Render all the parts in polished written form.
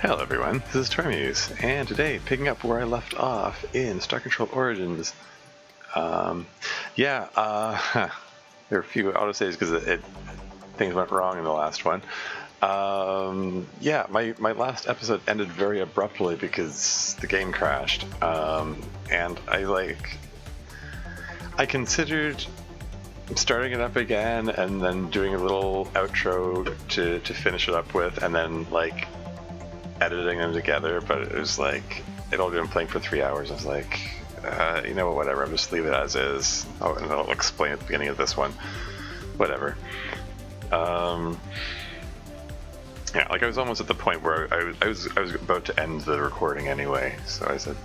Hello everyone, this is Tormuse, and today, picking up where I left off in Star Control Origins. There are a few autosaves because things went wrong in the last one. My last episode ended very abruptly because the game crashed, and I considered starting it up again and then doing a little outro to finish it up with, and then editing them together, but it was it all been playing for 3 hours. I was whatever, I'll just leave it as is. And I'll explain at the beginning of this one. Whatever. I was almost at the point where I was about to end the recording anyway, so I said,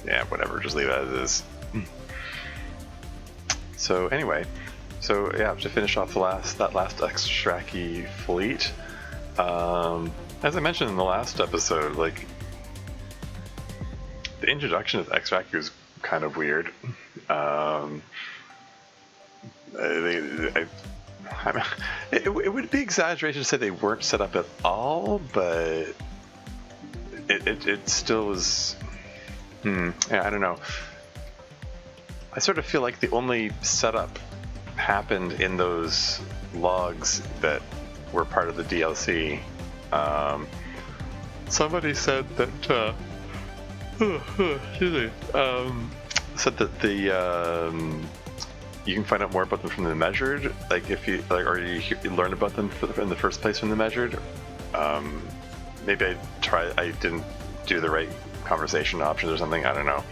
yeah, whatever, just leave it as is. So anyway, to finish off that last Xraki fleet, as I mentioned in the last episode, the introduction of Xraki was kind of weird. It would be exaggeration to say they weren't set up at all, but it still was. I don't know. I sort of feel like the only setup happened in those logs that were part of the DLC. Somebody said that you can find out more about them from the measured, if you you learn about them in the first place from the measured. Maybe I didn't do the right conversation options or something, I don't know,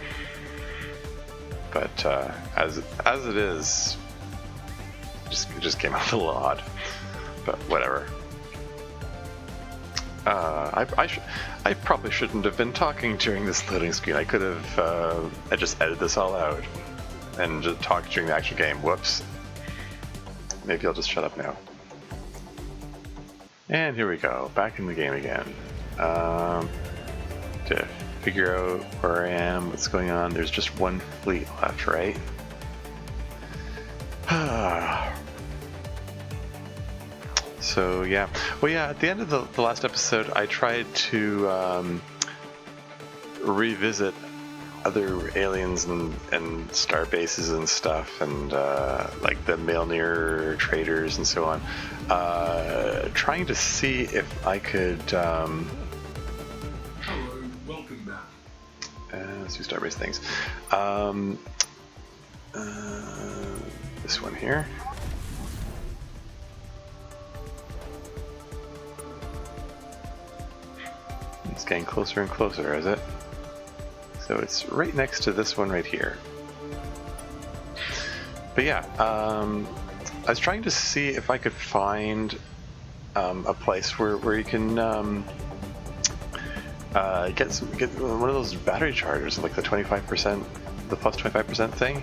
but as it is, it just came out a little odd, but whatever. I probably shouldn't have been talking during this loading screen. I could have I just edited this all out and just talked during the actual game. Whoops. Maybe I'll just shut up now. And here we go, back in the game again. To figure out where I am, what's going on. There's just one fleet left, right? So yeah, at the end of the last episode, I tried to revisit other aliens and star bases and stuff, and the Mjolnir traders and so on, trying to see if I could. Hello, welcome back. Let's do starbase things. This one here. It's getting closer and closer, is it? So it's right next to this one right here. But yeah, I was trying to see if I could find a place where you can get one of those battery chargers, like the 25%, the plus 25% thing.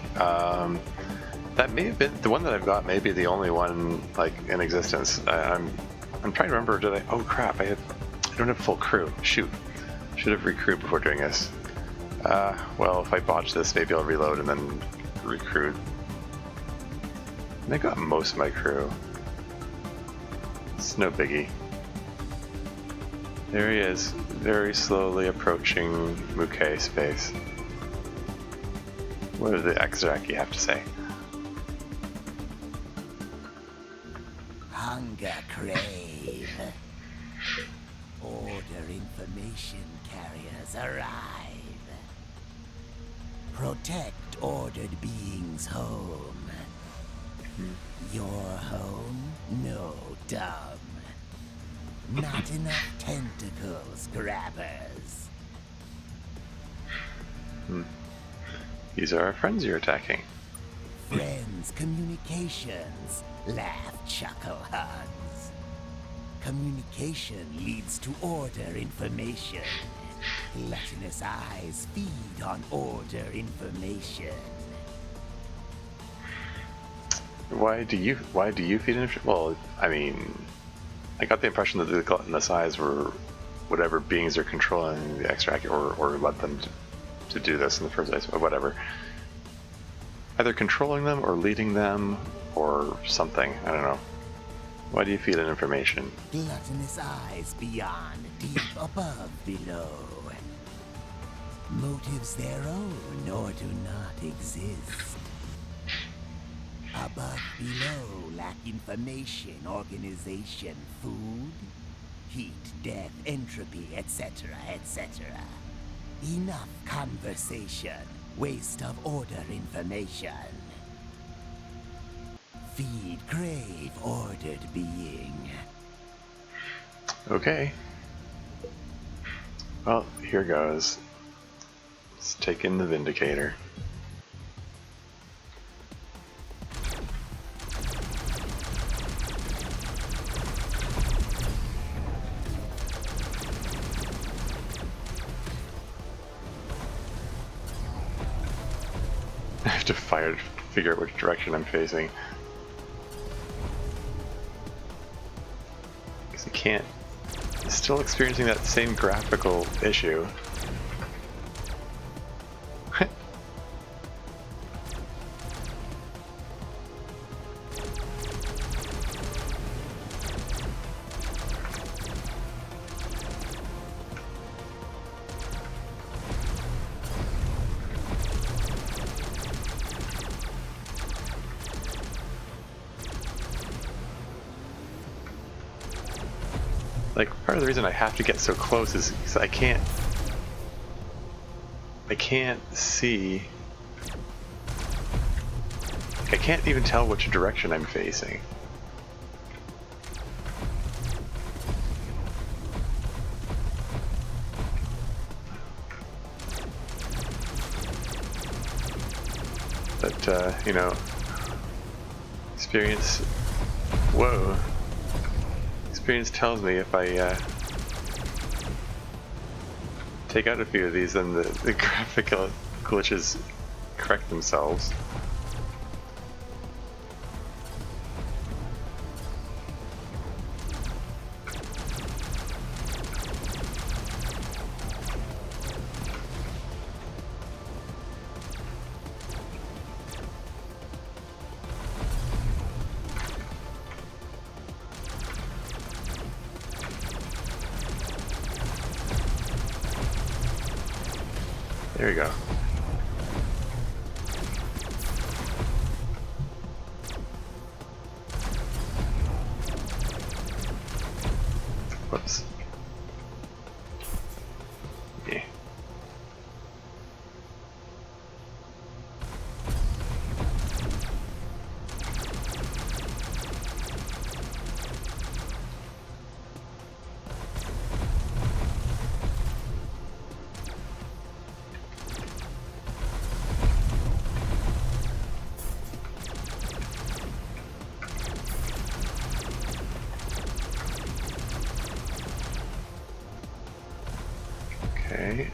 That may have been the one that I've got. May be the only one in existence. I'm trying to remember. Did I? Oh crap! I don't have full crew. Shoot. Should have recruited before doing this. Well, if I botch this, maybe I'll reload and then recruit. I got most of my crew. It's no biggie. There he is, very slowly approaching Mukay space. What does the Xraki have to say? Hunger crave. Order information carriers arrive. Protect ordered beings home. Your home? No, dumb. Not enough tentacles, grabbers. These are our friends you're attacking. Friends, communications. Laugh, chuckle, hugs. Communication leads to order information. Gluttonous eyes feed on order information. Why do you feed information? Well, I mean, I got the impression that the gluttonous eyes were whatever beings are controlling the Xraki, or led them to do this in the first place, or whatever. Either controlling them or leading them or something. I don't know. Why do you feed it information? Gluttonous eyes beyond, deep above, below. Motives their own or do not exist. Above, below, lack information, organization, food, heat, death, entropy, etc., etc. Enough conversation, waste of order information. Feed, crave, ordered being. Okay. Well, here goes. Let's take in the Vindicator. I have to figure out which direction I'm facing. Because I can't. I'm still experiencing that same graphical issue. Like, part of the reason I have to get so close is because I can't see. I can't even tell which direction I'm facing. But, you know, experience. Whoa. Experience tells me if I take out a few of these, then the graphical glitches correct themselves. There you go. Whoops. Yeah. Okay.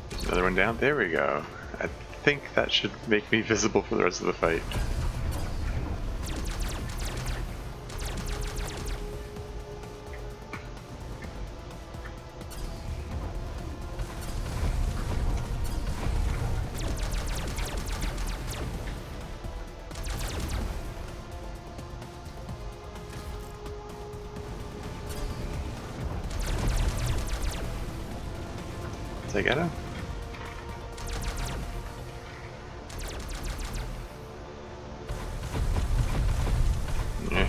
There's another one down. There we go. I think that should make me visible for the rest of the fight. Did I get him? Yeah.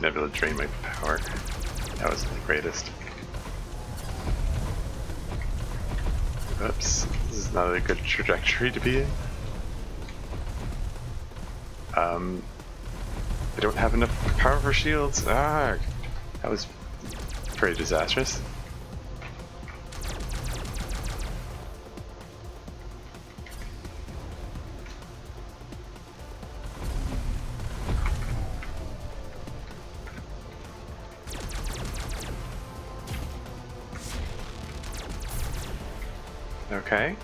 Never drain my power. That wasn't the greatest. Oops, this is not a good trajectory to be in. I don't have enough power for shields. Ah, that was pretty disastrous. Okay.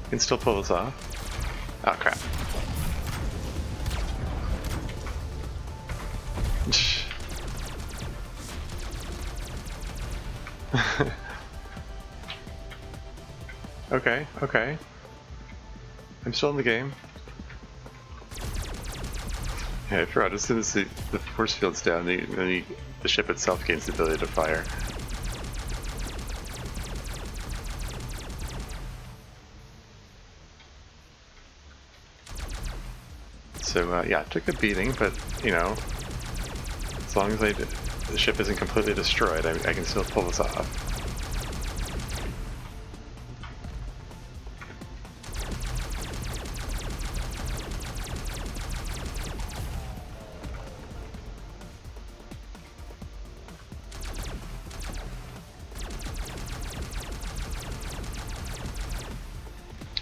can still pull this off. Oh crap. Okay, okay. I'm still in the game. Yeah, I forgot, as soon as the force field's down, the ship itself gains the ability to fire. So, yeah, it took a beating, but, you know, as long as the ship isn't completely destroyed, I can still pull this off.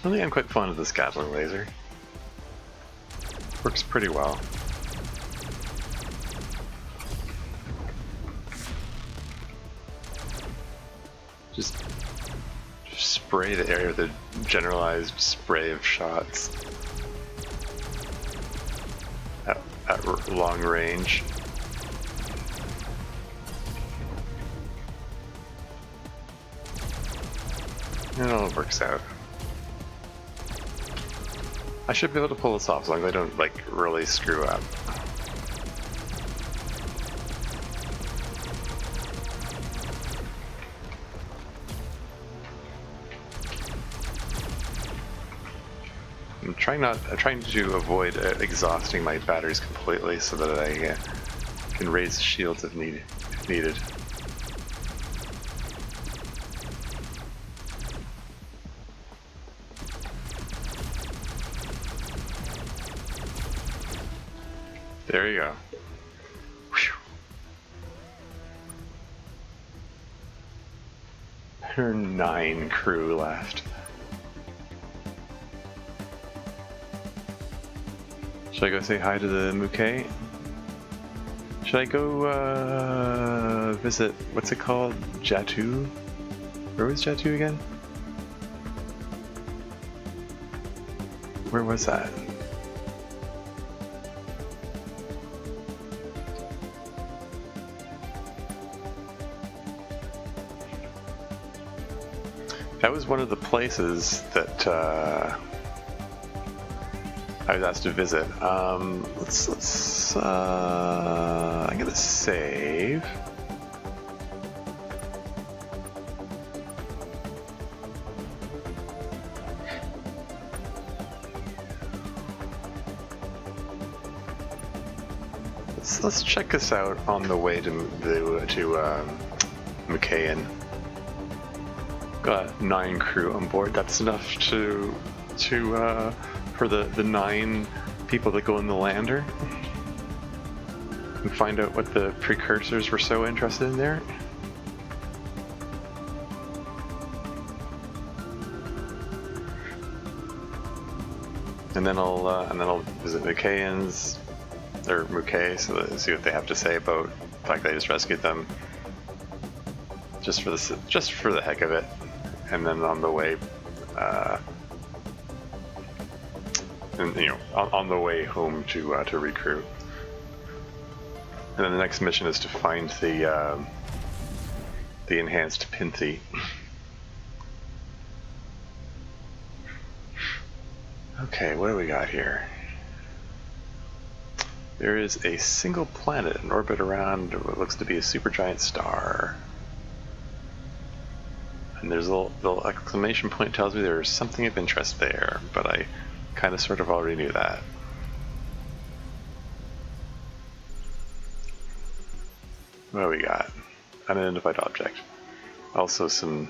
I think I'm quite fond of this Gatling laser. Works pretty well. Just spray the area with a generalized spray of shots at long range. It all works out. I should be able to pull this off as long as I don't, like, really screw up. I'm trying to avoid exhausting my batteries completely so that I can raise shields if needed. There you go. Whew. There are 9 crew left. Should I go say hi to the Mouquet? Should I go visit, what's it called? Jatu? Where was Jatu again? Where was that? That was one of the places that I was asked to visit. I'm gonna save. Let's check this out on the way to McKayan. Got 9 crew on board. That's enough for the 9 people that go in the lander. And find out what the precursors were so interested in there. And then I'll visit McKayan's or Mouquet, so see what they have to say about the fact that I just rescued them, just for the heck of it. And then on the way, on the way home to recruit. And then the next mission is to find the enhanced Pinthy. Okay, what do we got here? There is a single planet in orbit around what looks to be a supergiant star. And there's a little exclamation point tells me there's something of interest there, but I kind of sort of already knew that. What do we got? Unidentified object. Also some...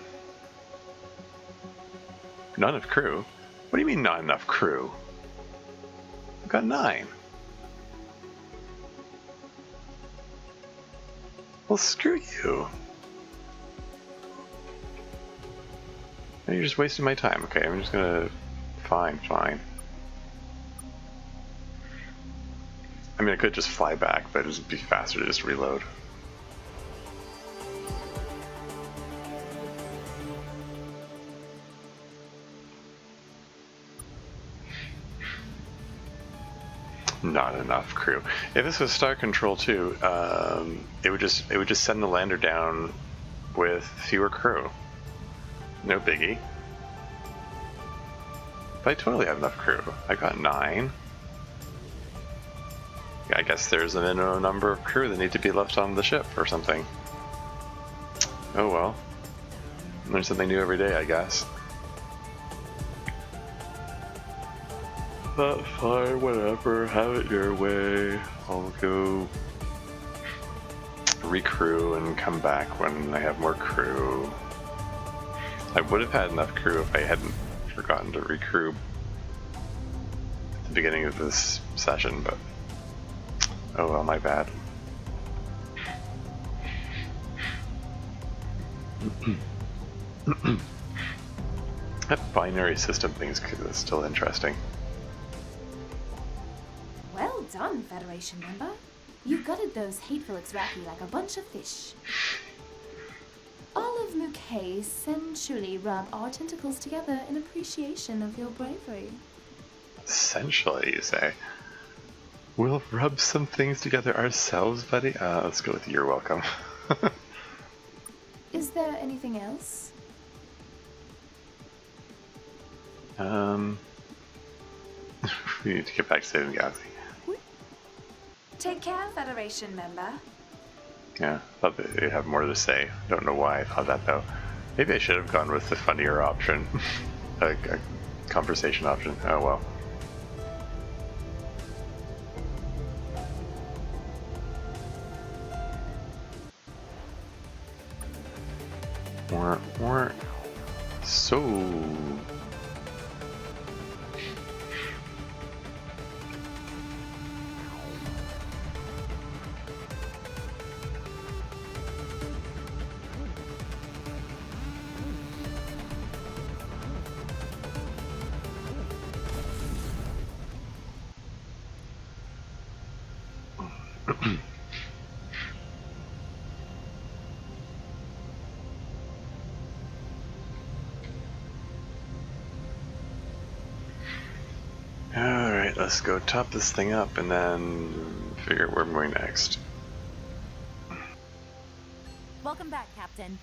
Not enough crew? What do you mean not enough crew? I've got 9. Well, screw you. You're just wasting my time. Okay, I'm just gonna... Fine. I mean, I could just fly back, but it'd be faster to just reload. Not enough crew. If this was Star Control 2, it would just send the lander down with fewer crew. No biggie. But I totally have enough crew. I got 9. I guess there's a minimum number of crew that need to be left on the ship or something. Oh well. Learn something new every day, I guess. But fine, whatever. Have it your way. I'll go recrew and come back when I have more crew. I would have had enough crew if I hadn't forgotten to recrew at the beginning of this session, but oh well, my bad. That binary system thing is still interesting. Well done, Federation member. You gutted those hateful Xraki like a bunch of fish. All of Mukay sensually rub our tentacles together in appreciation of your bravery. Essentially, you say. We'll rub some things together ourselves, buddy. Let's go with you're welcome. Is there anything else? We need to get back to saving Galaxy. Take care, Federation member. Yeah, thought they'd have more to say. Don't know why I thought that though. Maybe I should have gone with the funnier option. a conversation option. Oh well. So alright, let's go top this thing up and then figure out where I'm going next. Welcome back, Captain.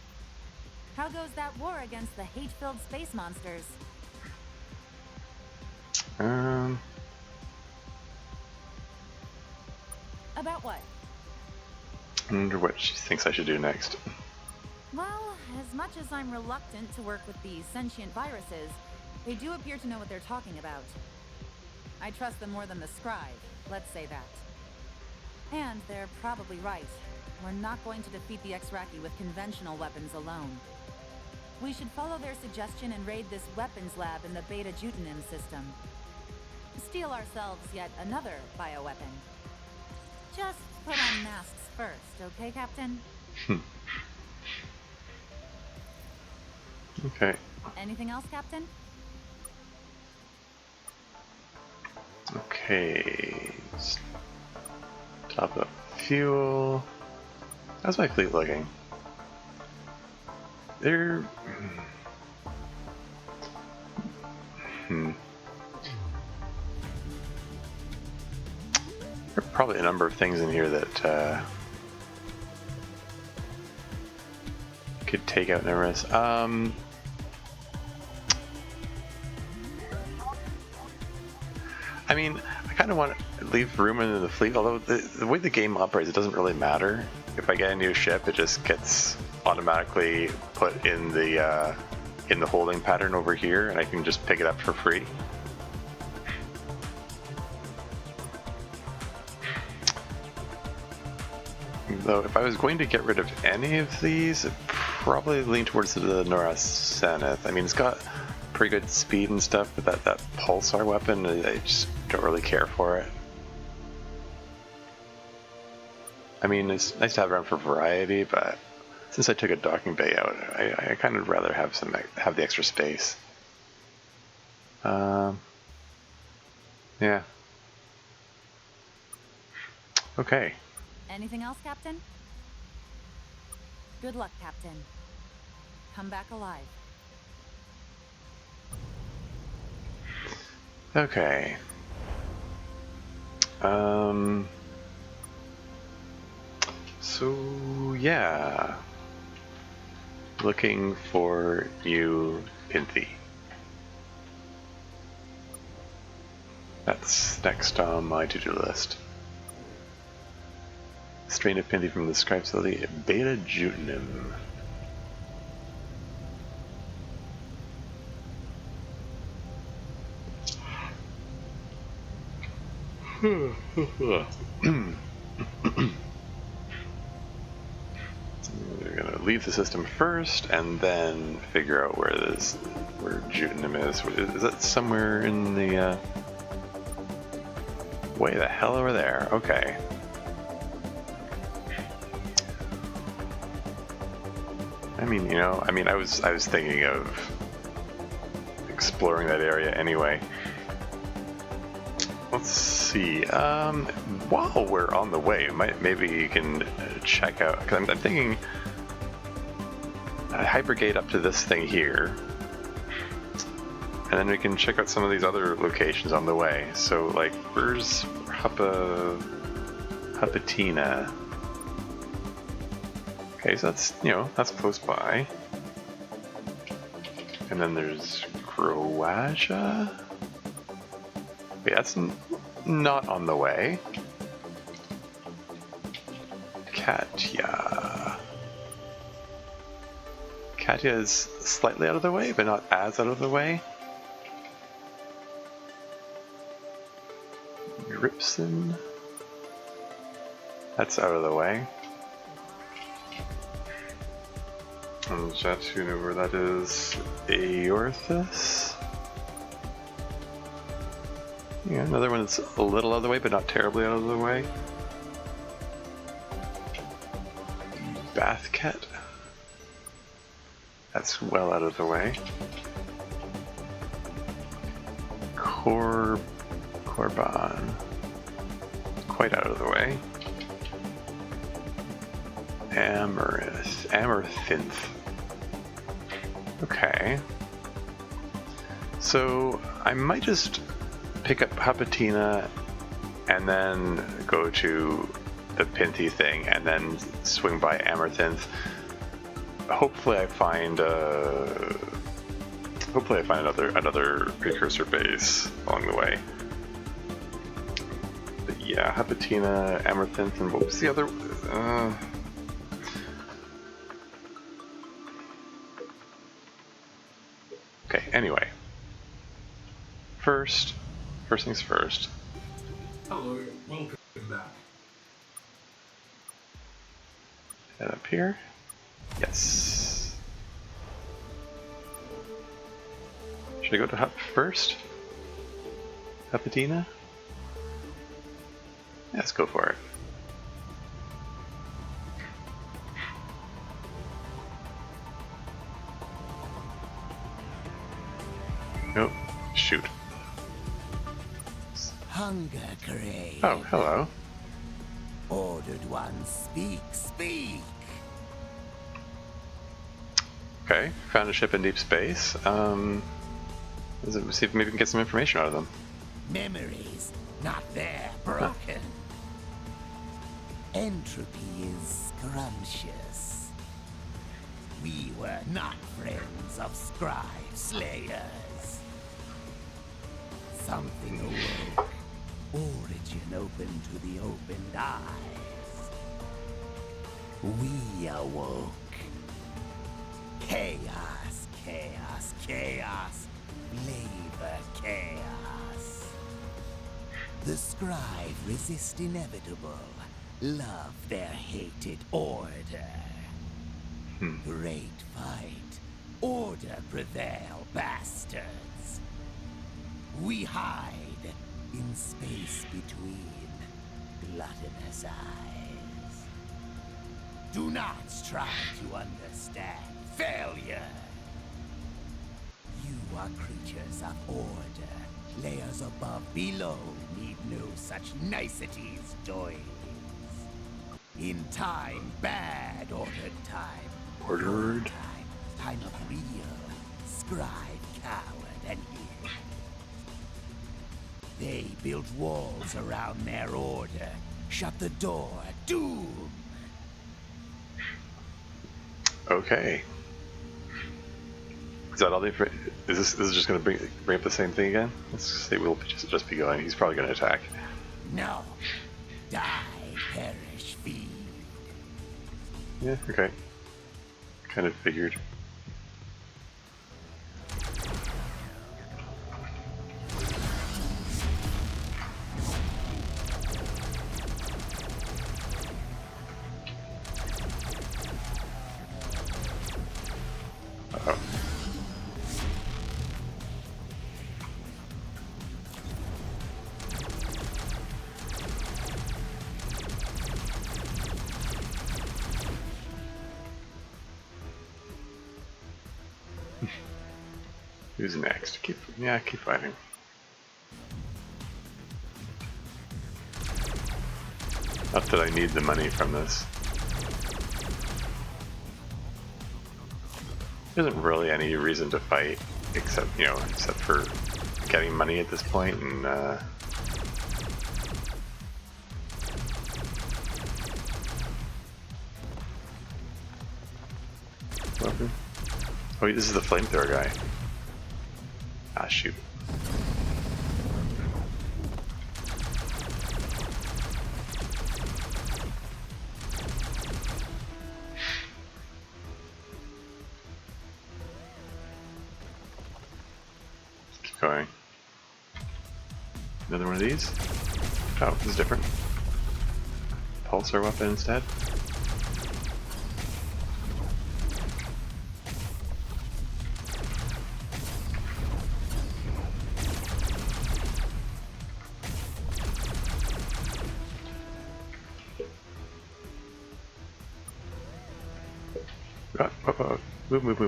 How goes that war against the hate-filled space monsters? About what? I wonder what she thinks I should do next. Well, as much as I'm reluctant to work with these sentient viruses, they do appear to know what they're talking about. I trust them more than the scribe, let's say that. And they're probably right. We're not going to defeat the Xraki with conventional weapons alone. We should follow their suggestion and raid this weapons lab in the Beta Jutenim system. Steal ourselves yet another bioweapon. Just put on masks first, okay, Captain? Okay. Anything else, Captain? Okay. Top up fuel. How's my fleet looking? There are probably a number of things in here that could take out Nemesis. I mean, I kind of want to leave room in the fleet, although the way the game operates, it doesn't really matter. If I get a new ship, it just gets automatically put in the holding pattern over here, and I can just pick it up for free. Though, if I was going to get rid of any of these, I'd probably lean towards the Nora Zenith. I mean, it's got pretty good speed and stuff, but that pulsar weapon, I just don't really care for it. I mean, it's nice to have around for variety, but since I took a docking bay out, I kind of rather have the extra space. Yeah. Okay. Anything else, Captain? Good luck, Captain. Come back alive. Okay. So yeah, looking for new Pinthy. That's next on my to-do list. Strain of Pinthy from the scribe facility, Beta Jutinum. We're gonna leave the system first, and then figure out where Jutinum is. Is that somewhere in the way the hell over there? Okay. I mean, I was thinking of exploring that area anyway. Let's see. While we're on the way, maybe you can check out. Because I'm thinking hypergate up to this thing here, and then we can check out some of these other locations on the way. So, like, where's Hupatina? Okay, so that's close by. And then there's Croatia. Wait, that's not on the way. Katya. Katya is slightly out of the way, but not as out of the way. Gripson. That's out of the way. And Jatu, know where that is. Aorthus. Yeah, another one that's a little out of the way, but not terribly out of the way. Bathket. That's well out of the way. Korban. Quite out of the way. Amarthinth. Okay. So I might just pick up Hupatina and then go to the Pinthy thing and then swing by Amarthinth. Hopefully I find another precursor base along the way. But yeah, Hupatina, Amarthinth, and what was the other? Okay, anyway. First things first. Hello, welcome back. Head up here. Yes. Should I go to Hup first? Hupatina? Yeah, let's go for it. Nope. Shoot. Hunger crave. Oh, hello. Ordered one, speak, speak. Okay, found a ship in deep space. Let's see if maybe we can get some information out of them. Memories, not there, broken. Entropy is scrumptious. We were not friends of scribe slayers. Something awoke. Origin opened to the opened eyes. We awoke. Chaos, chaos, chaos. Flavor chaos. The scribe resist inevitable. Love their hated order. Great fight. Order prevail, bastards. We hide in space between gluttonous eyes. Do not try to understand failure. You are creatures of order. Layers above, below need no such niceties, doilies. In time, bad ordered time. Ordered? Time of real, scribe, coward, and hero. They built walls around their order, shut the door, doom. Okay. Is that all the is this just going to bring up the same thing again? Let's say we'll just be going. He's probably going to attack. No. Die, perish, feed. Yeah, okay. Kind of figured. Uh-oh. Who's next? Keep fighting. Not that I need the money from this. There isn't really any reason to fight, except for getting money at this point, and weapon. Oh, this is the flamethrower guy. Ah, shoot. Let's keep going. Another one of these? Oh, this is different. Pulsar weapon instead?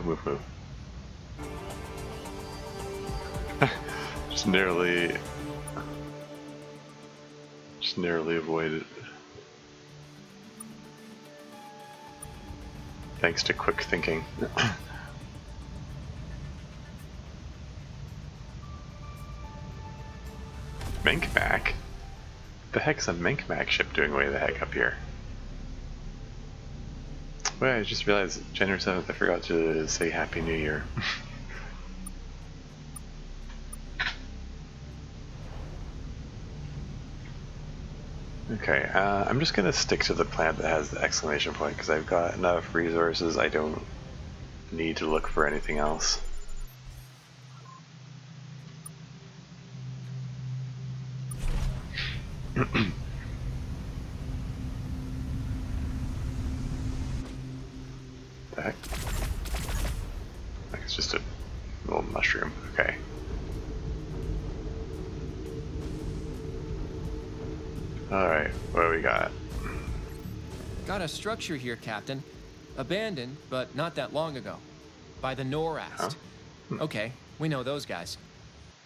Move. Just narrowly avoided. Thanks to quick thinking. Minkmac? The heck's a Minkmac ship doing way the heck up here? Wait, I just realized January 7th I forgot to say Happy New Year. Okay, I'm just gonna stick to the plant that has the exclamation point because I've got enough resources. I don't need to look for anything else. The heck? Like it's just a little mushroom. Okay. Alright, what do we got? Got a structure here, Captain. Abandoned, but not that long ago. By the Norast. Huh? Okay, we know those guys.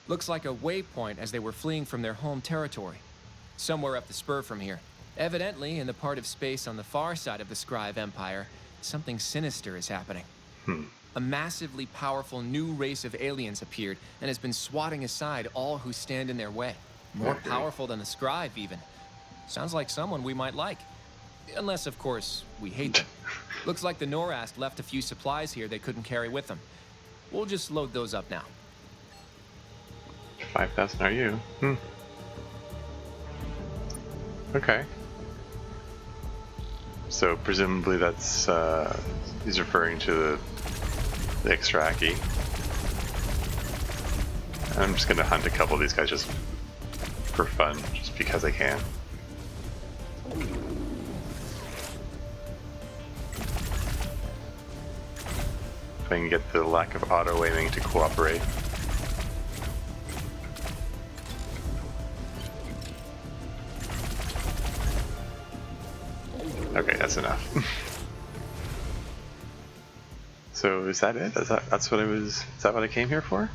Looks like a waypoint as they were fleeing from their home territory. Somewhere up the spur from here. Evidently, in the part of space on the far side of the Scribe Empire, something sinister is happening. A massively powerful new race of aliens appeared and has been swatting aside all who stand in their way. More powerful than the Scribe, even. Sounds like someone we might like. Unless, of course, we hate them. Looks like the Norast left a few supplies here they couldn't carry with them. We'll just load those up now. 5,000 are you? Okay. So presumably that's he's referring to the Xraki. I'm just gonna hunt a couple of these guys just for fun, just because I can. If I can get the lack of auto aiming to cooperate. Okay, that's enough. So is that it? That's what I was. Is that what I came here for?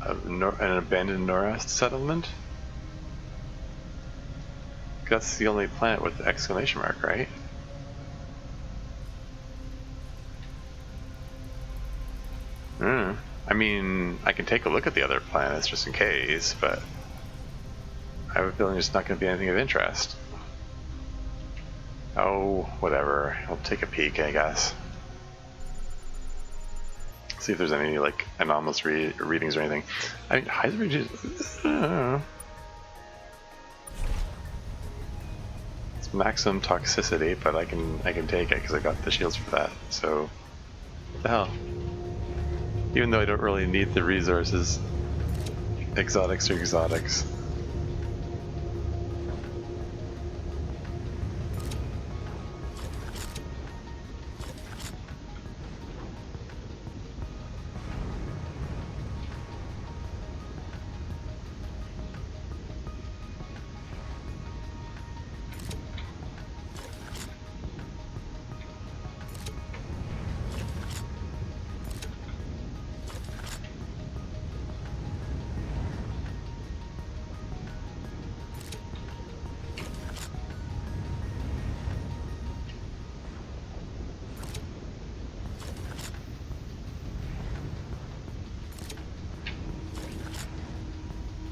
An abandoned Norast settlement? That's the only planet with the exclamation mark, right? I mean, I can take a look at the other planets just in case, but I have a feeling there's not going to be anything of interest. Oh, whatever. I'll take a peek, I guess. See if there's any like anomalous readings or anything. I mean, Hydrage is it's maximum toxicity, but I can take it because I got the shields for that. So, what the hell? Even though I don't really need the resources, exotics are exotics.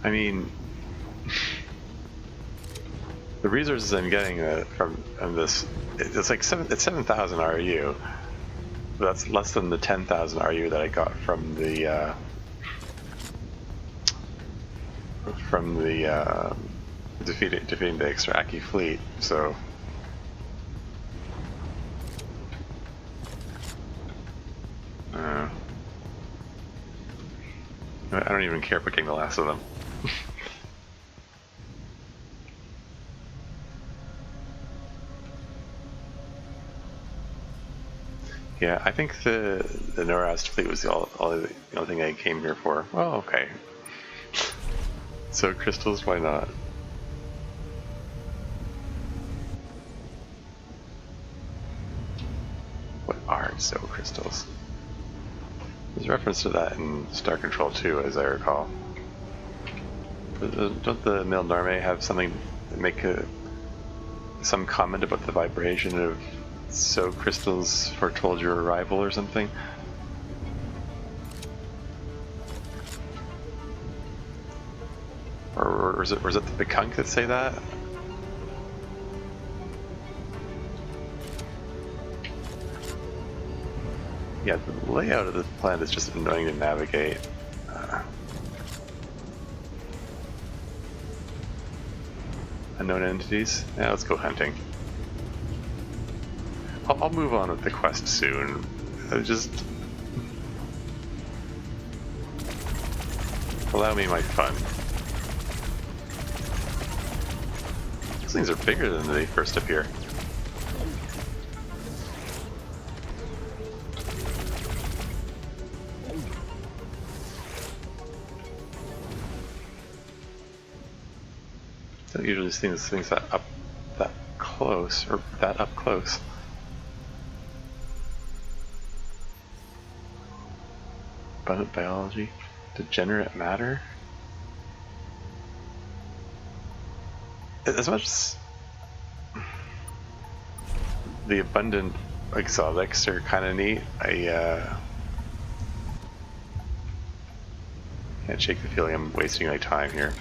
I mean, the resources I'm getting from this, it's like 7,000 RU. But that's less than the 10,000 RU that I got from the defeating the Xraki fleet. So. I don't even care picking the last of them. Yeah, I think the Norast fleet was the only thing I came here for. Well, okay. So crystals, why not? What are so crystals? There's reference to that in Star Control 2, as I recall. Don't the Milnorme have something that make some comment about the vibration of so crystals foretold your arrival or something? Or was it the Bekunk that say that? Yeah, the layout of the planet is just annoying to navigate. Unknown entities? Yeah, let's go hunting. I'll move on with the quest soon. Just allow me my fun. These things are bigger than they first appear. Don't usually see these things that close, or that up close. Abundant biology, degenerate matter. As much as the abundant exotics are kind of neat, I can't shake the feeling I'm wasting my time here.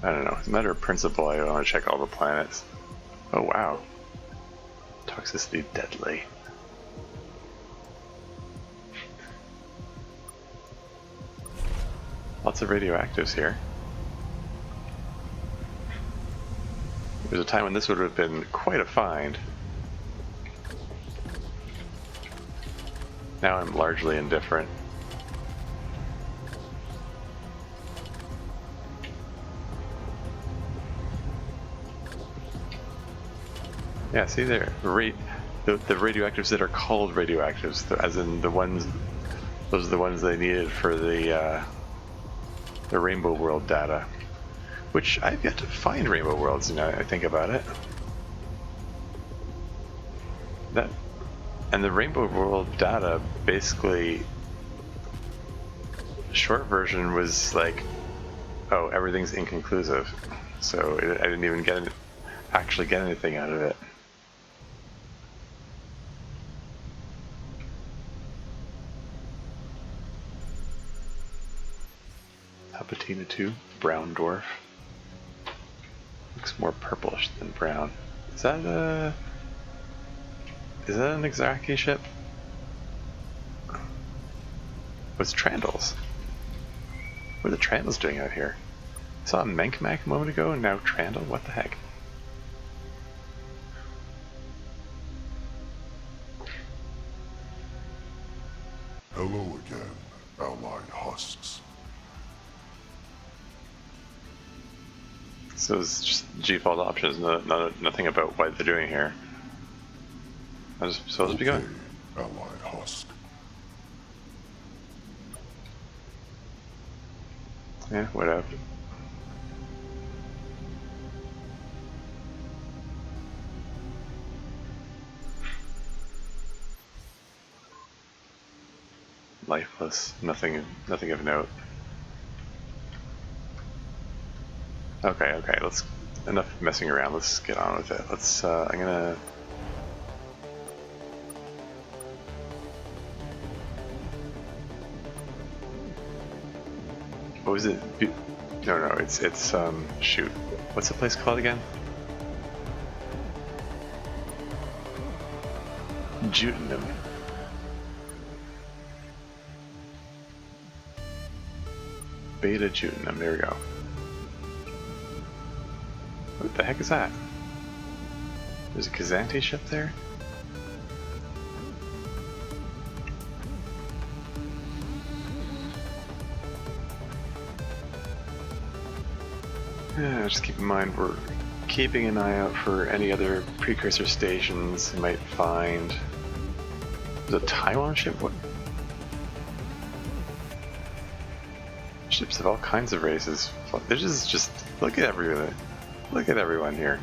I don't know, as a matter of principle, I want to check all the planets. Oh wow. Toxicity deadly. Lots of radioactives here. There's a time when this would have been quite a find. Now I'm largely indifferent. Yeah, see there, the radioactives that are called radioactives, as in the ones, those are the ones they needed for the Rainbow World data, which I've yet to find Rainbow Worlds. You know, I think about it. And the Rainbow World data basically short version was like, oh, everything's inconclusive, so I didn't even actually get anything out of it. Palpatina 2, brown dwarf. Looks more purplish than brown. Is that an Xraki ship? What's Trandals? What are the Trandals doing out here? I saw a Menkmak a moment ago and now Trandal? What the heck? Hello again, allied husks. So it's just default options, nothing about what they're doing here. I was supposed to be going. Allied husk. Yeah, whatever. Lifeless, nothing of note. Okay, let's enough messing around. Let's get on with it. Let's. I'm gonna. What was it? No, it's shoot. What's the place called again? Jutenham. Beta Jutenham. There we go. What the heck is that? There's a Kazanti ship there? Yeah, just keep in mind we're keeping an eye out for any other Precursor stations we might find. There's a Taiwan ship? What? Ships of all kinds of races. There's just look at everyone. Look at everyone here.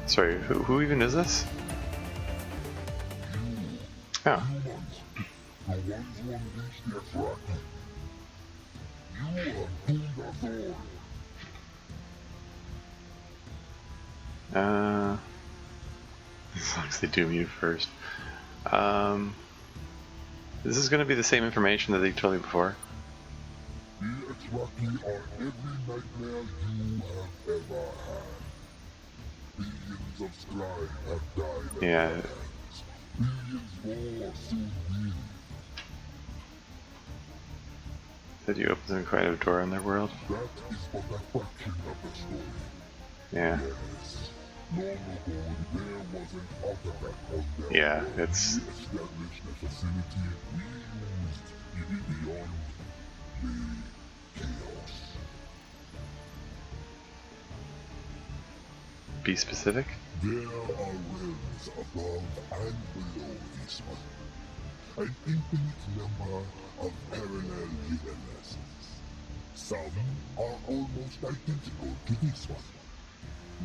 Sorry, who even is this? Oh. The ones who unleashed the Xraki. You are doomed as all. As long as they doom you first. This is going to be the same information that they told me before. The Xraki are every nightmare you have ever had. Billions of Scribe have died at Yeah. their hands. Billions more soon will. Did you open some kind of door in their world? That is but a fraction of the story. Yeah. Yes. Long ago, there was an artifact on their Yeah, world. it's... We established a facility we used even beyond the chaos. Be specific? There are realms above and below this one. An infinite number of parallel universes. Some are almost identical to this one.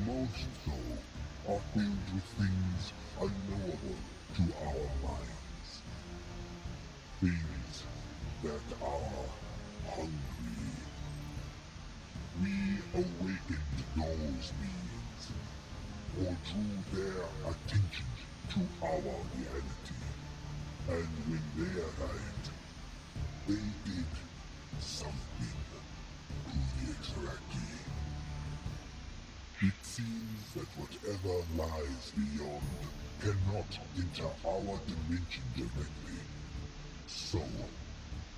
Most, though, are filled with things unknowable to our minds. Things that are hungry. We awakened those beings, or drew their attention to our reality. And when they arrived, they did something to the Xraki. It seems that whatever lies beyond cannot enter our dimension directly. So,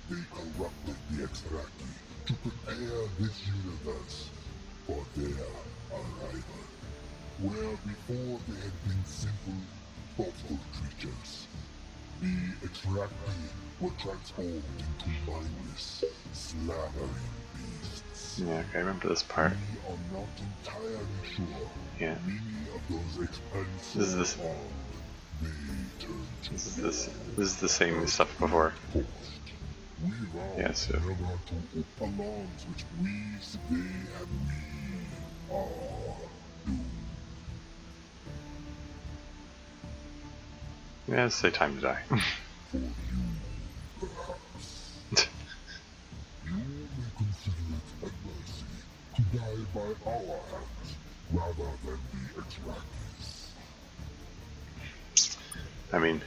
they corrupted the Xraki to prepare this universe for their arrival. Where before they had been simple, thoughtful creatures, the Xraki were transformed into mindless, slavering beasts. Yeah, okay, I remember this part. We are not entirely sure. Yeah. Many of those expanses This is this- they turned to This is the same stuff before. forced. We vowed Yeah, so... never to alarms which we survey and we are doomed. Yeah, say time to die. For you, die by our hands rather than the Xraki's. I mean,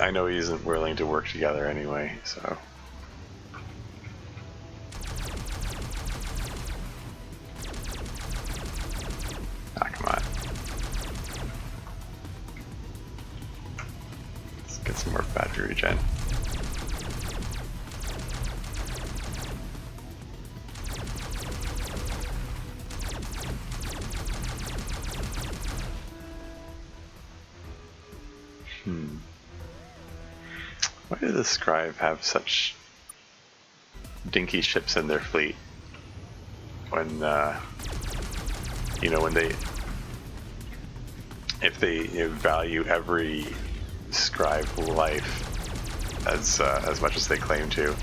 I know he isn't willing to work together anyway, so. Ah, come on. Let's get some more battery regen. Why did the Scribe have such dinky ships in their fleet? When, you know, when they, if they value every Scribe life as much as they claim to,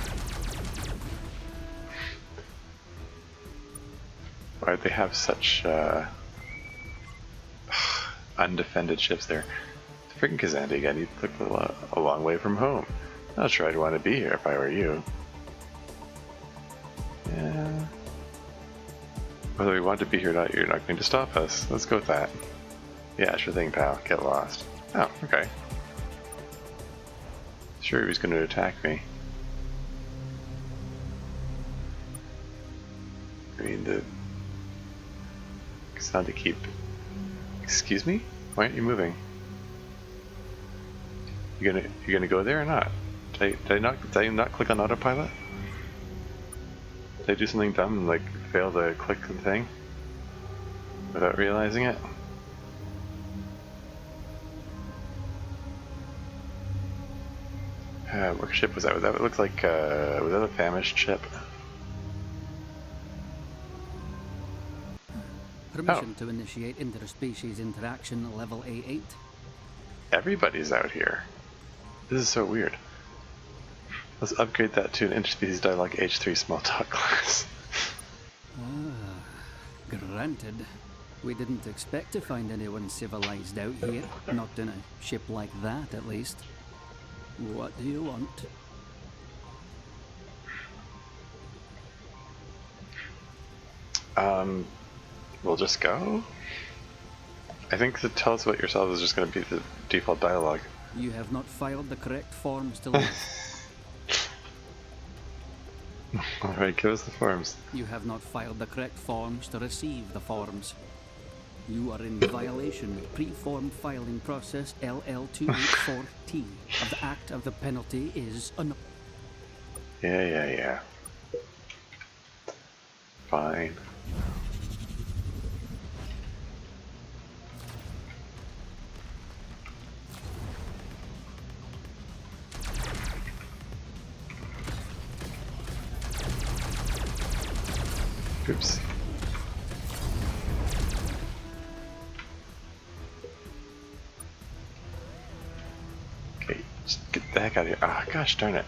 why did they have such undefended ships there? Freaking Kazandi again, you took a long way from home. Not sure I'd want to be here if I were you. Yeah. Whether we want to be here or not, you're not going to stop us. Let's go with that. Yeah, sure thing, pal. Get lost. Oh, okay. Sure he was going to attack me. I mean, it's not to keep... Excuse me? Why aren't you moving? You gonna go there or not? Did I not click on autopilot? Did I do something dumb and like fail to click the thing without realizing it? What ship was that? That looked like was that a famished ship? Permission to initiate interspecies interaction at level A8. Everybody's out here. This is so weird. Let's upgrade that to an interspecies dialogue H3 small talk class. Granted. We didn't expect to find anyone civilized out here. Not in a ship like that, at least. What do you want? We'll just go? I think to tell us about yourself is just going to be the default dialogue. You have not filed the correct forms to live. Alright, give us the forms. You have not filed the correct forms to receive the forms. You are in violation of Preform Filing Process LL284T of the Act of the Penalty is an... Yeah. Fine. Oops. Okay, just get the heck out of here. Ah, gosh darn it.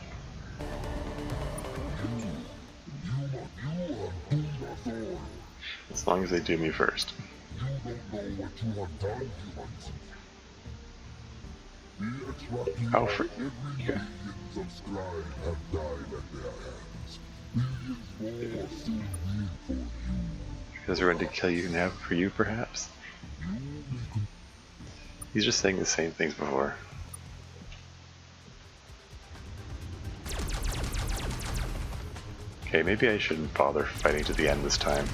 As long as they do me first. You don't know what you have done, humans. The Xraki Oh, for... every millions of scribe have died at their hands. Billions more soon will for you. Because we're ready to kill you now for you, perhaps? He's just saying the same things before. Okay, maybe I shouldn't bother fighting to the end this time.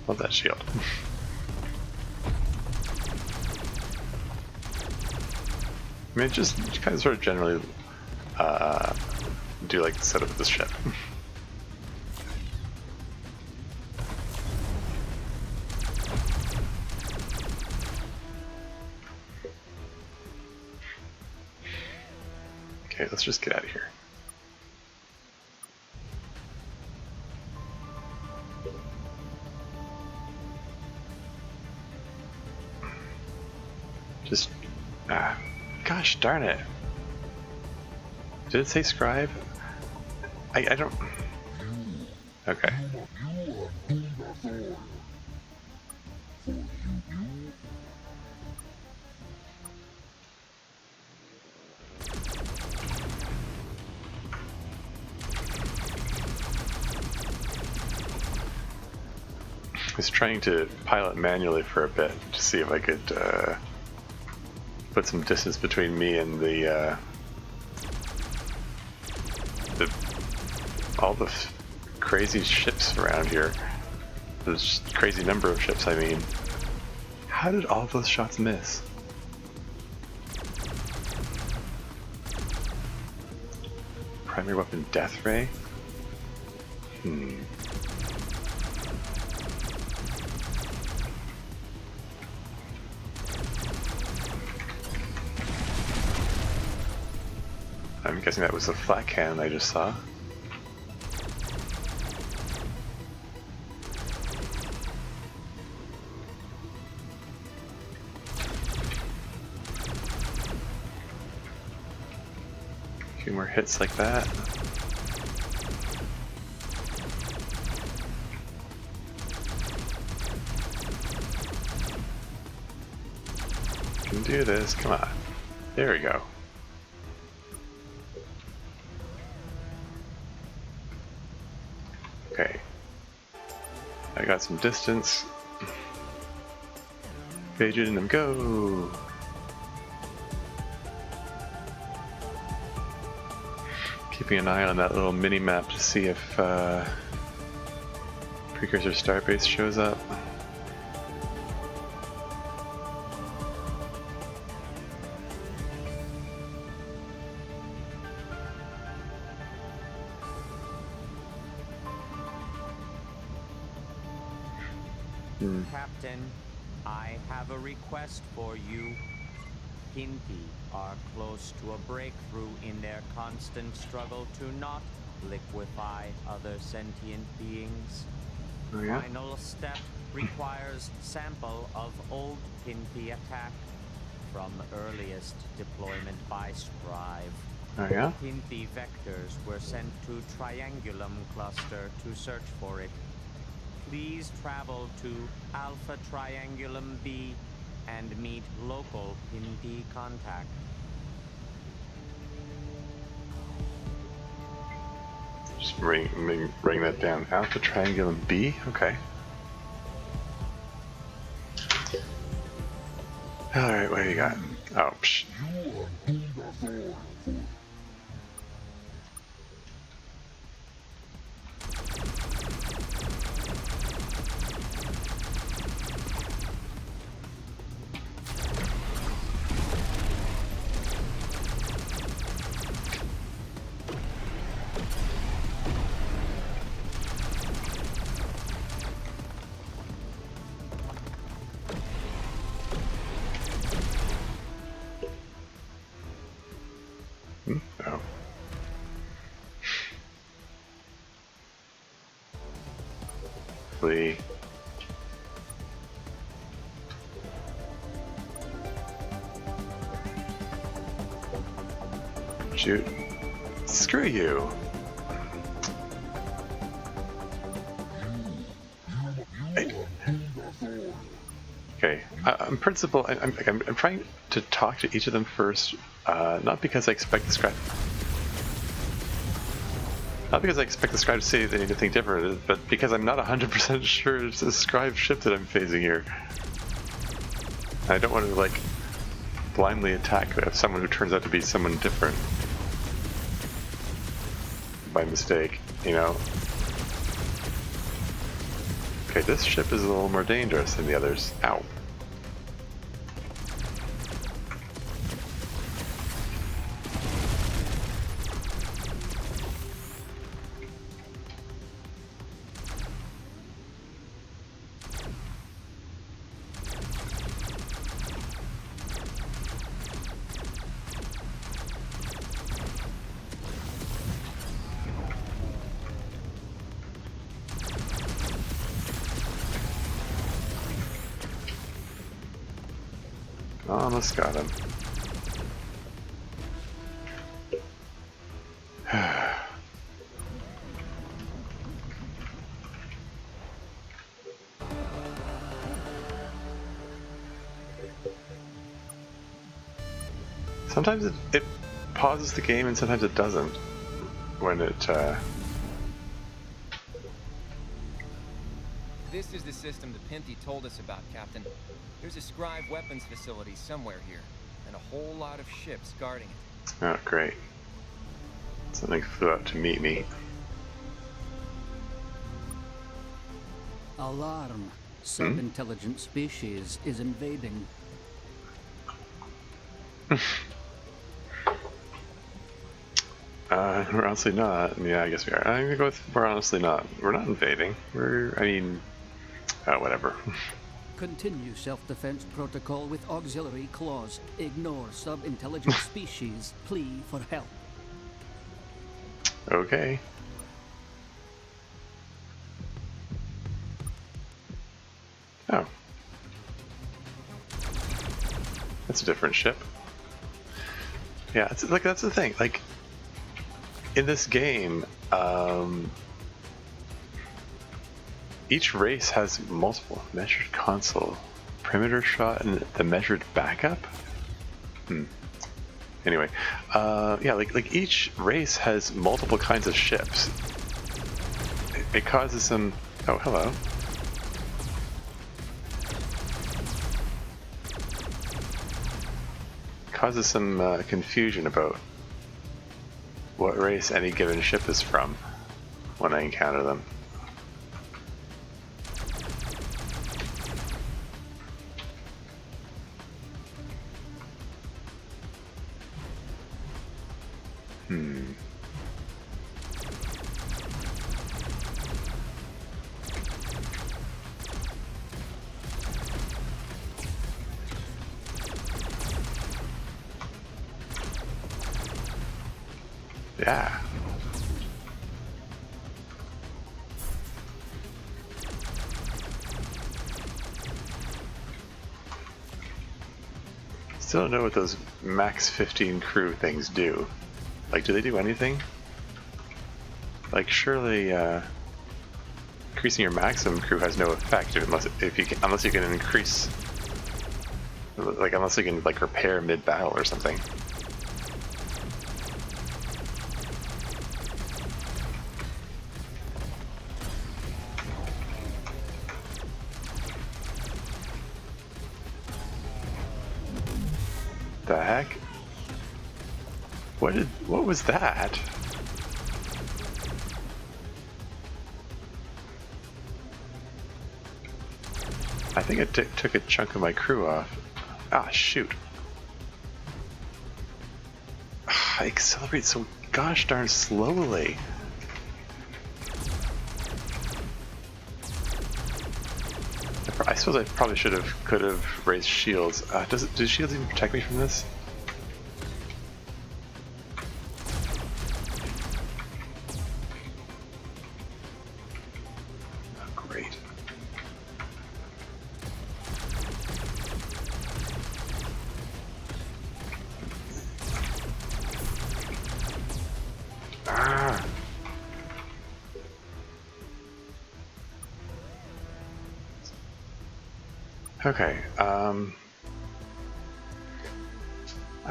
Love that shield. I mean, just kind of sort of generally do like the setup of this ship. Okay, let's just get out of here. Just, gosh darn it. Did it say scribe? I don't... Okay. I was trying to pilot manually for a bit to see if I could put some distance between me and the all the crazy ships around here. There's crazy number of ships, I mean. How did all of those shots miss? Primary weapon death ray? I'm guessing that was the flat cannon I just saw. A few more hits like that. Can do this, come on. There we go. Okay. I got some distance. Page in and go! Keeping an eye on that little mini map to see if Precursor Starbase shows up. Captain, I have a request for you. Pinti are close to a breakthrough in their constant struggle to not liquefy other sentient beings. Oh, yeah? Final step requires sample of old Pinti attack from earliest deployment by Scribe. Oh yeah? Pinti vectors were sent to Triangulum cluster to search for it. Please travel to Alpha Triangulum B and meet local Pinti contact. Just bring that down. Alpha Triangulum B? Okay. Alright, what do you got? Oh, psh. Oh. Flee. Shoot. Screw you. Okay, in principle, I'm trying to talk to each of them first, not because I expect the scribe, to say anything different, but because I'm not 100% sure it's a scribe ship that I'm phasing here. I don't want to like blindly attack someone who turns out to be someone different by mistake, you know. Okay, this ship is a little more dangerous than the others. Ow. Almost got him. Sometimes it pauses the game and sometimes it doesn't when it This is the system the Pinty told us about, Captain. There's a scribe weapons facility somewhere here, and a whole lot of ships guarding it. Oh, great. Something flew out to meet me. Alarm. Sub-intelligent species is invading. We're honestly not. Yeah, I guess we are. I'm gonna go with we're honestly not. We're not invading. Whatever. Continue self-defense protocol with auxiliary clause. Ignore sub-intelligent species plea for help. Okay. Oh. That's a different ship. Yeah, it's like that's the thing. Like in this game, each race has multiple measured console, perimeter shot, and the measured backup. Anyway, yeah, like each race has multiple kinds of ships. It causes some. Oh, hello. Causes some confusion about what race any given ship is from when I encounter them. Yeah. Still don't know what those max 15 crew things do. Like, do they do anything? Like, surely increasing your maximum crew has no effect unless you can increase, like, unless you can like repair mid battle or something. The heck? What was that? I think it took a chunk of my crew off. Ah, shoot. I accelerate so gosh darn slowly. I suppose I probably could have raised shields. Do shields even protect me from this? Oh, great. Ah. Okay, I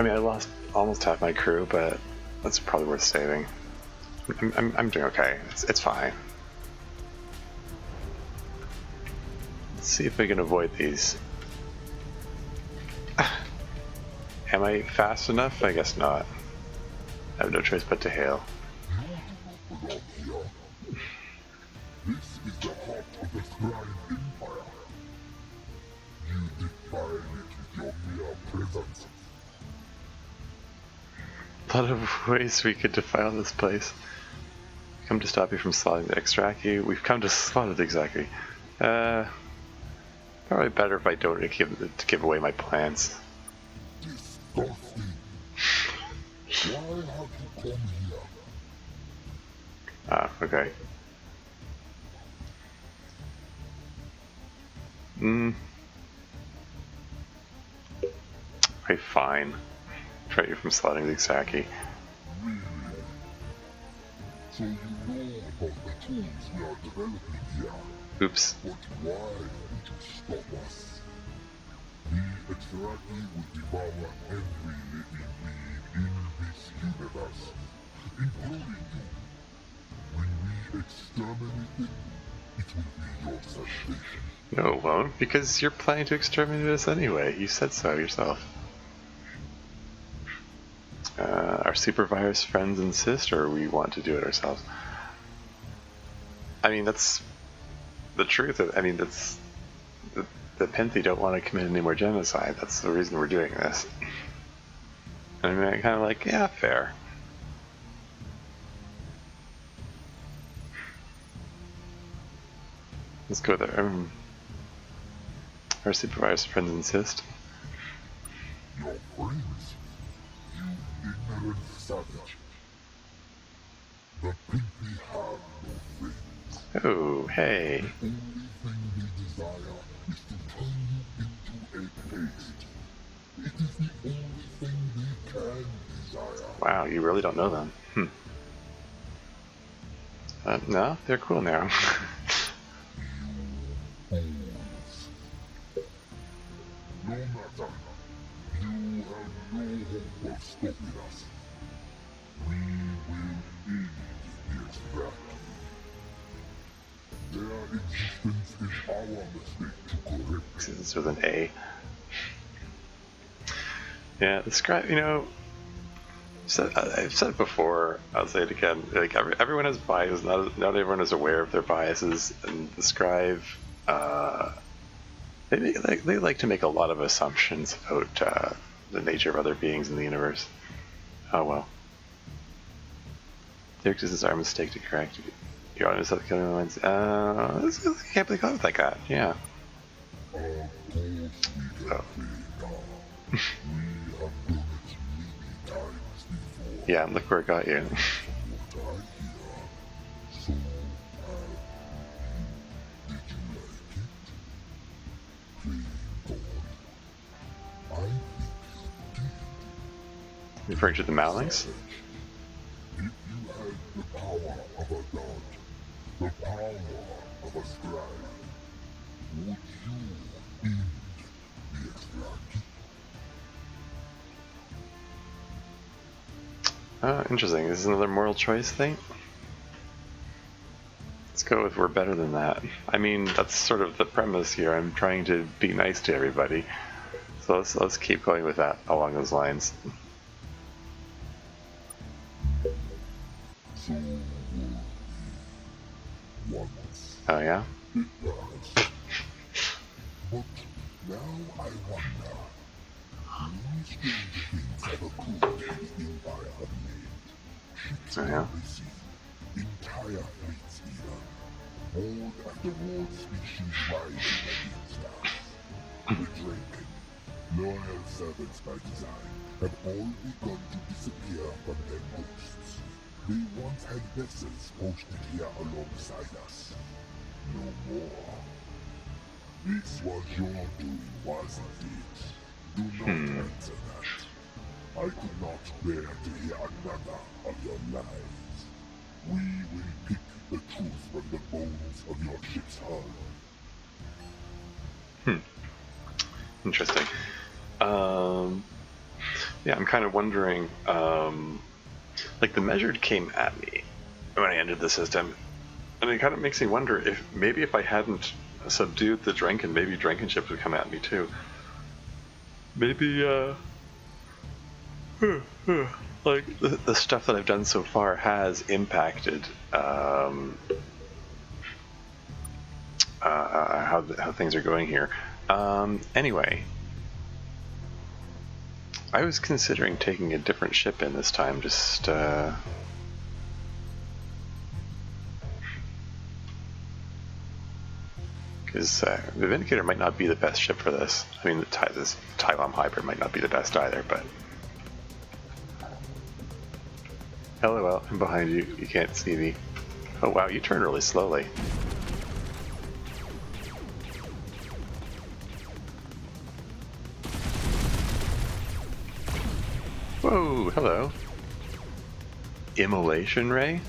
mean, I lost almost half my crew, but that's probably worth saving. I'm doing okay. It's fine. Let's see if we can avoid these. Am I fast enough? I guess not. I have no choice but to hail. This is the heart of the Scribe Empire. You defile it with your mere presence. A lot of ways we could defile this place. Come to stop you from slaughtering the Xraki. We've come to slaughter the Xraki. Probably better if I don't give away my plans. Disgusting. Why have you come here? Ah, okay. Okay, fine. Try you from slotting the Xraki. Really? So you know about the tools we are developing here. Oops. But why would you stop us? The Xraki will devour every living being in this universe, including you. When we exterminate them, it will be your salvation. No, it won't, because you're planning to exterminate us anyway. You said so yourself. Our supervisors, friends insist, or we want to do it ourselves. I mean, that's the truth. I mean, that's the Penthi don't want to commit any more genocide. That's the reason we're doing this. And I mean, I'm kind of like, yeah, fair. Let's go there. Our supervisors, friends insist. Your friends? You ignorant savage. The Penthi have no friends. Oh, hey. The only thing they desire is to turn you into a paste. It is the only thing they can desire. Wow, you really don't know them. No, they're cool now. Fools. No matter. You have no hope of stopping us. We will end the Xraki. Their existence is our mistake to correct. This is with an A. Yeah, the scribe, you know, I've said it before, I'll say it again, like everyone has biases, not everyone is aware of their biases, and the scribe, they like to make a lot of assumptions about the nature of other beings in the universe. Oh well. Their existence is our mistake to correct. Your honest of killing ones. I can't believe I thought like that. Yeah. Of course we can fail. We have done it many times before. Yeah, look where it got you. What I hear, so have you. Did you like it? Playing God? I think you did. Referring to the Malings? If you had the power of a god, the power of a scribe, would you end the Xraki? Interesting. This is another moral choice thing. Let's go with we're better than that. I mean, that's sort of the premise here. I'm trying to be nice to everybody. So let's keep going with that along those lines. So were we once. Oh yeah? It was. But now I wonder, many strange things have occurred in the Empire have made. Ships Oh yeah? on the sea, entire fleets even. World after world species rising against us. The Draken, loyal servants by design, have all begun to disappear from their coasts. They once had vessels posted here alongside us. No more. This was your doing, wasn't it? Do not answer that. I could not bear to hear another of your lies. We will pick the truth from the bones of your ship's hull. Interesting. Yeah, I'm kind of wondering, like the Measured came at me when I entered the system, and it kind of makes me wonder if maybe if I hadn't subdued the Drenkin, maybe Drenkin ships would come at me too. Maybe, like the stuff that I've done so far has impacted how things are going here. Anyway, I was considering taking a different ship in this time, just because the Vindicator might not be the best ship for this. I mean, this Tylom Hybrid might not be the best either, but LOL, I'm behind you. You can't see me. Oh wow, you turn really slowly. Whoa, hello. Immolation ray?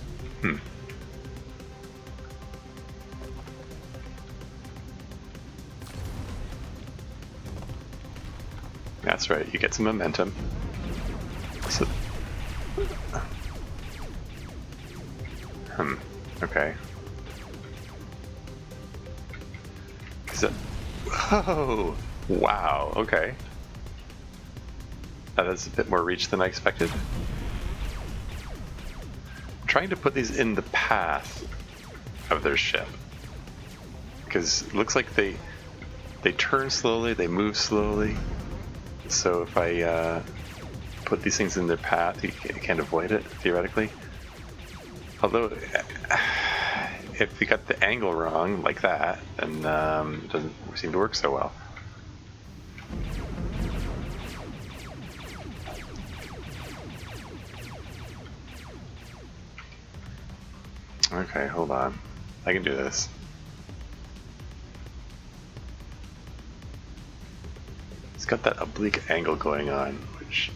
That's right, you get some momentum. So, okay. Whoa! Wow, okay. That has a bit more reach than I expected. I'm trying to put these in the path of their ship. Because it looks like they turn slowly, they move slowly. So if I put these things in their path, you can't avoid it, theoretically. Although, if we got the angle wrong, like that, then it doesn't seem to work so well. Okay, hold on. I can do this. It's got that oblique angle going on, which...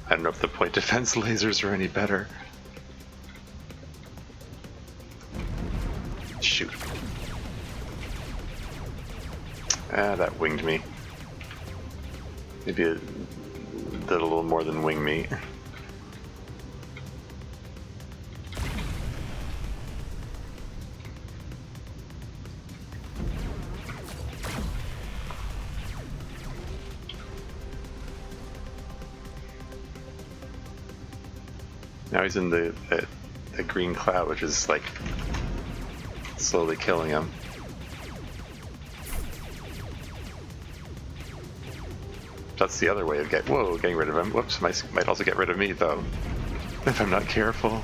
I don't know if the point defense lasers are any better. Shoot. Ah, that winged me. Maybe it did a little more than wing me. Now he's in the green cloud, which is like slowly killing him. That's the other way of getting rid of him. Whoops, might also get rid of me though, if I'm not careful.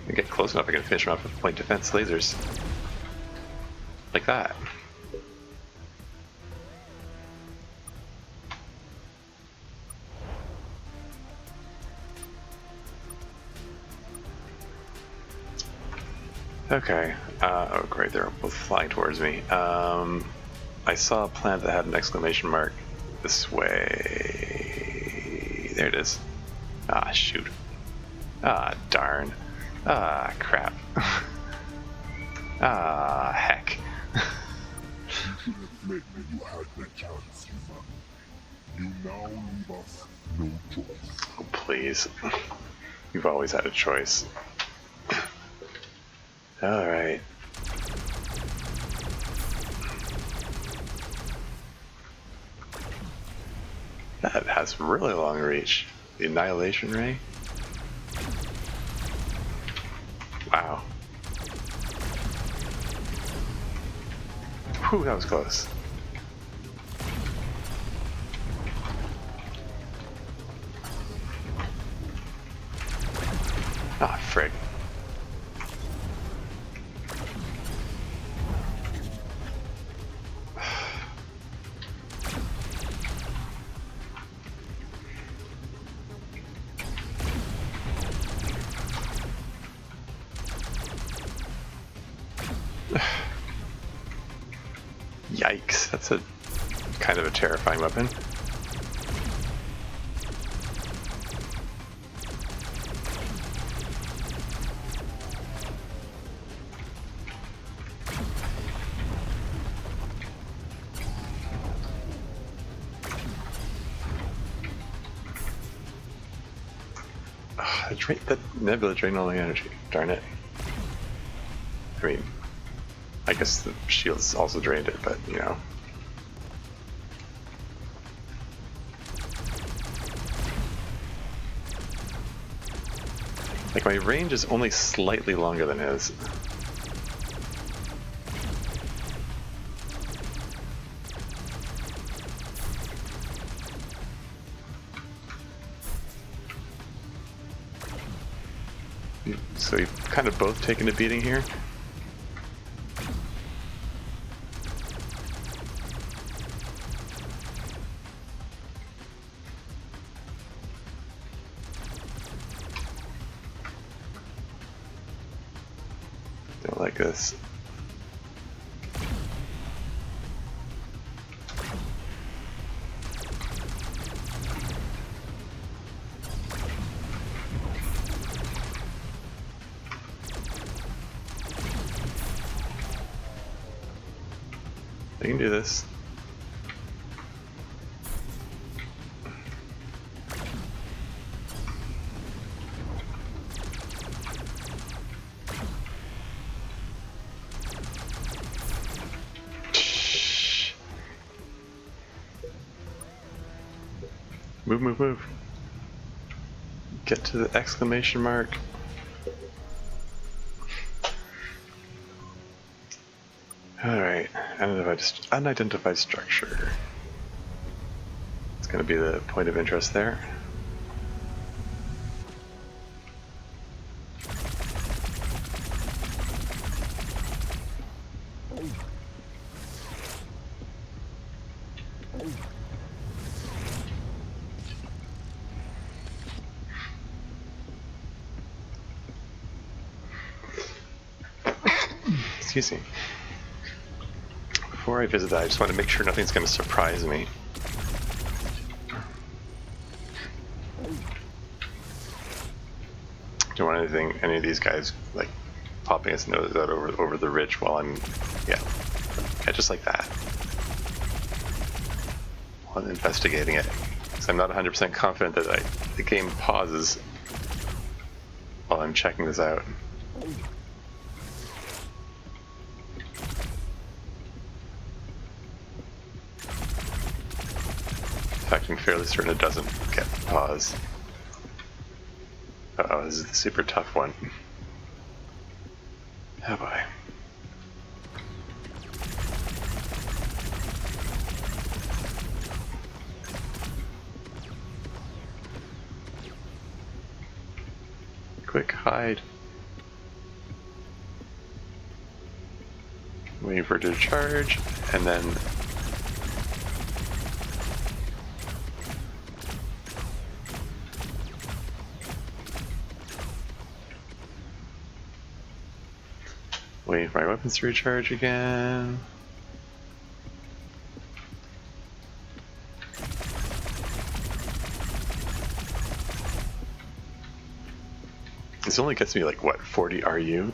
If I get close enough, I can finish him off with point defense lasers. Like that. Okay. Oh, great. They're both flying towards me. I saw a plant that had an exclamation mark this way. There it is. Ah, shoot. Ah, darn. Ah, crap. Ah, heck. You should have played when you had the chance, human. You now leave us no choice. Oh, please. You've always had a choice. Alright. That has really long reach. The Annihilation Ray? Wow. Whew, that was close. Ah, frig. Yikes, that's a kind of a terrifying weapon. That nebula drained all my energy. Darn it. I mean, I guess the shields also drained it, but you know. Like, my range is only slightly longer than his. So we've kind of both taken a beating here. like this. I can do this. Move, move, move. Get to the exclamation mark. Alright, unidentified structure. It's going to be the point of interest there. Excuse me. Before I visit that, I just want to make sure nothing's going to surprise me. Don't want any of these guys like popping his nose out over the ridge while I'm, yeah, just like that. While I'm investigating it, because I'm not 100% confident that the game pauses while I'm checking this out. In fact, I'm fairly certain it doesn't get paused. Uh-oh, this is the super tough one. Oh boy. Quick hide. Waiting for it to charge, and then waiting for my weapons to recharge again. This only gets me like, what, 40 RU?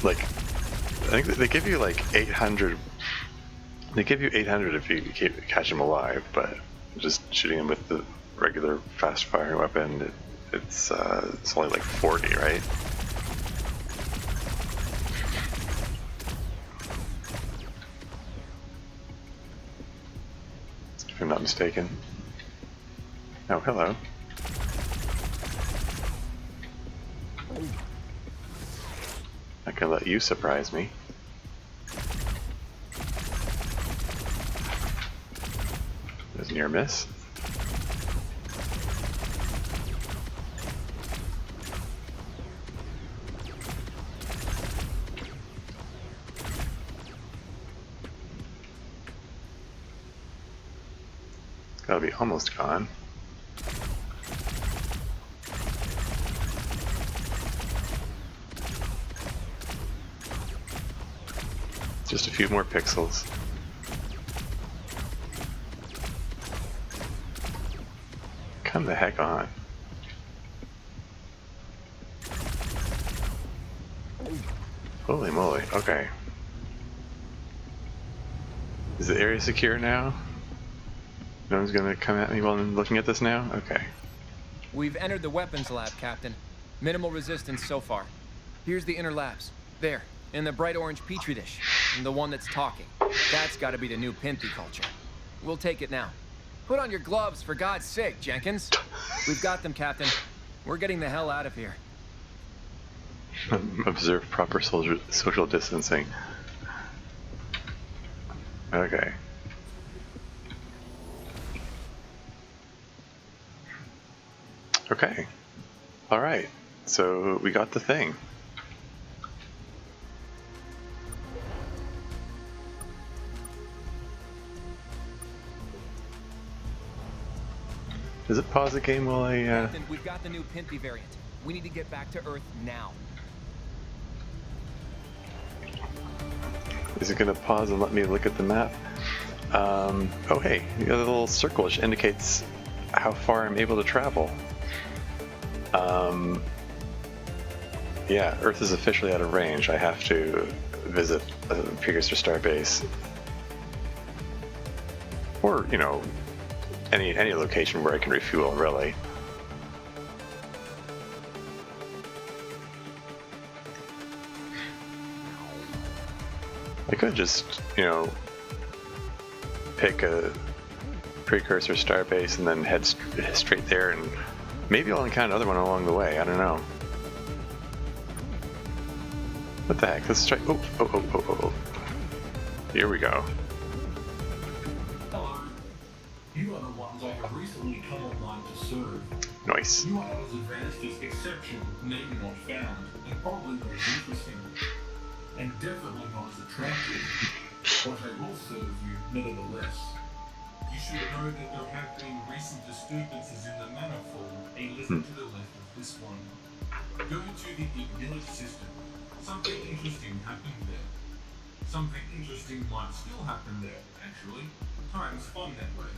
Like, I think they give you like 800. They give you 800 if you catch him alive, but just shooting him with the regular fast firing weapon, it's only like 40, right? If I'm not mistaken. Oh, hello. I can let you surprise me. There's a near miss. Gotta be almost gone. Just a few more pixels. Come the heck on. Holy moly, okay. Is the area secure now? No one's gonna come at me while I'm looking at this now? Okay. We've entered the weapons lab, Captain. Minimal resistance so far. Here's the inner labs. There, in the bright orange petri dish. And the one that's talking. That's gotta be the new Pinthy culture. We'll take it now. Put on your gloves, for God's sake, Jenkins. We've got them, Captain. We're getting the hell out of here. Observe proper social distancing. Okay. Okay. Alright. So we got the thing. Does it pause the game while I Captain, we've got the new Pinthy variant. We need to get back to Earth now. Is it going to pause and let me look at the map? Oh hey, you got a little circle which indicates how far I'm able to travel. Yeah, Earth is officially out of range. I have to visit a Precursor starbase. Or, you know, any location where I can refuel, really. I could just, you know, pick a Precursor starbase and then head straight there, and maybe I'll encounter another one along the way. I don't know. What the heck? Let's try. Oh. Here we go. Hello. You are the ones I have recently come online to serve. Nice. You are not as advanced as Exception, maybe not found, and probably not as interesting. And definitely not as attractive. But I will serve you nevertheless. You should know that there have been recent disturbances in the manifold a little to the left of this one. Go to the Ignility system. Something interesting happened there. Something interesting might still happen there, actually. Time's fun that way.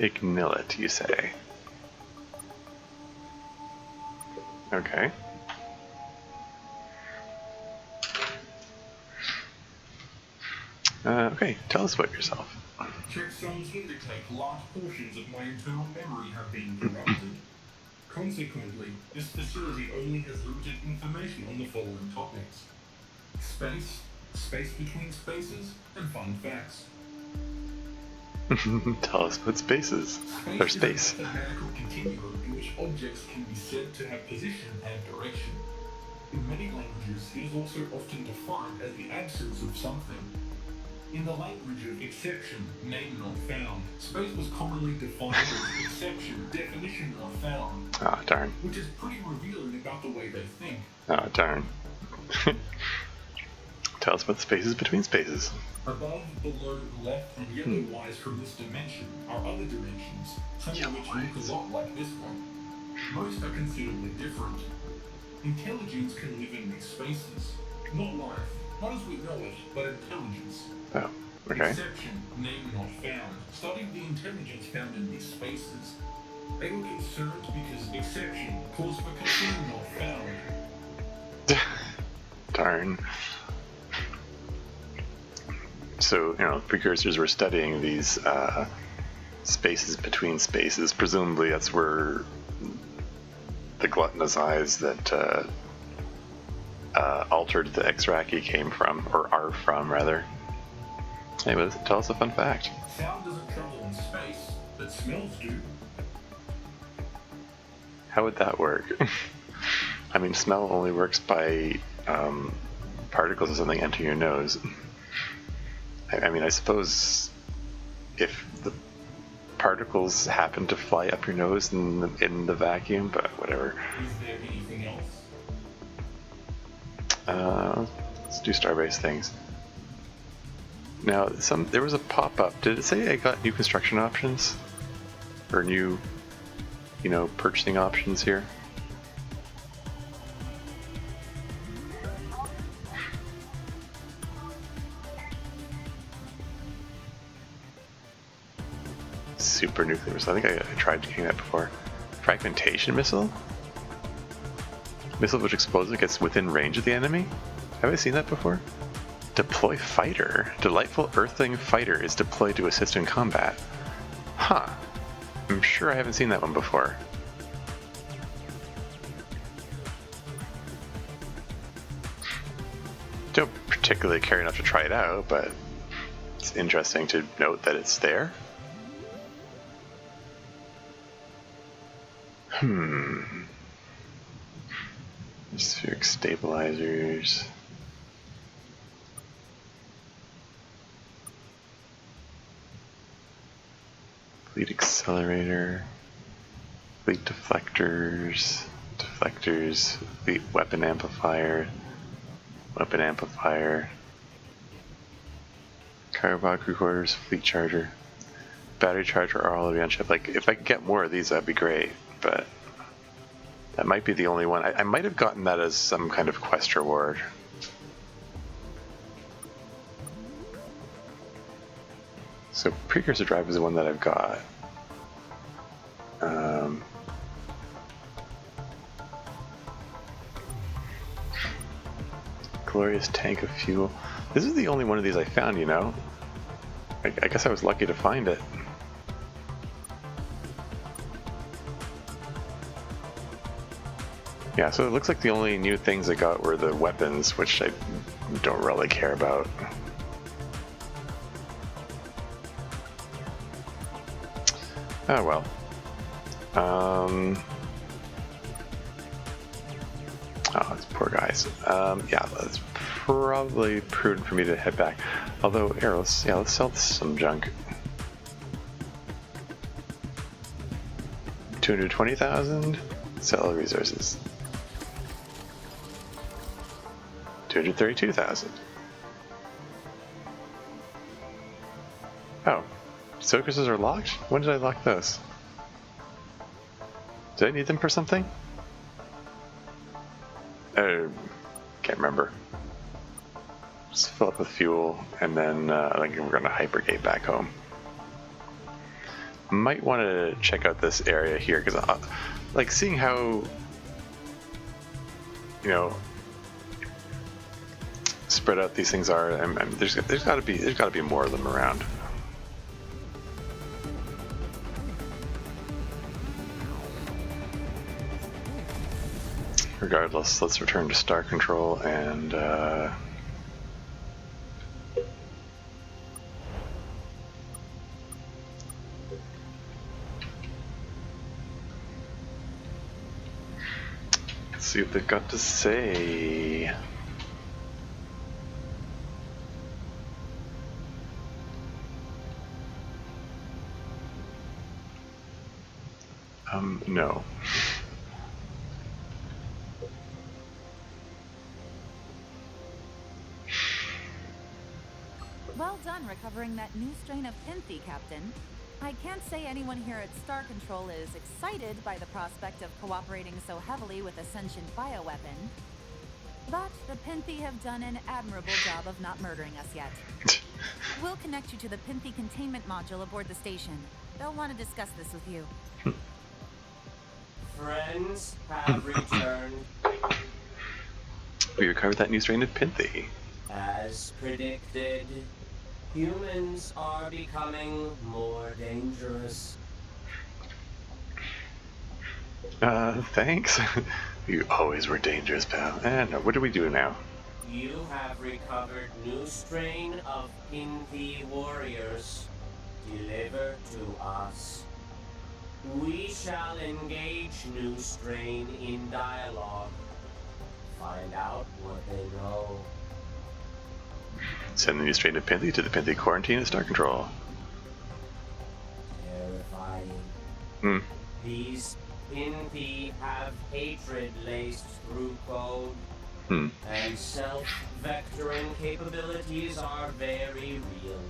Ignility, you say? Okay. Okay, tell us about yourself. Checksums indicate large portions of my internal memory have been corrupted. Consequently, this facility only has limited information on the following topics: space, space between spaces, and fun facts. Tell us about spaces. Or space. Is a mathematical continuum in which objects can be said to have position and direction. In many languages, it is also often defined as the absence of something. In the language of exception, name not found, space was commonly defined as exception, definition not found. Ah, darn. Which is pretty revealing about the way they think. Ah, darn. Tell us about the spaces between spaces. Above, below, left, and yellow-wise from this dimension are other dimensions, some of which look a lot like this one. Most are considerably different. Intelligence can live in these spaces. Not life, not as we know it, but intelligence. Oh, okay. Exception, name not found, studied the intelligence found in these spaces. They were concerned because exception, cause for concern not found. Darn. So, you know, precursors were studying these spaces between spaces. Presumably that's where the gluttonous eyes that altered the Xraki came from, or are from, rather. Anyway, tell us a fun fact. Sound doesn't travel in space, but smells do. How would that work? I mean, smell only works by particles of something entering your nose. I mean, I suppose if the particles happen to fly up your nose in the vacuum, but whatever. Is there anything else? Let's do starbase things. Now, there was a pop-up. Did it say I got new construction options? Or new, you know, purchasing options here? Super nuclear missile. I think I tried getting that before. Fragmentation missile? Missile which explodes and gets within range of the enemy? Have I seen that before? Deploy fighter. Delightful Earthling fighter is deployed to assist in combat. Huh. I'm sure I haven't seen that one before. Don't particularly care enough to try it out, but it's interesting to note that it's there. Spheric stabilizers. Fleet accelerator. Fleet deflectors. Deflectors. Fleet weapon amplifier. Weapon amplifier. Cargo crew quarters. Fleet charger. Battery charger are all the way on ship. Like, if I could get more of these, that'd be great, but That might be the only one. I might have gotten that as some kind of quest reward. So Precursor Drive is the one that I've got. Glorious tank of fuel. This is the only one of these I found, you know? I guess I was lucky to find it. Yeah, so it looks like the only new things I got were the weapons, which I don't really care about. Oh well. Oh, these poor guys. Yeah, it's probably prudent for me to head back. Although, here, let's sell some junk. 220,000. Sell resources. 232,000. Oh, focuses are locked? When did I lock those? Did I need them for something? Can't remember. Just fill up with fuel, and then I think we're going to hypergate back home. Might want to check out this area here, because like seeing how, you know, spread out these things are. There's got to be more of them around. Regardless, let's return to Star Control and let's see what they've got to say. No. Well done recovering that new strain of Pinthy, Captain. I can't say anyone here at Star Control is excited by the prospect of cooperating so heavily with a sentient bioweapon. But the Pinthy have done an admirable job of not murdering us yet. We'll connect you to the Pinthy containment module aboard the station. They'll want to discuss this with you. Friends have returned. We recovered that new strain of Pinthy. As predicted, humans are becoming more dangerous. Thanks. You always were dangerous, pal. No, what do we do now? You have recovered new strain of Pinthy warriors. Deliver to us. We shall engage new strain in dialogue. Find out what they know. Send the new strain of Pinthy to the Pinthy quarantine at Star Control. Terrifying. These Pinthy have hatred laced through code. And self-vectoring capabilities are very real.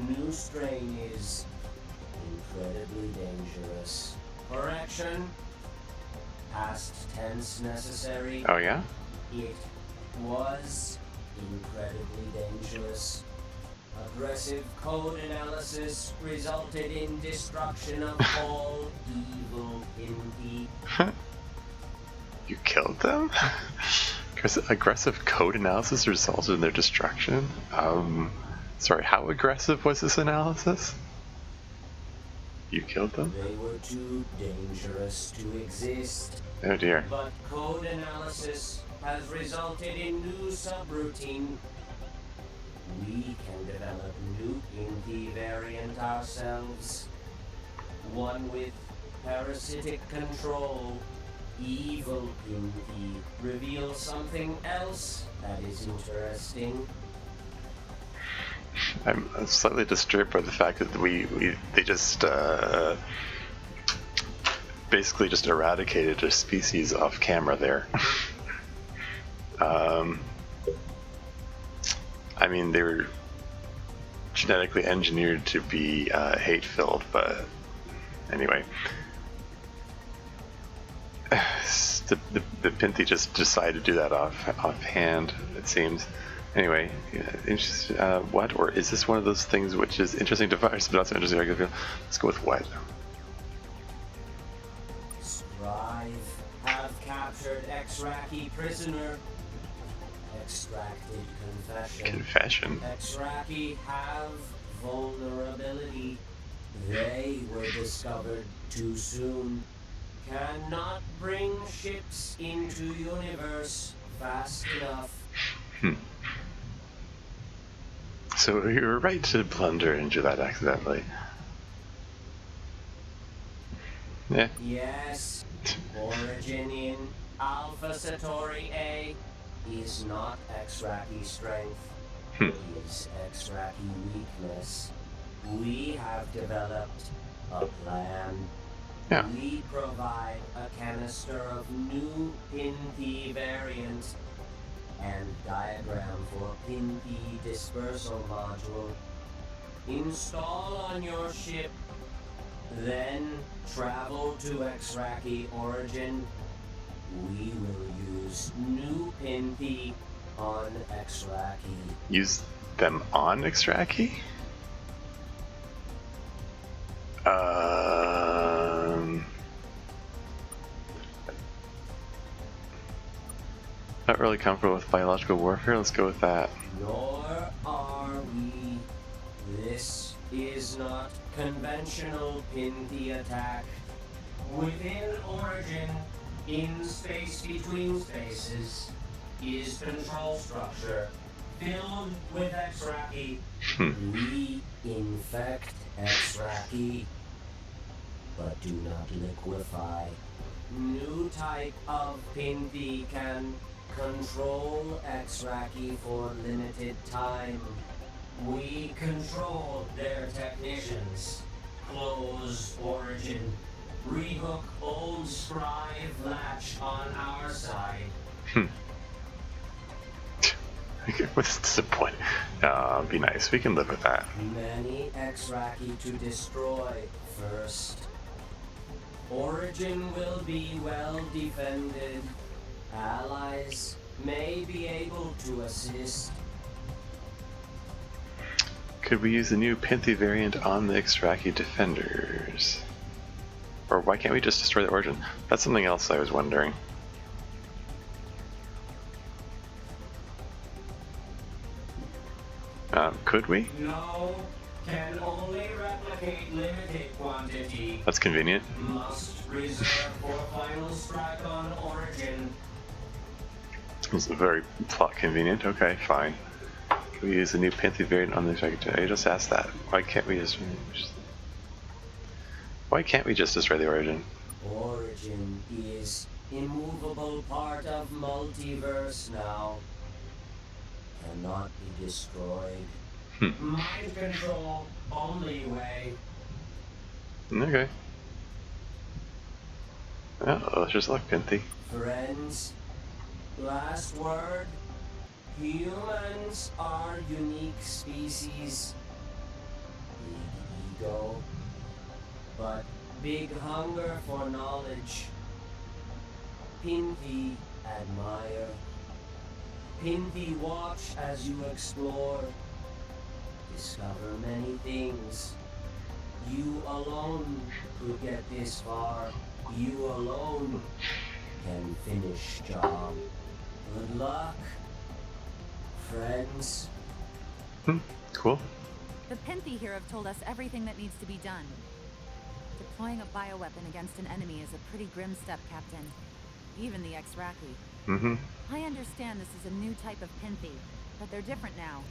New strain is incredibly dangerous. Correction. Past tense necessary. Oh yeah? It was incredibly dangerous. Aggressive code analysis resulted in destruction of all evil Pinthy. You killed them? Aggressive code analysis resulted in their destruction? Sorry, how aggressive was this analysis? You killed them? They were too dangerous to exist. Oh dear. But code analysis has resulted in new subroutine. We can develop new Pinthy variant ourselves. One with parasitic control. Evil Pinthy reveals something else that is interesting. I'm slightly disturbed by the fact that they just basically just eradicated a species off camera there. I mean, they were genetically engineered to be hate-filled, but anyway. the Pinthy just decided to do that offhand, it seems. Anyway, what? Or is this one of those things which is interesting to fires, but not so interesting to regular field? Let's go with what? Scrive have captured Xraki prisoner. Extracted confession. Confession? Xraki have vulnerability. They were discovered too soon. Cannot bring ships into universe fast enough. So you were right to blunder into that accidentally. Yeah. Yes. Origin in Alpha Satori A is not Xraki strength. It is Xraki weakness. We have developed a plan. Yeah. We provide a canister of new Pinthy variant and diagram for Pinthy dispersal module. Install on your ship, then travel to Xraki origin. We will use new Pinthy on Xraki. Use them on Xraki? Not really comfortable with biological warfare. Let's go with that. Nor are we. This is not conventional Pinthy attack. Within origin, in space between spaces, is control structure filled with Xraki. We infect Xraki, but do not liquefy. New type of Pinthy can control Xraki for limited time. We control their technicians. Close origin. Rehook old Scrive latch on our side. What's the point? Be nice. We can live with that. Many Xraki to destroy first. Origin will be well defended. Allies may be able to assist. Could we use the new Pinthy variant on the Xraki defenders? Or why can't we just destroy the origin? That's something else I was wondering. Could we? No, can only replicate limited quantity. That's convenient. Must reserve for final strike on origin. It's very plot convenient. Okay, fine. Can we use the new Pinthy variant on the Xraki? I just asked that. Why can't we just destroy the origin? Origin is immovable part of multiverse now. Cannot be destroyed. Mind control only way. Okay. Oh, just like Pinthy. Friends, last word. Humans are unique species. Big ego, but big hunger for knowledge. Pinthy admire. Pinthy watch as you explore. Discover many things. You alone could get this far. You alone can finish job. Good luck, friends. Cool. The Pinthy here have told us everything that needs to be done. Deploying a bioweapon against an enemy is a pretty grim step, Captain. Even the Xraki. I understand this is a new type of Pinthy, but they're different now.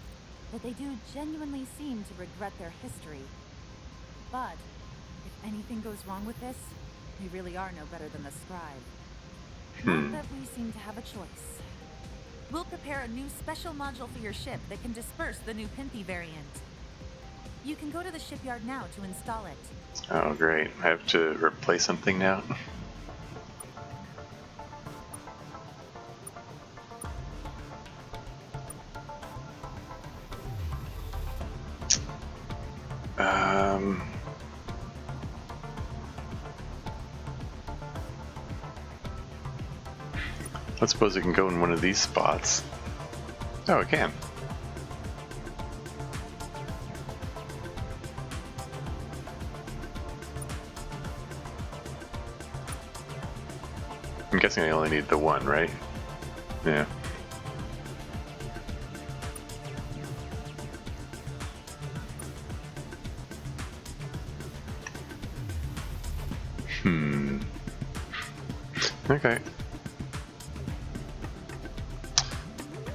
But they do genuinely seem to regret their history. But if anything goes wrong with this, we really are no better than the Scribe. Not that we seem to have a choice. We'll prepare a new special module for your ship that can disperse the new Pinthy variant. You can go to the shipyard now to install it. Oh, great. I have to replace something now? Let's suppose it can go in one of these spots. Oh, it can. I'm guessing I only need the one, right? Yeah. Okay.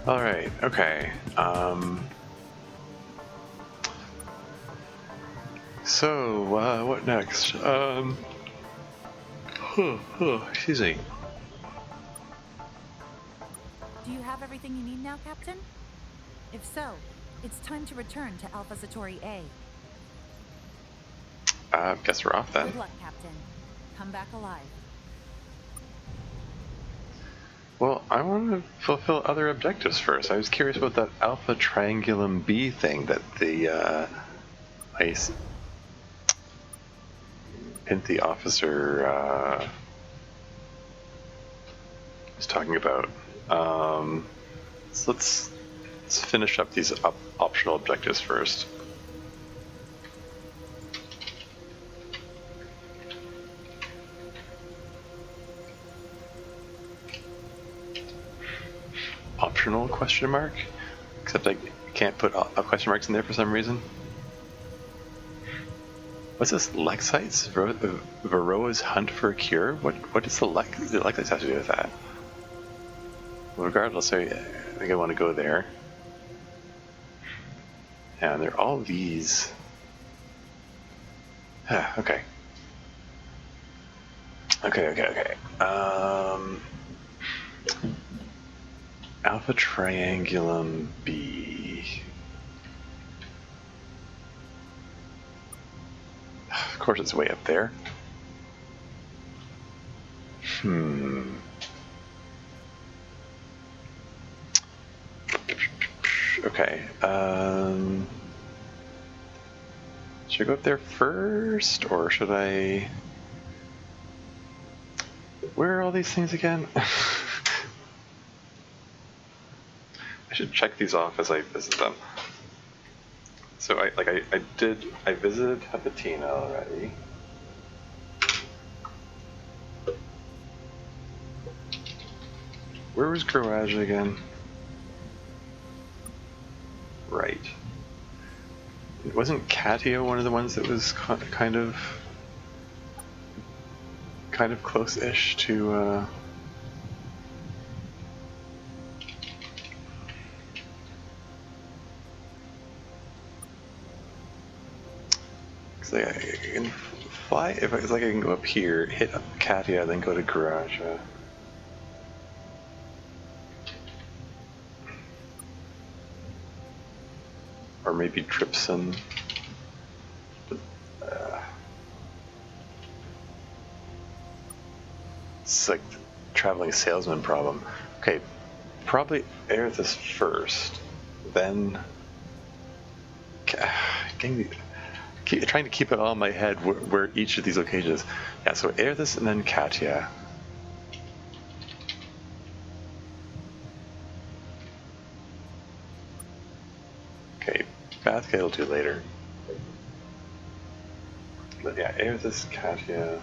Alright, okay. So, what next? Excuse me. Do you have everything you need now, Captain? If so, it's time to return to Alpha Satori A. Guess we're off then. Good luck, Captain. Come back alive. Well, I want to fulfill other objectives first. I was curious about that Alpha Triangulum B thing that the ice Pinty officer was talking about. So let's finish up these optional objectives first. Optional question mark? Except I can't put question marks in there for some reason. What's this? Lexites? Varroa's hunt for a cure? What does the Lexites have to do with that? Well, regardless, I think I want to go there. And they're all these. Okay. Okay. Alpha Triangulum B. Of course, it's way up there. Okay. Should I go up there first, or should I? Where are all these things again? I should check these off as I visit them. So I visited Hepatina already. Where was Garage again? Right. Wasn't Katia one of the ones that was kind of close-ish to I can fly if it's like I can go up here, hit Katia, then go to Garage. Or maybe Tripson. It's like the traveling salesman problem. Okay, probably Aerithus first, then trying to keep it all in my head where each of these locations is. Yeah, so Aerithus and then Katia. Okay, Bathgate will do later. But yeah, Aerithus, Katia.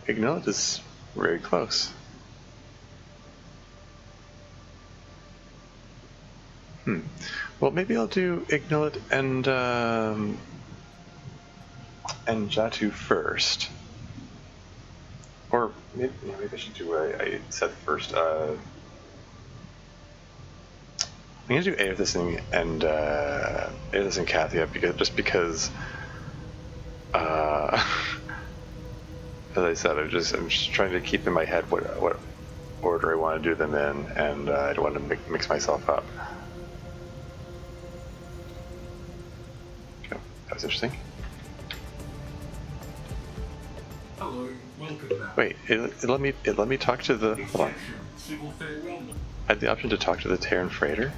Ignite is very close. Well, maybe I'll do Ignite and Jatu first. Or maybe I should do what I said first. I'm gonna do Aerithus and Kathia because as I said, I'm just trying to keep in my head what order I want to do them in, and I don't want to mix myself up. Oh, that was interesting. welcome back. Wait, it let me talk to the. Hold on. Exception, civil farewell. I had the option to talk to the Terran freighter.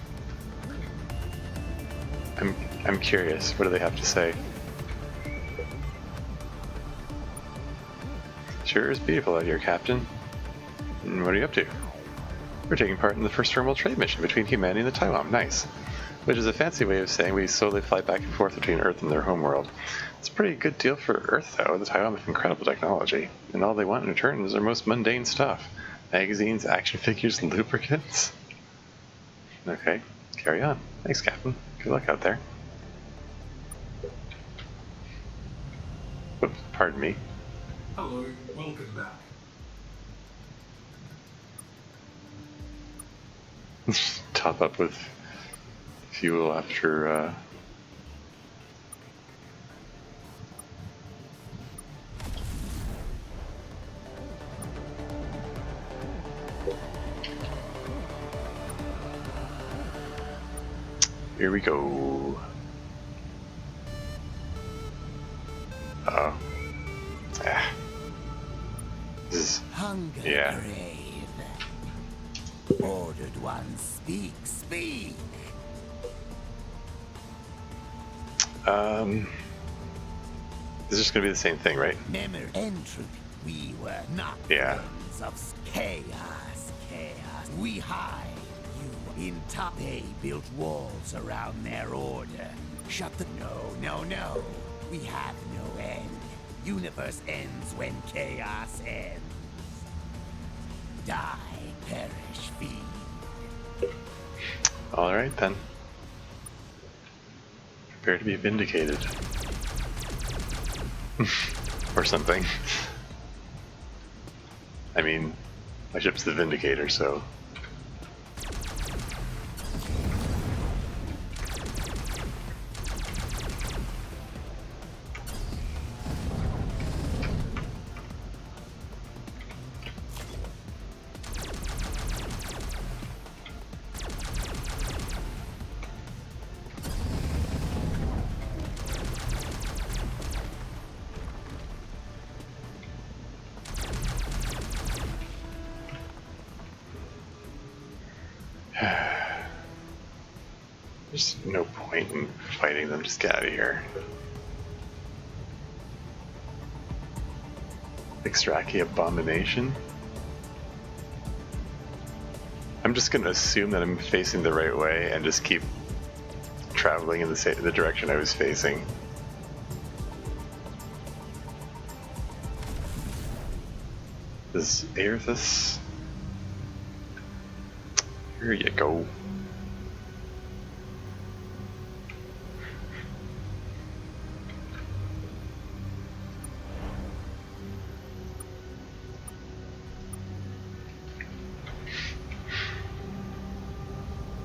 I'm curious. What do they have to say? Sure is beautiful out here, Captain. And what are you up to? We're taking part in the first formal trade mission between humanity and the Taiwan. Nice. Which is a fancy way of saying we slowly fly back and forth between Earth and their homeworld. It's a pretty good deal for Earth, though. The Taiwan have incredible technology, and all they want in return is their most mundane stuff. Magazines, action figures, and lubricants. Okay, carry on. Thanks, Captain. Good luck out there. Oops, pardon me. Hello, welcome back. Top up with fuel after here we go. Uh-oh. Ah. This is, Hunger yeah. grave. Ordered one, speak, speak. This is just gonna be the same thing, right? Memory entropy. We were not Yeah. friends of chaos. We hide you in top. They built walls around their order. Shut the. No. We have no end. Universe ends when chaos ends. Die, perish, feed. Alright then. Prepare to be vindicated. Or something. I mean, my ship's the Vindicator, so. There's no point in fighting them, just get out of here. Xraki abomination? I'm just gonna assume that I'm facing the right way and just keep traveling in the direction I was facing. This Aerithus? Here you go.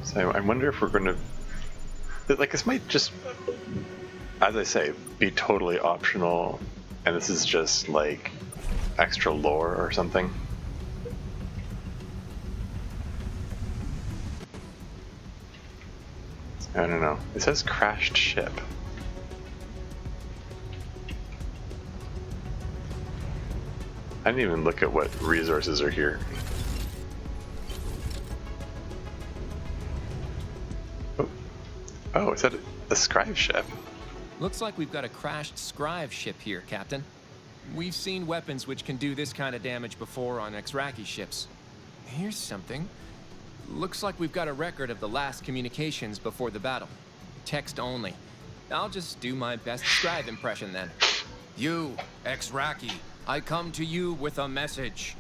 So I wonder if we're going to, like, this might just, as I say, be totally optional, and this is just like extra lore or something. I don't know. It says crashed ship. I didn't even look at what resources are here. Oh, is that a scribe ship? Looks like we've got a crashed scribe ship here, Captain. We've seen weapons which can do this kind of damage before on Xraki ships. Here's something. Looks like we've got a record of the last communications before the battle. Text only. I'll just do my best scribe impression then. You, Xraki, I come to you with a message.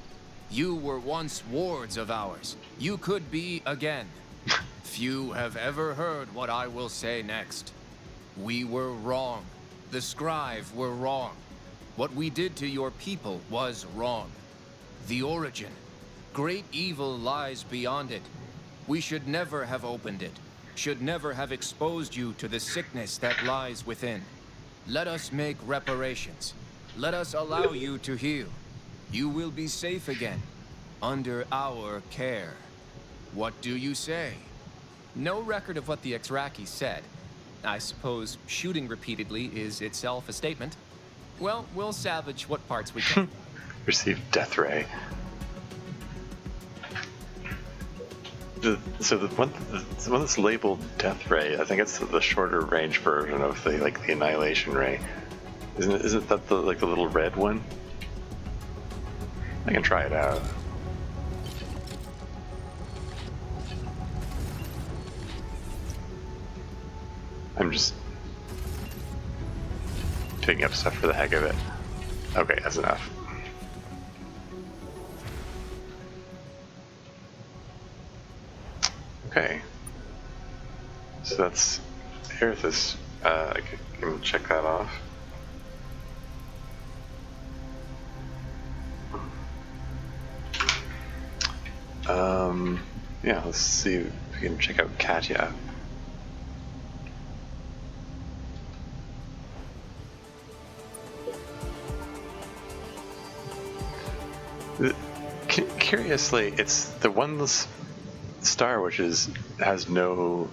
You were once wards of ours. You could be again. Few have ever heard what I will say next. We were wrong. The scribe were wrong. What we did to your people was wrong. The origin. Great evil lies beyond it. We should never have opened it. Should never have exposed you to the sickness that lies within. Let us make reparations. Let us allow you to heal. You will be safe again. Under our care. What do you say? No record of what the Xraki said. I suppose shooting repeatedly is itself a statement. Well, we'll salvage what parts we can. Receive Death Ray. So the one that's labeled Death Ray, I think it's the shorter range version of the Annihilation Ray. Isn't that the the little red one? I can try it out. I'm just picking up stuff for the heck of it. Okay, that's enough. Okay. So that's Aerithus. I can check that off. Yeah, let's see if we can check out Katya. Curiously, it's the one star which has no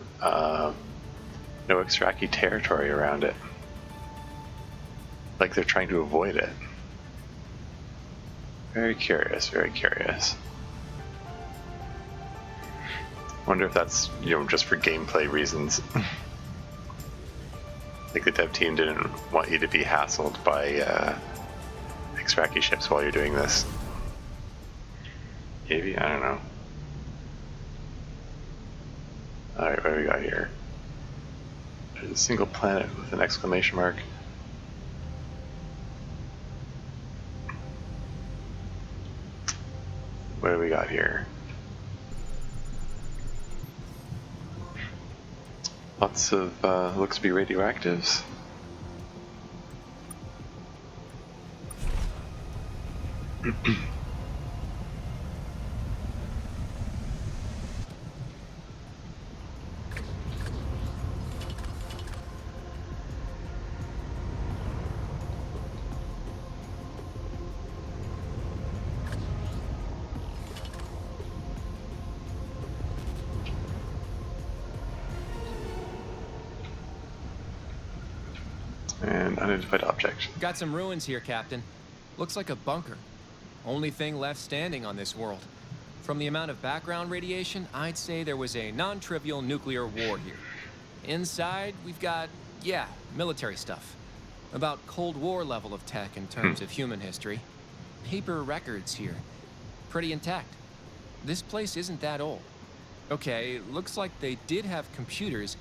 Xraki territory around it. Like they're trying to avoid it. Very curious, very curious. Wonder if that's, just for gameplay reasons. Like the dev team didn't want you to be hassled by Xraki ships while you're doing this. Maybe, I don't know. Alright, what do we got here? There's a single planet with an exclamation mark. What do we got here? Lots of, looks to be radioactives. And unidentified object. Got some ruins here, Captain. Looks like a bunker. Only thing left standing on this world. From the amount of background radiation, I'd say there was a non-trivial nuclear war here. Inside, we've got, military stuff. About Cold War level of tech in terms of human history. Paper records here. Pretty intact. This place isn't that old. Okay, looks like they did have computers,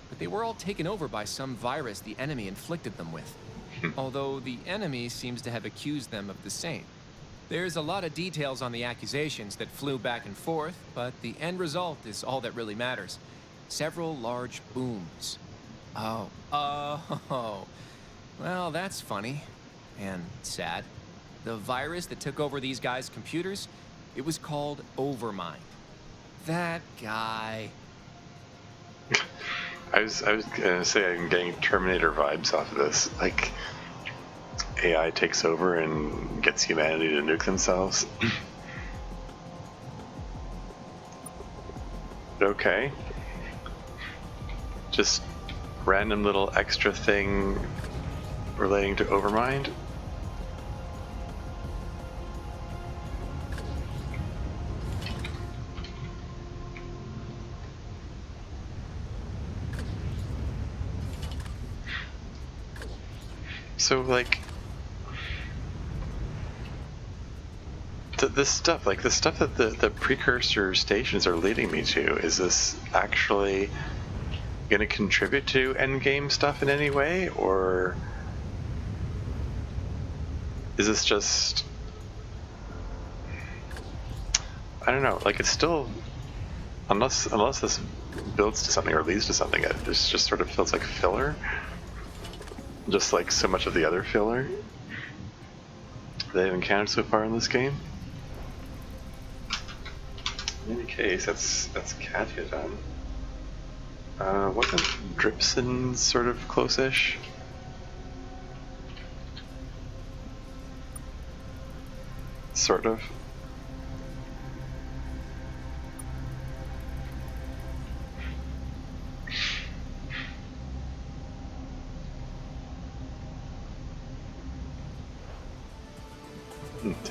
but they were all taken over by some virus the enemy inflicted them with. Although the enemy seems to have accused them of the same. There's a lot of details on the accusations that flew back and forth, but the end result is all that really matters. Several large booms. Oh. Well, that's funny. And sad. The virus that took over these guys' computers, it was called Overmind. That guy... I was gonna say I'm getting Terminator vibes off of this. Like, AI takes over and gets humanity to nuke themselves. Okay. Just random little extra thing relating to Overmind. So, like, this stuff that the Precursor stations are leading me to, is this actually going to contribute to endgame stuff in any way, or is this just, I don't know, like, it's still, unless this builds to something or leads to something, it just sort of feels like filler. Just like so much of the other filler that I've encountered so far in this game. In any case, that's Katya done. Wasn't Dripson sort of close-ish? Sort of.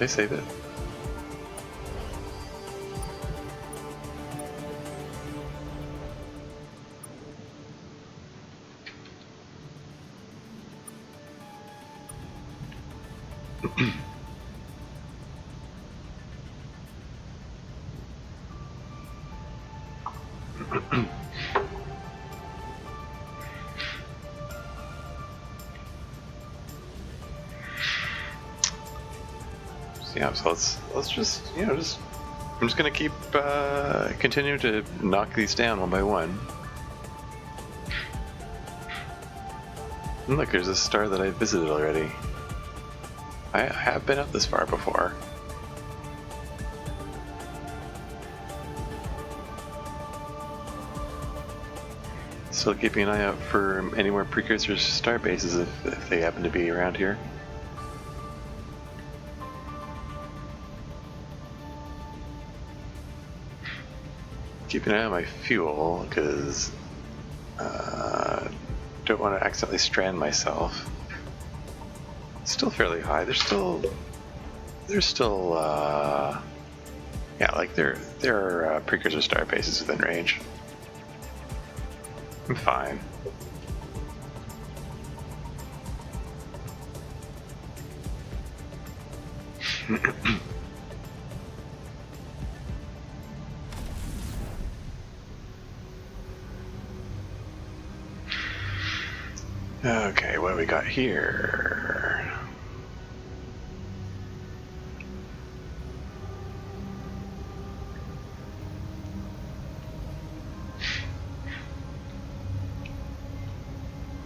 Did I save it? Yeah, so let's just, you know, I'm just gonna keep continue to knock these down one by one. And look, there's a star that I visited already. I have been up this far before. Still keeping an eye out for any more Precursor star bases if they happen to be around here. Keeping an eye on my fuel, because don't want to accidentally strand myself. It's still fairly high. There's still yeah, like there are Precursor star bases within range. I'm fine. Okay, what do we got here?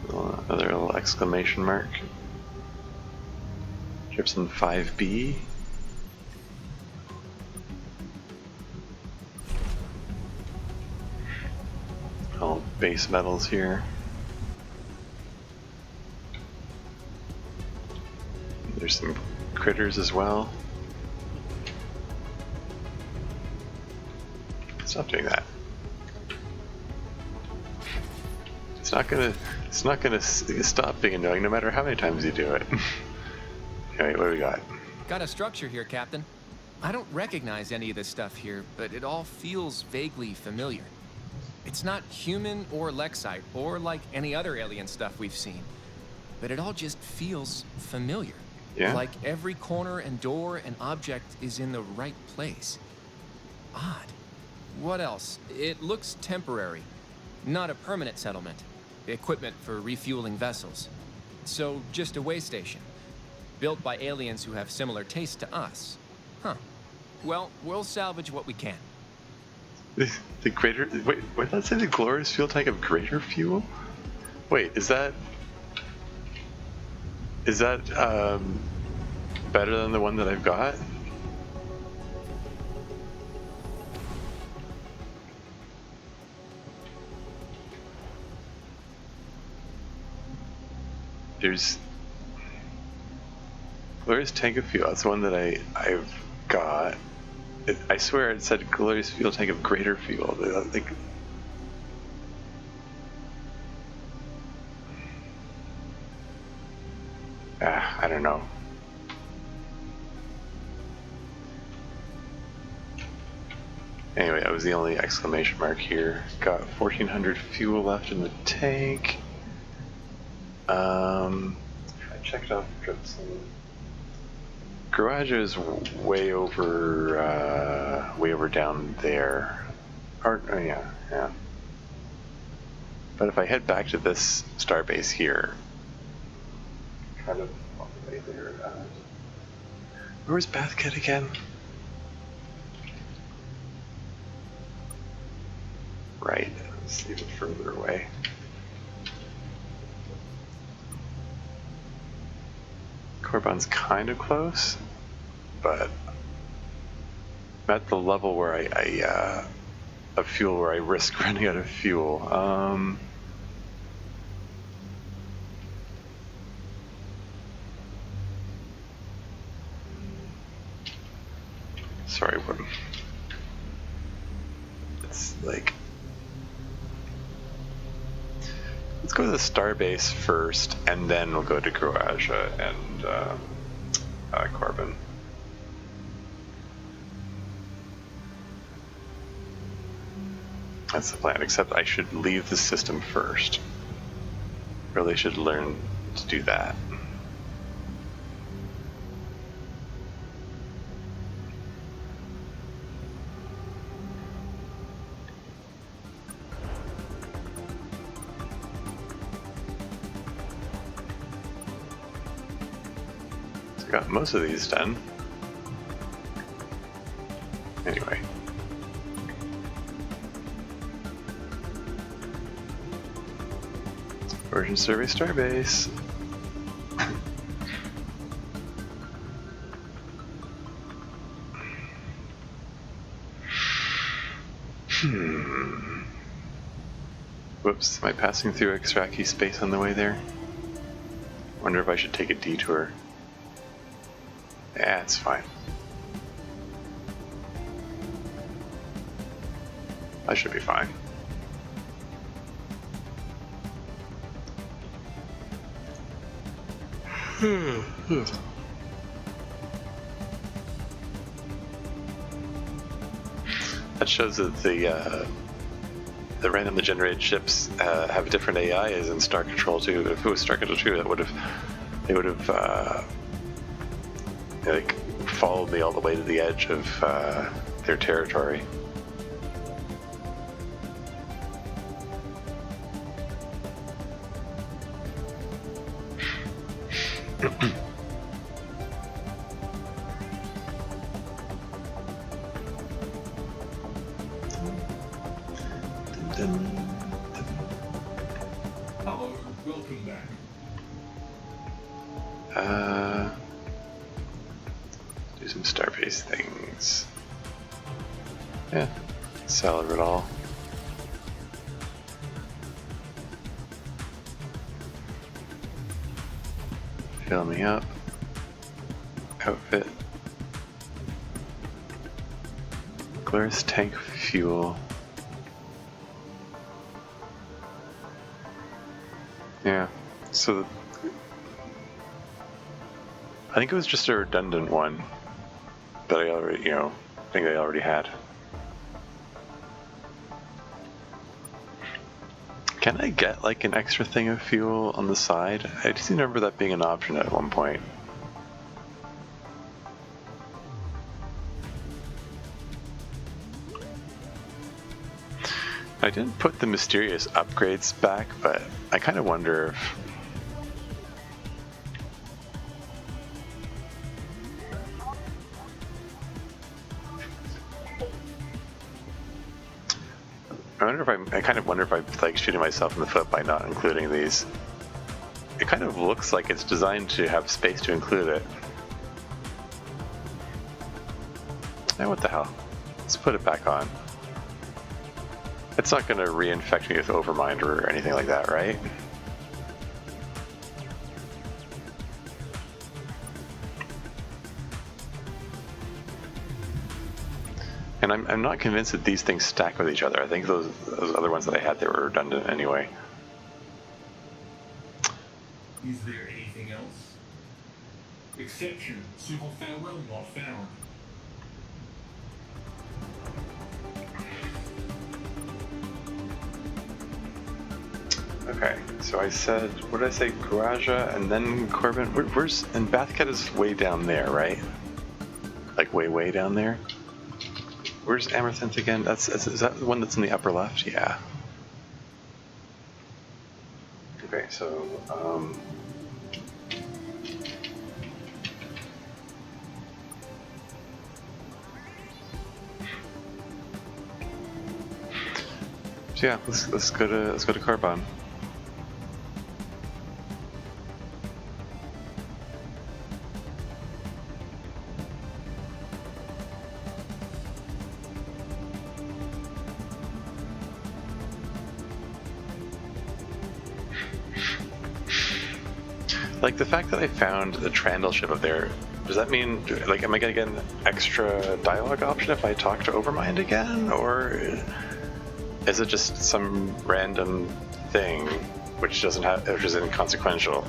Another little exclamation mark. Gypsum 5B. All base metals here. There's some critters as well. Stop doing that. It's not gonna stop being annoying no matter how many times you do it. Alright, what do we got? Got a structure here, Captain. I don't recognize any of this stuff here, but it all feels vaguely familiar. It's not human or Lexite or like any other alien stuff we've seen, but it all just feels familiar. Yeah? Like every corner and door and object is in the right place. Odd. What else? It looks temporary, not a permanent settlement. Equipment for refueling vessels. So just a way station. Built by aliens who have similar tastes to us. Huh. Well, we'll salvage what we can. The greater... Wait, what did that say? The glorious fuel tank of greater fuel? Wait, is that better than the one that I've got? There's glorious tank of fuel. That's the one that I've got. I swear it said glorious fuel tank of greater fuel. Like, I don't know. Anyway, that was the only exclamation mark here. Got 1,400 fuel left in the tank. I checked off Gypsum. Garage is way over down there. Or, oh yeah. But if I head back to this starbase here, kind of on the way there. Where was Bathkit again? Right, it's even further away. Corbin's kind of close, but I'm at the level where of fuel where I risk running out of fuel. Sorry, what? It's like, let's go to the starbase first, and then we'll go to Croatia and Corbin. That's the plan, except I should leave the system first. Really should learn to do that. So got most of these done. Anyway. Origin Survey Starbase. Whoops, am I passing through Xraki space on the way there? Wonder if I should take a detour. Yeah, it's fine. I should be fine. That shows that the randomly generated ships have different AIs in Star Control 2. If it was Star Control 2, they would have like followed me all the way to the edge of their territory. Hello, welcome back. Do some Starbase things. Yeah, salad it all. Fill me up. Outfit. Glorious tank fuel. Yeah, so I think it was just a redundant one that I already, think I already had. Can I get like an extra thing of fuel on the side? I just remember that being an option at one point. I didn't put the mysterious upgrades back, but I kind of wonder if... I kind of wonder if I'm like shooting myself in the foot by not including these. It kind of looks like it's designed to have space to include it. Hey, what the hell? Let's put it back on. It's not going to reinfect me with Overmind or anything like that, right? And I'm not convinced that these things stack with each other. I think those other ones that I had, they were redundant anyway. Is there anything else? Exception, civil farewell not found. Okay, so I said, what did I say? Garaja and then Corbin. Where's... And Bathcat is way down there, right? Like way down there? Where's Amaranth again? Is that the one that's in the upper left? Yeah. Okay, so yeah, let's go to Carbon. Like, the fact that I found the Trandall ship up there, does that mean, like, am I gonna get an extra dialogue option if I talk to Overmind again? Or is it just some random thing which is inconsequential?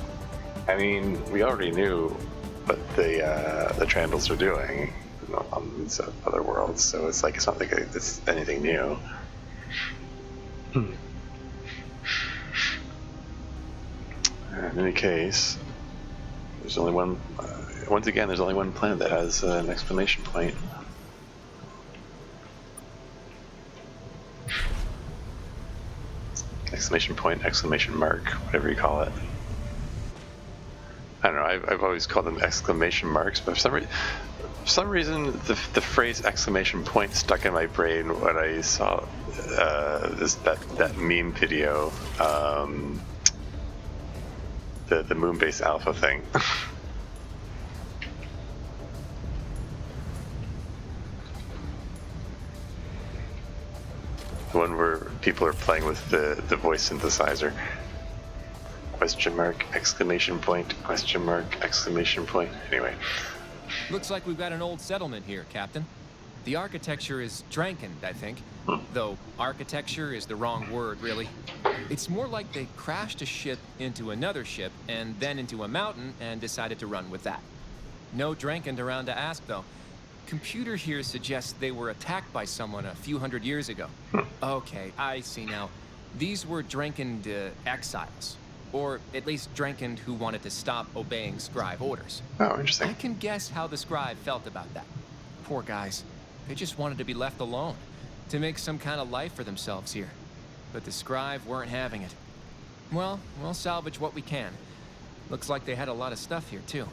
I mean, we already knew what the Trandalls are doing on these other worlds, so it's like, it's not like it's anything new. In any case, there's only one. Once again, there's only one planet that has an exclamation point. Exclamation point, exclamation mark, whatever you call it. I don't know. I've always called them exclamation marks, but for some reason, the phrase exclamation point stuck in my brain when I saw that meme video, the moon-based alpha thing. The one where people are playing with the voice synthesizer. Question mark, exclamation point, question mark, exclamation point. Anyway. Looks like we've got an old settlement here, Captain. The architecture is Dranken, I think. Though architecture is the wrong word, really. It's more like they crashed a ship into another ship and then into a mountain and decided to run with that. No Dranken around to ask, though. Computer here suggests they were attacked by someone a few hundred years ago. Okay, I see now. These were Drankened exiles. Or at least Drankened who wanted to stop obeying scribe orders. Oh, interesting. I can guess how the scribe felt about that. Poor guys. They just wanted to be left alone, to make some kind of life for themselves here. But the scribe weren't having it. Well, we'll salvage what we can. Looks like they had a lot of stuff here, too.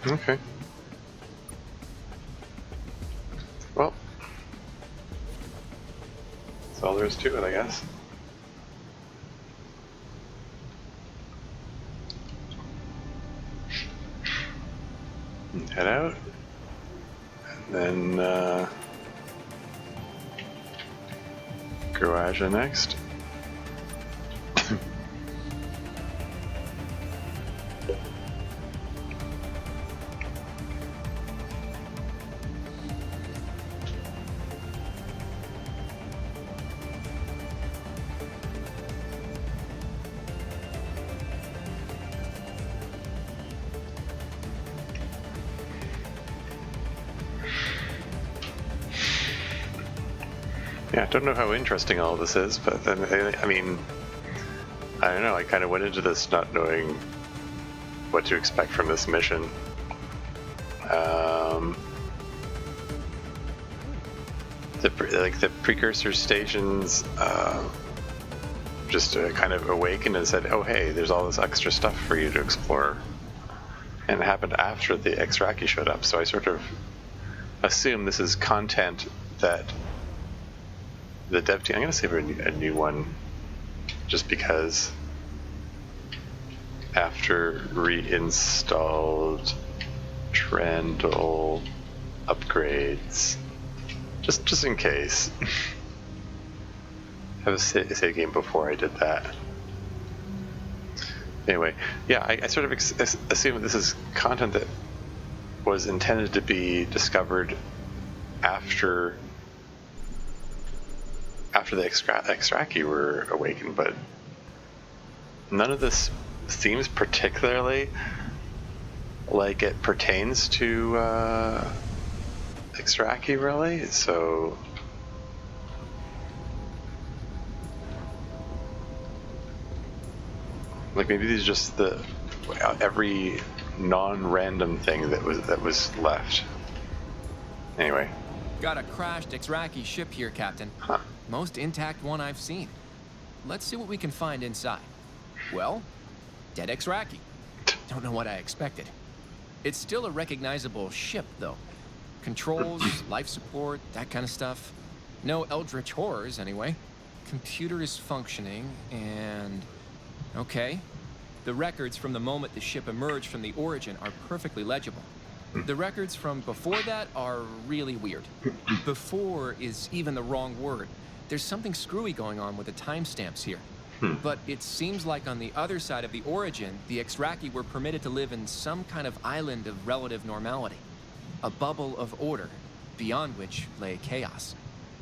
Okay. Well, that's all there is to it, I guess. Head out, and then garage next. Yeah, I don't know how interesting all this is, but then, I mean, I don't know, I kind of went into this not knowing what to expect from this mission. The Precursor stations just kind of awakened and said, oh hey, there's all this extra stuff for you to explore. And it happened after the Xraki showed up, so I sort of assume this is content that the dev team, I'm going to save a new one just because after reinstalled Trandle upgrades, just in case. Have a save game before I did that. Anyway, yeah, I sort of assume this is content that was intended to be discovered after the Xraki were awakened, but none of this seems particularly like it pertains to Xraki, really. So like maybe these are just every non-random thing that was left. Anyway. Got a crashed Xraki ship here, Captain. Huh. Most intact one I've seen. Let's see what we can find inside. Well, dead Xraki. Don't know what I expected. It's still a recognizable ship, though. Controls, life support, that kind of stuff. No eldritch horrors, anyway. Computer is functioning, and... okay. The records from the moment the ship emerged from the Origin are perfectly legible. The records from before that are really weird. Before is even the wrong word. There's something screwy going on with the timestamps here. But it seems like on the other side of the Origin, the Xraki were permitted to live in some kind of island of relative normality. A bubble of order, beyond which lay chaos.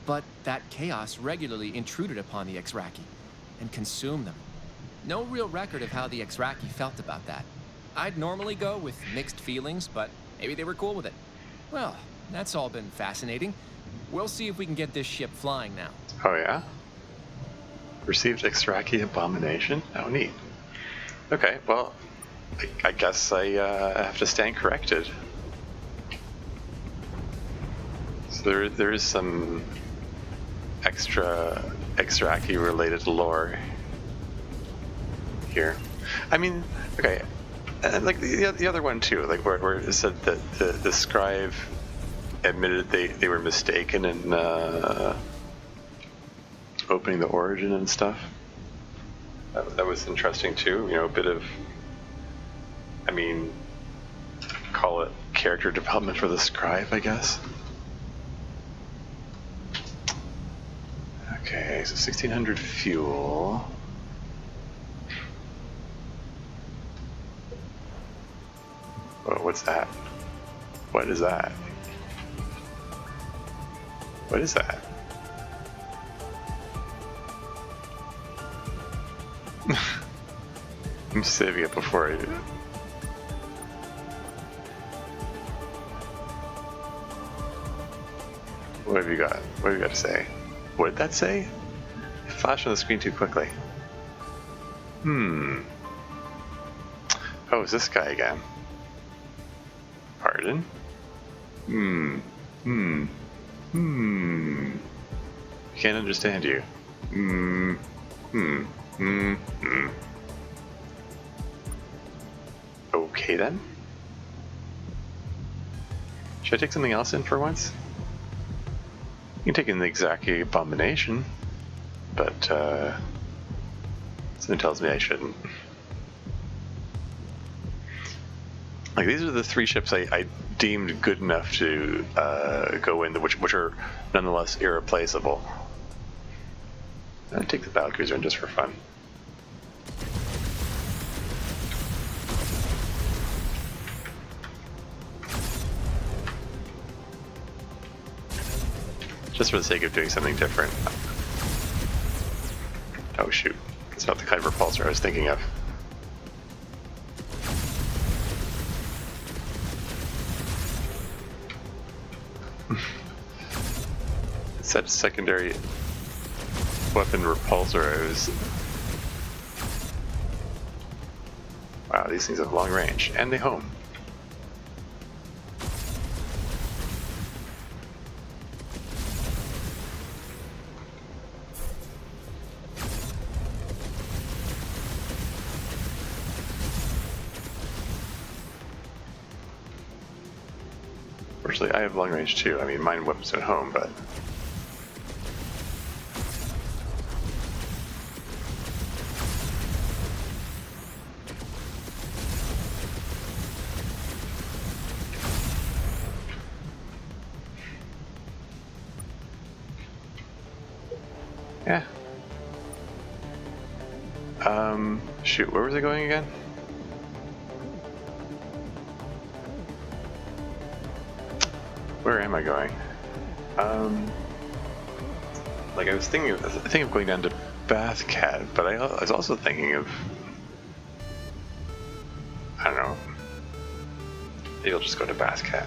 But that chaos regularly intruded upon the Xraki and consumed them. No real record of how the Xraki felt about that. I'd normally go with mixed feelings, but maybe they were cool with it. Well, that's all been fascinating. We'll see if we can get this ship flying now. Oh yeah? Received Xraki abomination? Oh neat. Okay, well, I guess I have to stand corrected. So there is some extra Xraki related lore here. I mean, okay, and like the other one too, like where it said that the scribe admitted they were mistaken in opening the origin and stuff. That was interesting too. You know, a bit of, I mean, call it character development for the scribe, I guess. Okay, so 1600 fuel. Oh, what's that? What is that? What is that? I'm saving it before I do. What have you got? What have you got to say? What did that say? It flashed on the screen too quickly. Oh, it's this guy again. Pardon? Can't understand you. Okay then. Should I take something else in for once? You can take in the Xraki abomination, but something tells me I shouldn't. Like, these are the 3 ships I deemed good enough to go in, which are nonetheless irreplaceable. I'd take the battlecruiser in just for fun. Just for the sake of doing something different. Oh shoot, it's not the kind of repulsor I was thinking of. Set secondary weapon repulsor. Wow, these things have long range, and they home. Fortunately, I have long range too. I mean, mine weapons at home, but. Yeah. Shoot, where was I going again? Where am I going? Like I was thinking of going down to Bathcat, but I was also thinking of, I don't know, maybe I'll just go to Bathcat.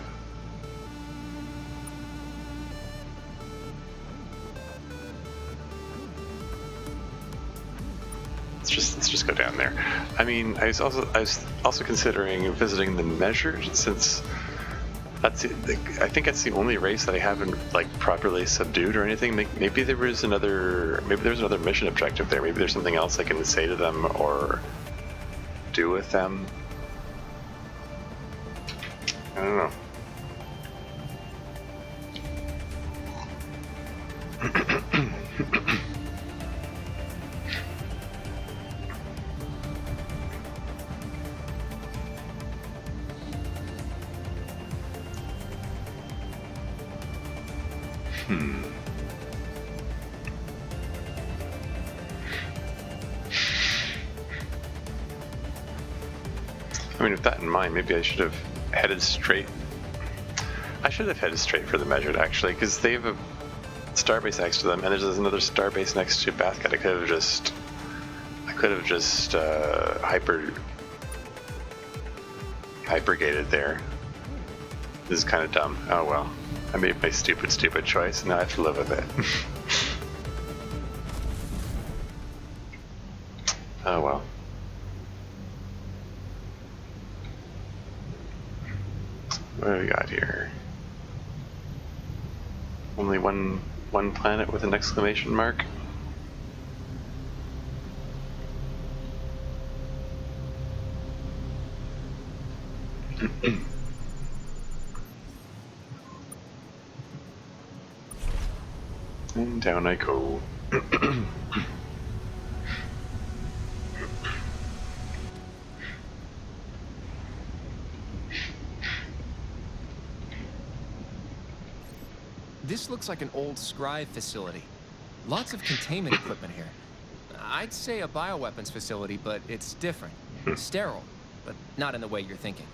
Let's just go down there. I mean, I was also considering visiting the Measured, since that's I think that's the only race that I haven't like properly subdued or anything. Maybe there was another mission objective there. Maybe there's something else I can say to them or do with them. I don't know. I mean, with that in mind, maybe I should have headed straight. I should have headed straight for the Measured, actually, because they have a starbase next to them, and there's another starbase next to Bathcat. I could have just hypergated there. This is kind of dumb. Oh well. I made my stupid choice. Now I have to live with it. Oh well. What do we got here? Only one planet with an exclamation mark? And down I go. This looks like an old scribe facility. Lots of containment equipment here. I'd say a bioweapons facility, but it's different. Sterile, but not in the way you're thinking.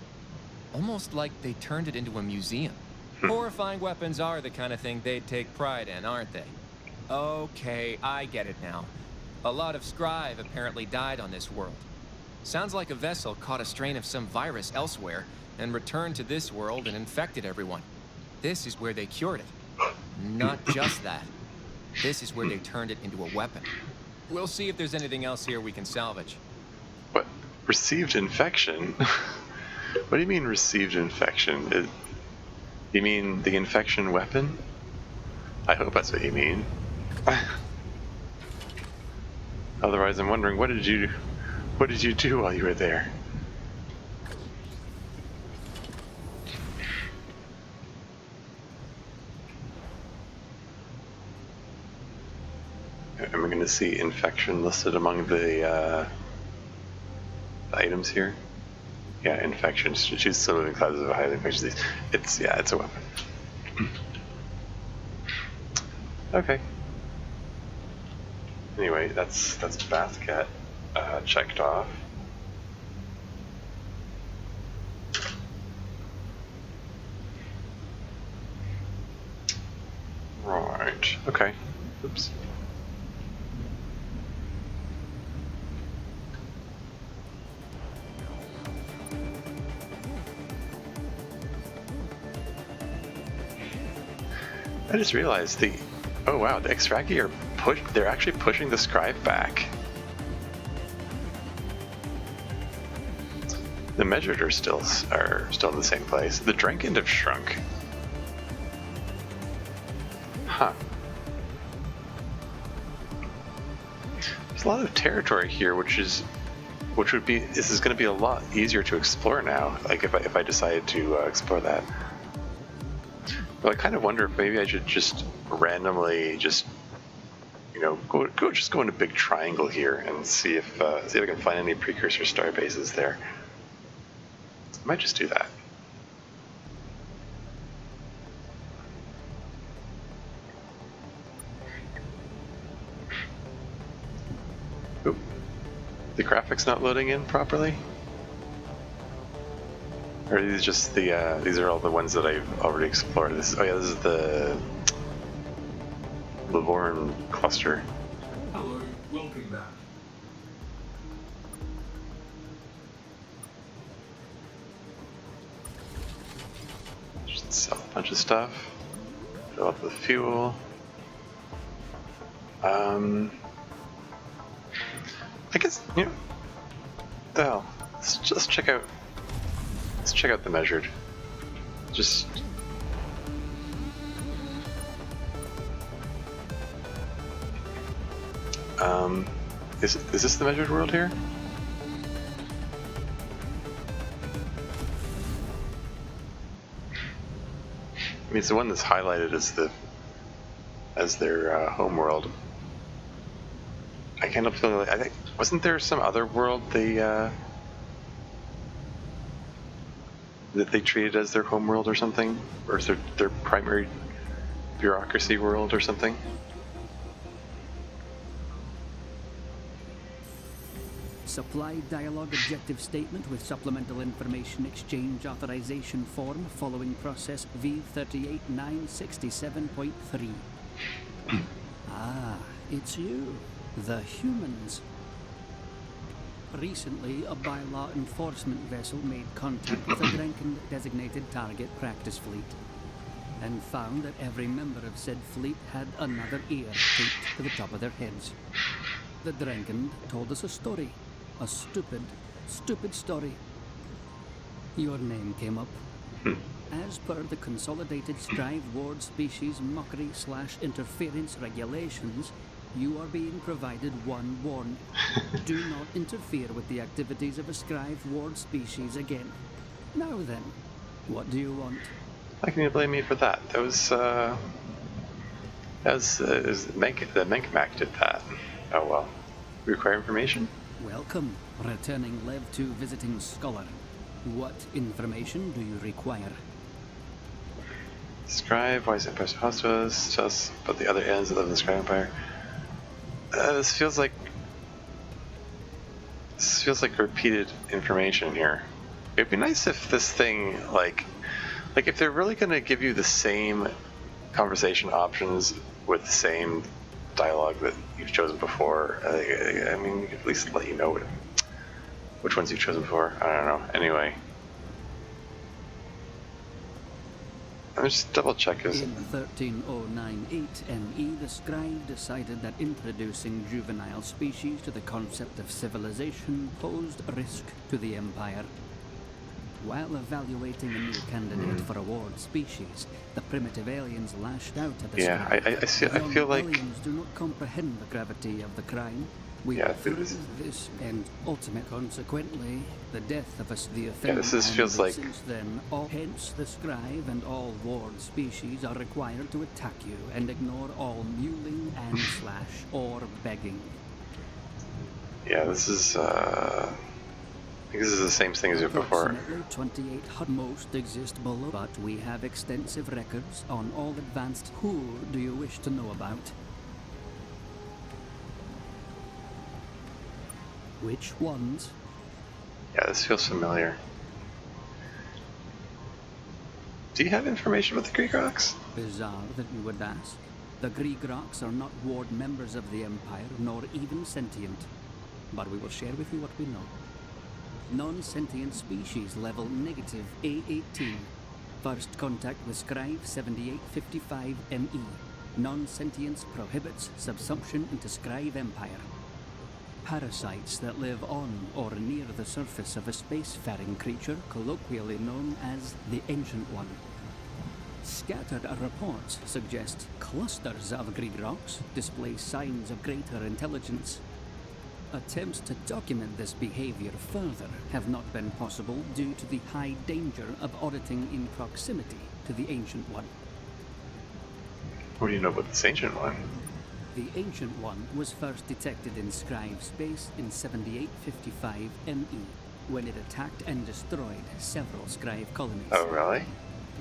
Almost like they turned it into a museum. Horrifying weapons are the kind of thing they'd take pride in, aren't they? Okay, I get it now. A lot of scribe apparently died on this world. Sounds like a vessel caught a strain of some virus elsewhere and returned to this world and infected everyone. This is where they cured it. Not just that. This is where they turned it into a weapon. We'll see if there's anything else here we can salvage. What? Received infection? What do you mean received infection? You mean the infection weapon? I hope that's what you mean. Otherwise, I'm wondering, what did you do while you were there? Am I going to see infection listed among the items here? Yeah, infection. Choose some living classes of highly infectious disease. It's a weapon. Okay. Anyway, that's Bathcat checked off. Right. Okay. Oops. I just realized oh wow, the Xraki they're actually pushing the scribe back. The measured are still in the same place. The Drankend have shrunk. Huh. There's a lot of territory here, this is going to be a lot easier to explore now. Like if I decided to explore that. Well, I kind of wonder if maybe I should just randomly go into Big Triangle here and see if I can find any Precursor star bases there. I might just do that. Oop. The graphics not loading in properly? Or are these just these are all the ones that I've already explored? This is the Livorn cluster. Hello, welcome back. Just sell a bunch of stuff. Fill up with fuel. I guess, the hell. Let's check out the measured. Just is this the measured world here? I mean, it's the one that's highlighted as their home world. I can't help feeling like I think wasn't there some other world that they treated as their home world or something, or is their primary bureaucracy world or something? Supply dialogue objective statement with supplemental information exchange authorization form following process V38967.3. Ah, it's you, the humans. Recently, a bylaw enforcement vessel made contact with a Drenken designated target practice fleet and found that every member of said fleet had another ear taped to the top of their heads. The Drenken told us a story. A stupid, stupid story. Your name came up. As per the Consolidated Scribe Ward Species Mockery/Interference Regulations, you are being provided one warning. Do not interfere with the activities of a Scribe Ward species again. Now then, what do you want? How can you blame me for that? That was, the Menkmac did that. Oh well. Require information? Welcome, returning Lev 2 visiting scholar. What information do you require? Scribe, why is it press hostiles? Just but the other ends that live in the Scribe Empire. This feels like repeated information here. It'd be nice if this thing, like if they're really going to give you the same conversation options with the same dialogue that you've chosen before. I mean, you could at least let you know which ones you've chosen before. I don't know. Anyway. Let me just double check. In 13098 ME, the scribe decided that introducing juvenile species to the concept of civilization posed a risk to the Empire. While evaluating a new candidate for a ward species, the primitive aliens lashed out at the scribe. I feel like aliens do not comprehend the gravity of the crime. We approved this, and consequently, the death of the offender. This feels like. Since then, hence the scribe and all ward species are required to attack you and ignore all mewling and slash or begging. Yeah, this is. I think this is the same thing as it before. Approximately 28 most exist below, but we have extensive records on all advanced. Who do you wish to know about? Which ones? Yeah, this feels familiar. Do you have information about the Greek rocks? Bizarre that you would ask. The Greek rocks are not ward members of the Empire, nor even sentient. But we will share with you what we know. Non-sentient species level negative A18. First contact with Scribe 7855 ME. Non-sentience prohibits subsumption into Scribe Empire. Parasites that live on or near the surface of a spacefaring creature, colloquially known as the Ancient One. Scattered reports suggest clusters of Greek rocks display signs of greater intelligence. Attempts to document this behavior further have not been possible due to the high danger of auditing in proximity to the Ancient One. What do you know about this Ancient One? The Ancient One was first detected in Scribe space in 7855 ME, when it attacked and destroyed several Scribe colonies. Oh, really?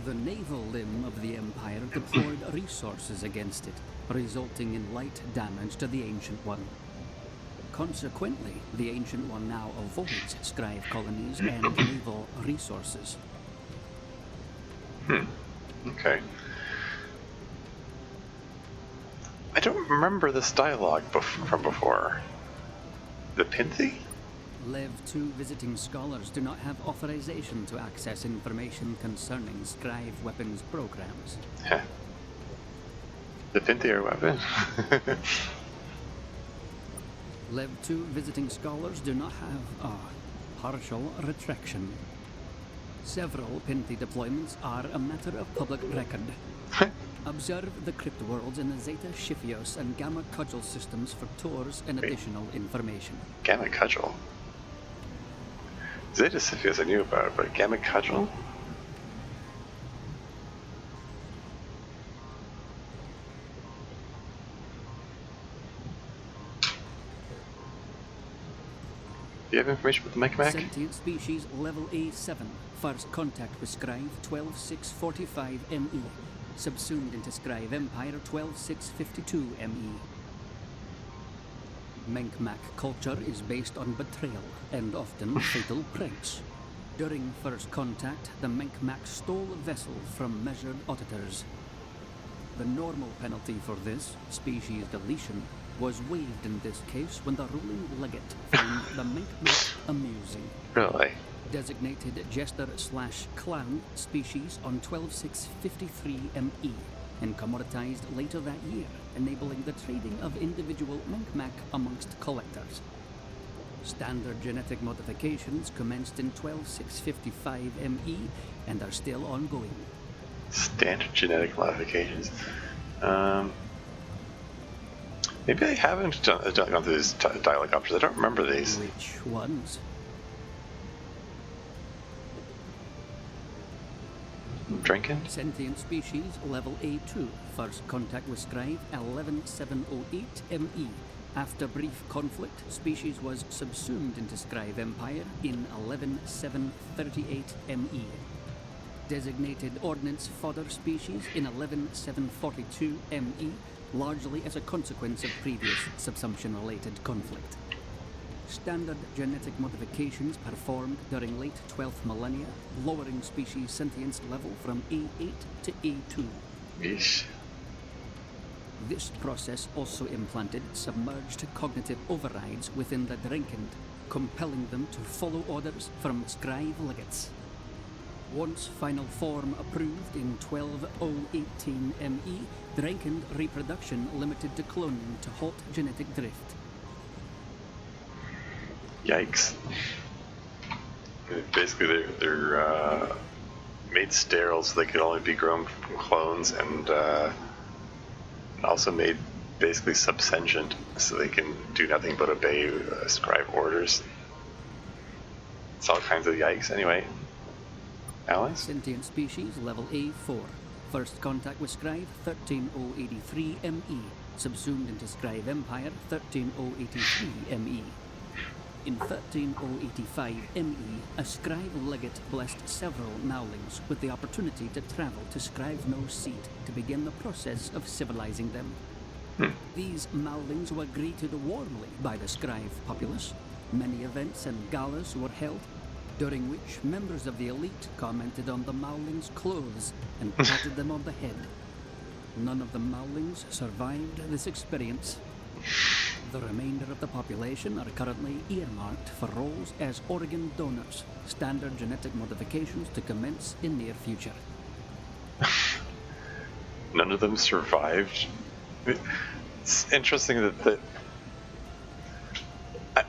The naval limb of the Empire deployed resources against it, resulting in light damage to the Ancient One. Consequently, the Ancient One now avoids Scribe colonies and naval resources. Okay. I don't remember this dialogue from before. The Pinthy? Lev 2 visiting scholars do not have authorization to access information concerning Scribe weapons programs. Heh. The Pinthy are weapon? Lev 2 visiting scholars do not have a partial retraction. Several Pinthy deployments are a matter of public record. Observe the crypt worlds in the Zeta Shiphios and Gamma Cudgel systems for tours and additional information. Gamma Cudgel? Zeta Shiphios I knew about, but Gamma Cudgel? Do you have information with the Micmac? Sentient species level A7. First contact with Scribe 12645 ME. Subsumed into Scribe Empire 12652 ME. Menkmac culture is based on betrayal and often fatal pranks. During first contact, the Menkmac stole a vessel from measured auditors. The normal penalty for this, species deletion, was waived in this case when the ruling legate found the Mink amusing. Really? Designated Jester/Clown species on 12653 ME and commoditized later that year, enabling the trading of individual Mink amongst collectors. Standard genetic modifications commenced in 12655 ME and are still ongoing. Standard genetic modifications. Maybe I haven't gone through these dialogue options. I don't remember these. Which ones? Drinking? Sentient species level A2. First contact with scribe 11708 ME. After brief conflict, species was subsumed into Scribe Empire in 11738 ME. Designated ordnance fodder species in 11742 ME, largely as a consequence of previous subsumption-related conflict. Standard genetic modifications performed during late 12th millennia, lowering species sentience level from A8 to A2. Yeesh. This process also implanted submerged cognitive overrides within the Drinkind, compelling them to follow orders from scribe legates. Once final form approved in 12018 ME, Drinkind reproduction limited to cloning to halt genetic drift. Yikes. Basically, they're made sterile so they could only be grown from clones, and also made basically subsentient so they can do nothing but obey scribe orders. It's all kinds of yikes. Anyway, Alice? Sentient species level A4. First contact with scribe 13083 ME. Subsumed into Scribe Empire 13083 ME. In 13085 ME, a scribe legate blessed several Nowlings with the opportunity to travel to Scribe's no seat to begin the process of civilizing them. These Nowlings were greeted warmly by the scribe populace. Many events and galas were held, during which members of the elite commented on the Mowlings' clothes and patted them on the head. None of the Mowlings survived this experience. The remainder of the population are currently earmarked for roles as organ donors. Standard genetic modifications to commence in near future. None of them survived. It's interesting that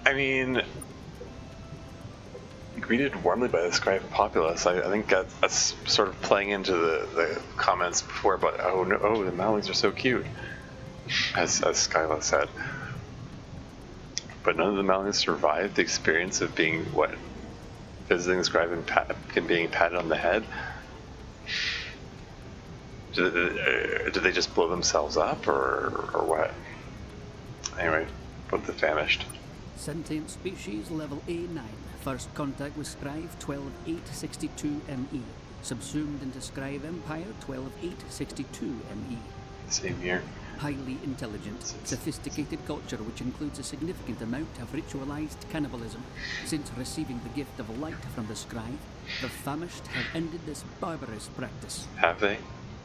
I mean, greeted warmly by the scribe populace. I think that's sort of playing into the comments before about the Mowlings are so cute, as Skyla said. But none of the Mowlings survived the experience of being visiting the scribe and being patted on the head. Did they just blow themselves up, or what? Anyway, both the famished. Sentient species level A9. First contact with Scribe 12862 ME. Subsumed into Scribe Empire 12862 ME. Same here. Highly intelligent, sophisticated culture which includes a significant amount of ritualized cannibalism. Since receiving the gift of light from the scribe, the famished have ended this barbarous practice. Have they?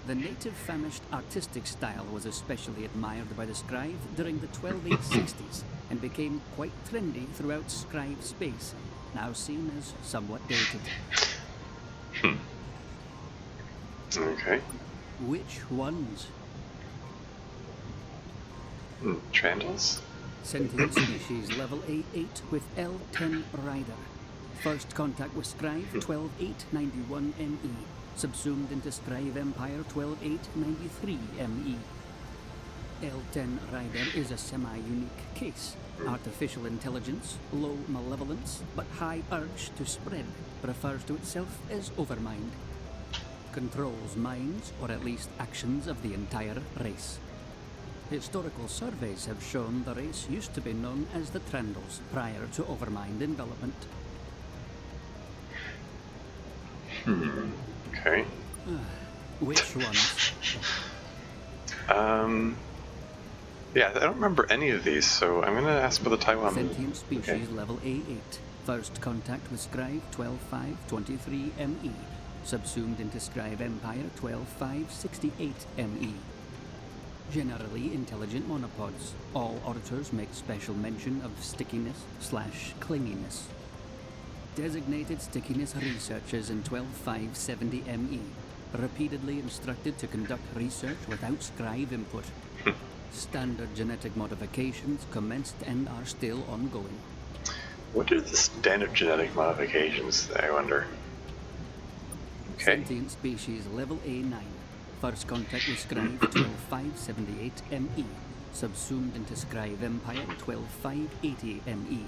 The native famished artistic style was especially admired by the scribe during the 12860s and became quite trendy throughout scribe space, now seen as somewhat dated. Okay. Which ones? Trandals? Sentient species level A8 with L10 Rider. First contact with Scribe 12891 ME. Subsumed into Scribe Empire 12893 ME. L10 Rider is a semi-unique case. Artificial intelligence, low malevolence, but high urge to spread, refers to itself as Overmind. Controls minds, or at least actions of the entire race. Historical surveys have shown the race used to be known as the Trandals prior to Overmind envelopment. Okay. Which ones? Yeah, I don't remember any of these, so I'm gonna ask for the Taiwan. Sentient species level A8. First contact with Scribe 12523 ME. Subsumed into Scribe Empire 12568 ME. Generally intelligent monopods. All auditors make special mention of stickiness/clinginess. Designated stickiness researchers in 12570 ME. Repeatedly instructed to conduct research without scribe input. Standard genetic modifications commenced and are still ongoing. What are the standard genetic modifications, I wonder? Okay. Sentient species level A9. First contact with Scribe 12578 ME. Subsumed into Scribe Empire 12580 ME.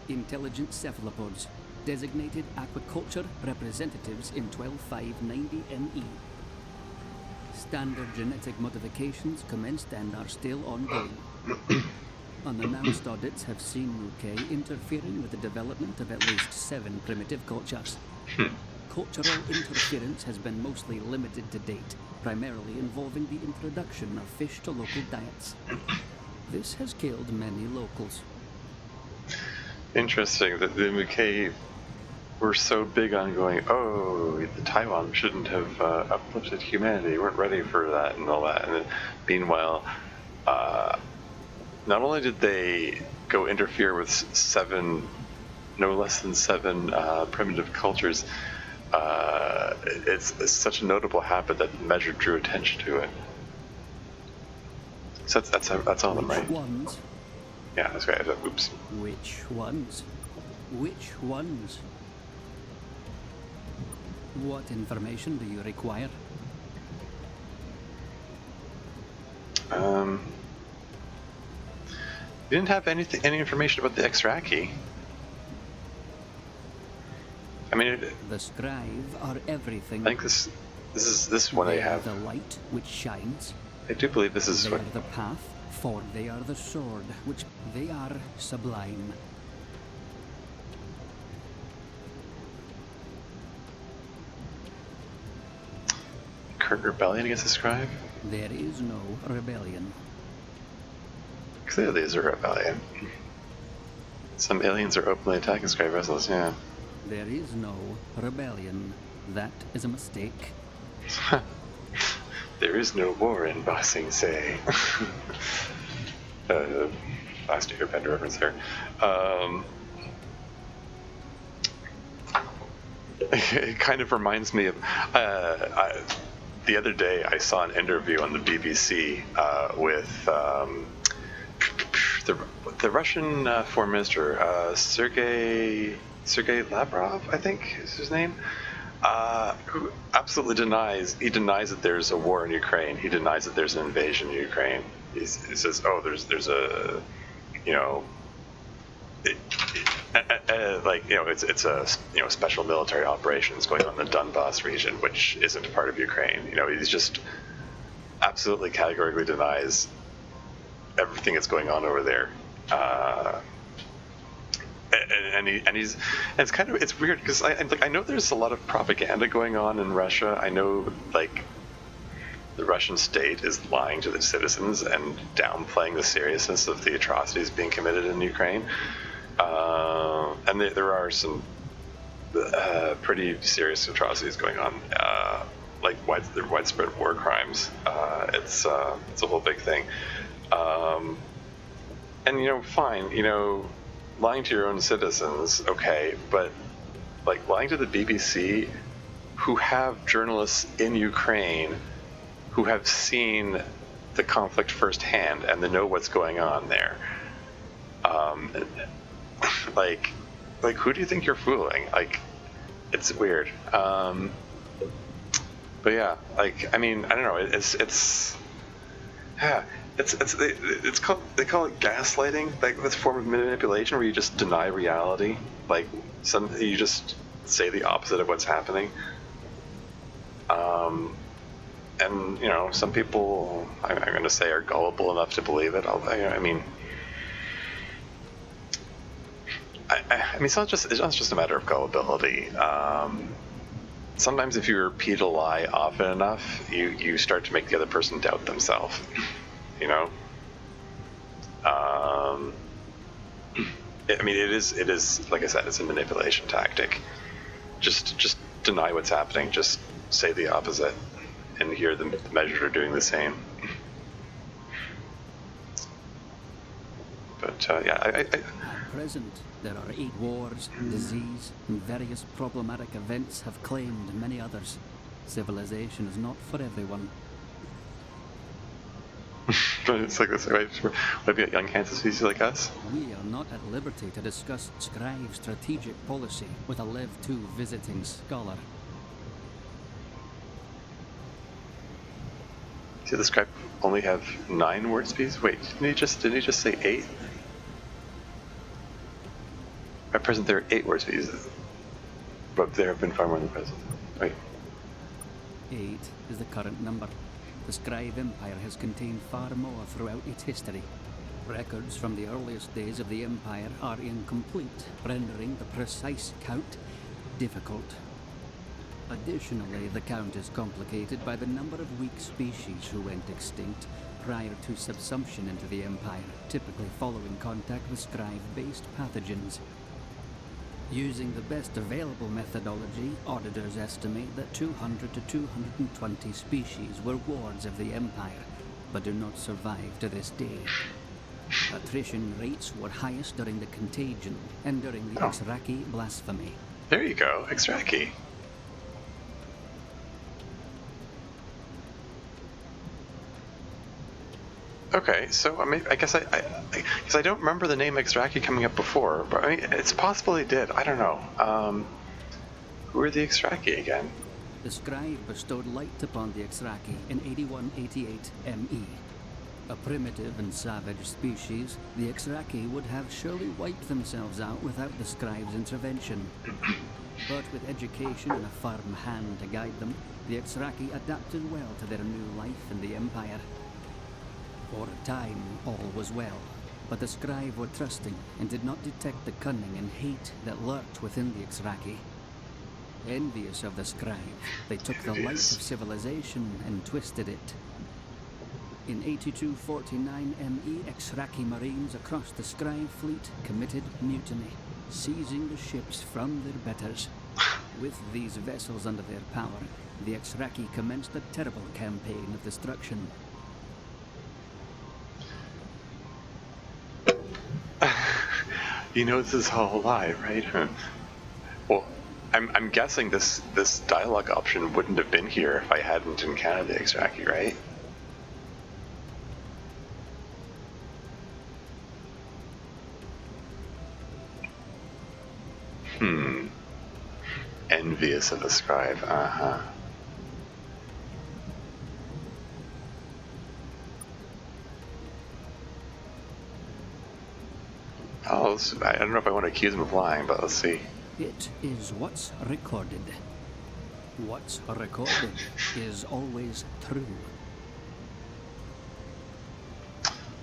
Intelligent cephalopods. Designated aquaculture representatives in 12590 ME. Standard genetic modifications commenced and are still ongoing. Unannounced audits have seen UK interfering with the development of at least 7 primitive cultures. Cultural interference has been mostly limited to date, primarily involving the introduction of fish to local diets. This has killed many locals. Interesting that the UK were so big on going, oh, the Taiwan shouldn't have uplifted humanity, weren't ready for that and all that. And then, meanwhile, not only did they go interfere with no less than 7 primitive cultures, it's such a notable habit that the measure drew attention to it. So that's all of them, right? Which ones? Yeah, that's right. Oops. Which ones? Which ones? What information do you require? You didn't have any information about the Xraki. I mean, The Scribe are everything. I think this is what I They are have. the light which shines. I do believe this is They what. are the path, for they are the sword which they are sublime. Current rebellion against the Scribe? There is no rebellion. Clearly, is a rebellion. Some aliens are openly attacking Scribe vessels. Yeah. There is no rebellion. That is a mistake. There is no war in Ba Sing Se. Last Airbender reference there. It kind of reminds me of the other day I saw an interview on the BBC with the Russian foreign minister Sergei Lavrov, I think is his name, who absolutely denies that there's a war in Ukraine. He denies that there's an invasion in Ukraine. He says, oh, there's a, you know, it's a special military operations going on in the Donbass region, which isn't part of Ukraine. He's just absolutely categorically denies everything that's going on over there. It's weird because I know there's a lot of propaganda going on in Russia. I know the Russian state is lying to the citizens and downplaying the seriousness of the atrocities being committed in Ukraine. And there are some pretty serious atrocities going on, widespread war crimes. It's a whole big thing. Fine, lying to your own citizens, okay, but lying to the BBC, who have journalists in Ukraine who have seen the conflict firsthand and they know what's going on there. Who do you think you're fooling? It's weird. But yeah, I don't know. They call it gaslighting, this form of manipulation where you just deny reality. You just say the opposite of what's happening. Some people, I'm going to say, are gullible enough to believe it. It's not just a matter of gullibility. Sometimes if you repeat a lie often enough, you start to make the other person doubt themselves. It is like I said, it's a manipulation tactic. Just deny what's happening. Just say the opposite, and here the measures are doing the same. But yeah, At present, there are 8 wars, disease, and various problematic events have claimed many others. Civilization is not for everyone. it's like this, right? Maybe a young cancer species like us. We are not at liberty to discuss Scribe's strategic policy with a Lev 2 visiting scholar. See, the scribe only have 9 word speeds. Wait, didn't he just say 8? At present, there are 8 word speeds, but there have been far more than present. Wait. 8 is the current number. The Scribe Empire has contained far more throughout its history. Records from the earliest days of the Empire are incomplete, rendering the precise count difficult. Additionally, the count is complicated by the number of weak species who went extinct prior to subsumption into the Empire, typically following contact with Scribe-based pathogens. Using the best available methodology, auditors estimate that 200 to 220 species were wards of the Empire, but do not survive to this day. Attrition rates were highest during the Contagion and during the Xraki blasphemy. There you go, Xraki. Okay, so I mean, I guess I don't remember the name Xraki coming up before, but I mean, it's possible he did. I don't know. Who are the Xraki again? The Scribe bestowed light upon the Xraki in 8188 ME. A primitive and savage species, the Xraki would have surely wiped themselves out without the Scribe's intervention. But with education and a firm hand to guide them, the Xraki adapted well to their new life in the Empire. For a time, all was well, but the Scribe were trusting and did not detect the cunning and hate that lurked within the Xraki. Envious of the Scribe, they took the light of civilization and twisted it. In 8249 ME, Xraki Marines across the Scribe fleet committed mutiny, seizing the ships from their betters. With these vessels under their power, the Xraki commenced a terrible campaign of destruction. You know this is all a lie, right? Well, I'm guessing this dialogue option wouldn't have been here if I hadn't encountered the Xraki, right? Envious of the Scribe, Oh, I don't know if I want to accuse him of lying, but let's see. It is what's recorded. What's recorded is always true.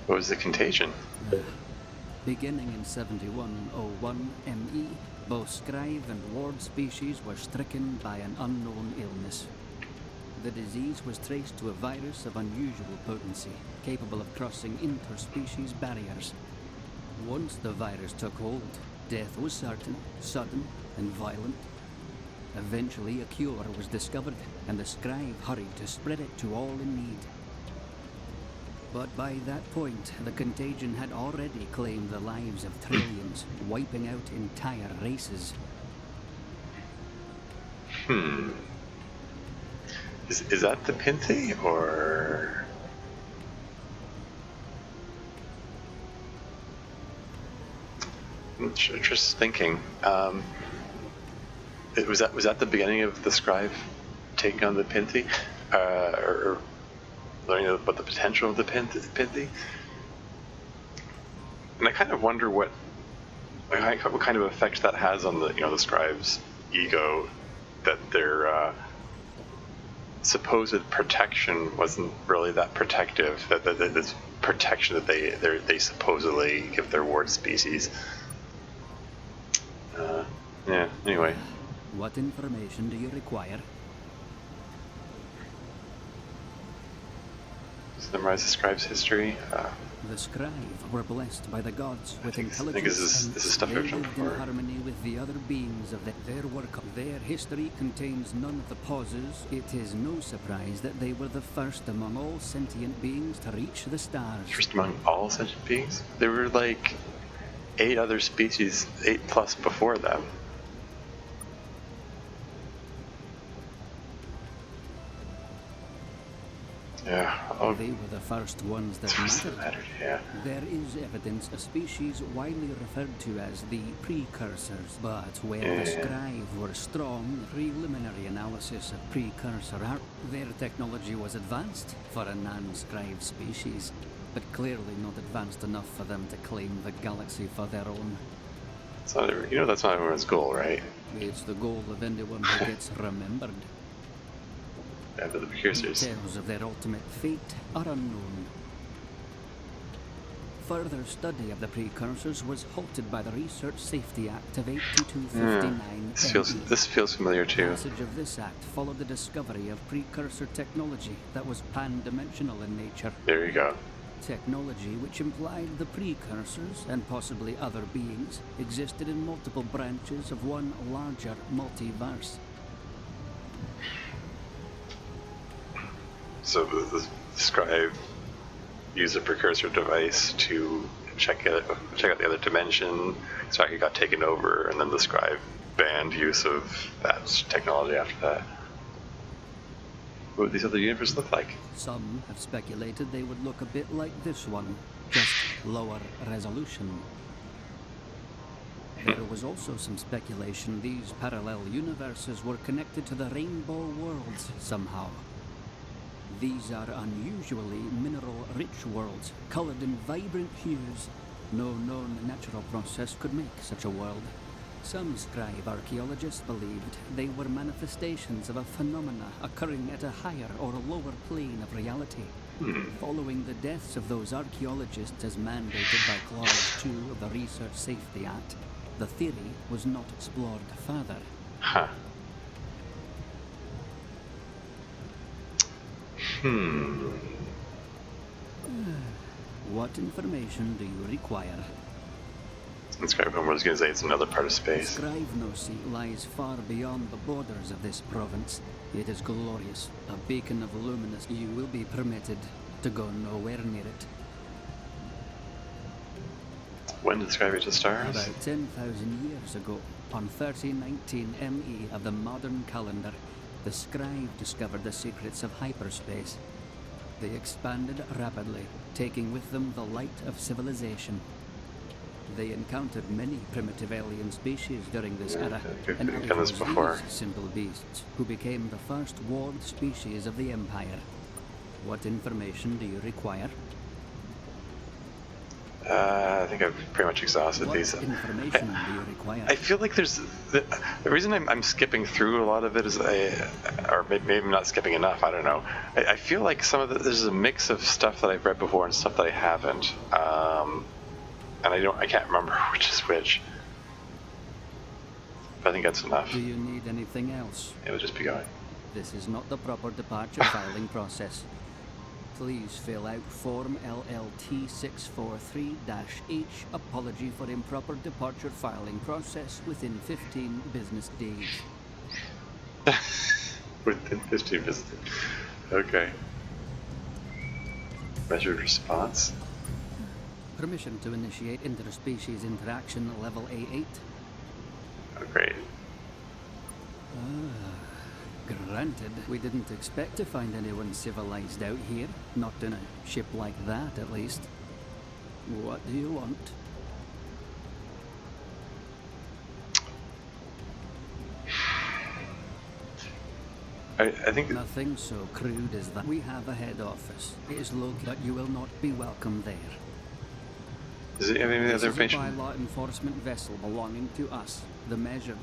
What was the contagion? Beginning in 7101 ME, both Scribe and Ward species were stricken by an unknown illness. The disease was traced to a virus of unusual potency, capable of crossing interspecies barriers. Once the virus took hold, death was certain, sudden, and violent. Eventually, a cure was discovered, and the Scribe hurried to spread it to all in need. But by that point, the contagion had already claimed the lives of trillions, wiping out entire races. Is that the Pinthi, or... Just thinking. Was that the beginning of the Scribe taking on the Pinthi, or learning about the potential of the Pinthi? And I kind of wonder what kind of effect that has on the Scribe's ego, that their supposed protection wasn't really that protective. That this protection that they supposedly give their ward species. Yeah, anyway. What information do you require? Just memorize the Scribe's history. The Scrive were blessed by the gods with think this intelligence, is and stuff they I've done lived in before. harmony with the other beings of their work. Their history contains none of the pauses. It is no surprise that they were the first among all sentient beings to reach the stars. First among all sentient beings? There were like 8 other species, 8 plus before them. Yeah. Oh, They were the first ones that first mattered. mattered, yeah. There is evidence a species widely referred to as the Precursors, but where the Scrive were strong, preliminary analysis of Precursor art, their technology was advanced for a non-Scrive species, but clearly not advanced enough for them to claim the galaxy for their own. It's not, you know that's not everyone's goal, right? It's the goal of anyone who gets remembered. Yeah, but the Precursors. Details of their ultimate fate are unknown. Further study of the Precursors was halted by the Research Safety Act of 8259. This feels familiar too. Passage of this act followed the discovery of precursor technology that was pan-dimensional in nature. There you go. Technology which implied the Precursors, and possibly other beings, existed in multiple branches of one larger multiverse. So the Scribe used a Precursor device to check out the other dimension. Xraki got taken over, and then the Scribe banned use of that technology after that. What would these other universes look like? Some have speculated they would look a bit like this one, just lower resolution. There was also some speculation these parallel universes were connected to the Rainbow Worlds somehow. These are unusually mineral-rich worlds, colored in vibrant hues. No known natural process could make such a world. Some Scribe archaeologists believed they were manifestations of a phenomena occurring at a higher or lower plane of reality. Following the deaths of those archaeologists as mandated by Clause 2 of the Research Safety Act, the theory was not explored further. Huh. What information do you require? Scribe Homer was going to say it's another part of The space. Scrive lies far beyond the borders of this province. It is glorious, a beacon of luminous. You will be permitted to go nowhere near it. When did Scribe reach the stars? About 10,000 years ago, on 1319 ME of the modern calendar, the Scribe discovered the secrets of hyperspace. They expanded rapidly, taking with them the light of civilization. They encountered many primitive alien species during this era, and it done was this before. these simple beasts who became the first ward species of the Empire. What information do you require? I think I've pretty much exhausted What these. information do you require? I feel like there's the reason I'm skipping through a lot of it is or maybe I'm not skipping enough. I don't know. I feel like some of there's a mix of stuff that I've read before and stuff that I haven't, and I can't remember which is which. But I think that's enough. Do you need anything else? It'll just be going. This is not the proper departure filing process. Please fill out Form LLT 643-H, apology for improper departure filing process within 15 business days. Within 15 business. Okay. Measured response. Permission to initiate interspecies interaction level A8. Oh, great. Granted, we didn't expect to find anyone civilized out here. Not in a ship like that, at least. What do you want? I think Nothing so crude as that. We have a head office. It is located, but you will not be welcome there. does it have any This other is a information? bylaw enforcement vessel belonging to us, the Measured,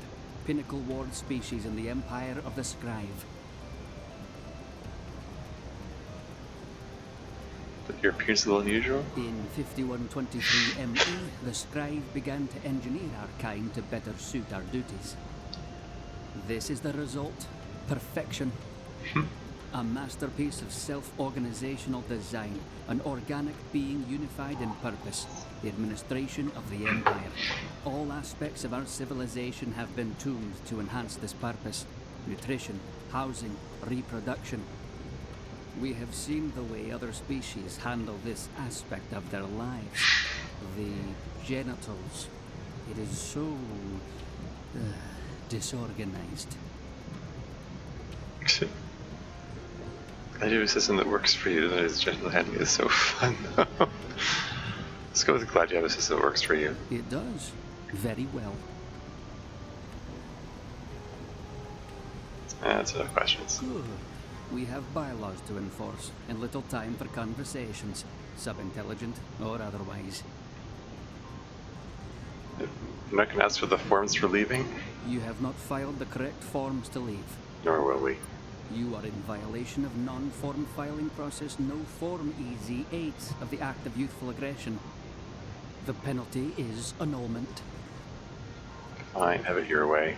pinnacle ward species in the Empire of the Scrive. Your appearance is a little unusual. In 5123 ME, the Scrive began to engineer our kind to better suit our duties. This is the result. Perfection. A masterpiece of self-organizational design, an organic being unified in purpose, the administration of the Empire. All aspects of our civilization have been tuned to enhance this purpose. Nutrition, housing, reproduction. We have seen the way other species handle this aspect of their lives. The genitals. It is so disorganized. I do a system that works for you. That is gentle handling. It's so fun. Let's go with glad you have a system that works for you. It does. Very well. That's enough questions. Good. We have bylaws to enforce, and little time for conversations, sub-intelligent or otherwise. I'm not going to ask for the forms for leaving, You have not filed the correct forms to leave. nor will we. You are in violation of non-form filing process no form EZ8 of the Act of Youthful Aggression. The penalty is annulment. Fine, have it your way.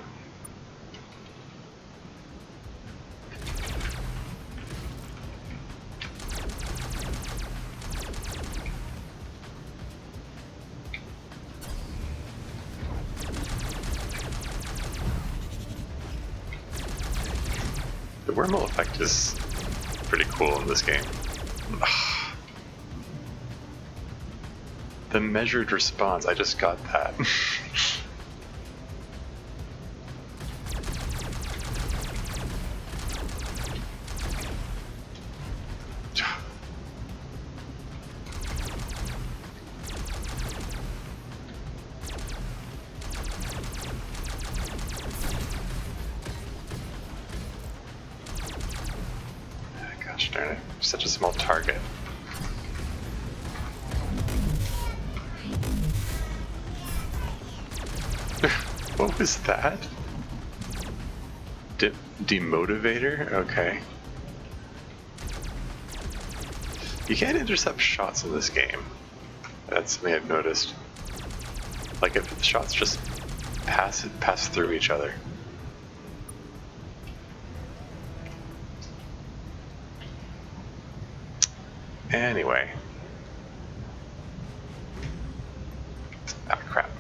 The wormhole effect is pretty cool in this game. The measured response, I just got that. Gosh darn it, such a small target. What was that? Demotivator? Okay. You can't intercept shots in this game. That's something I've noticed. Like if the shots just pass through each other. Anyway. Ah, crap.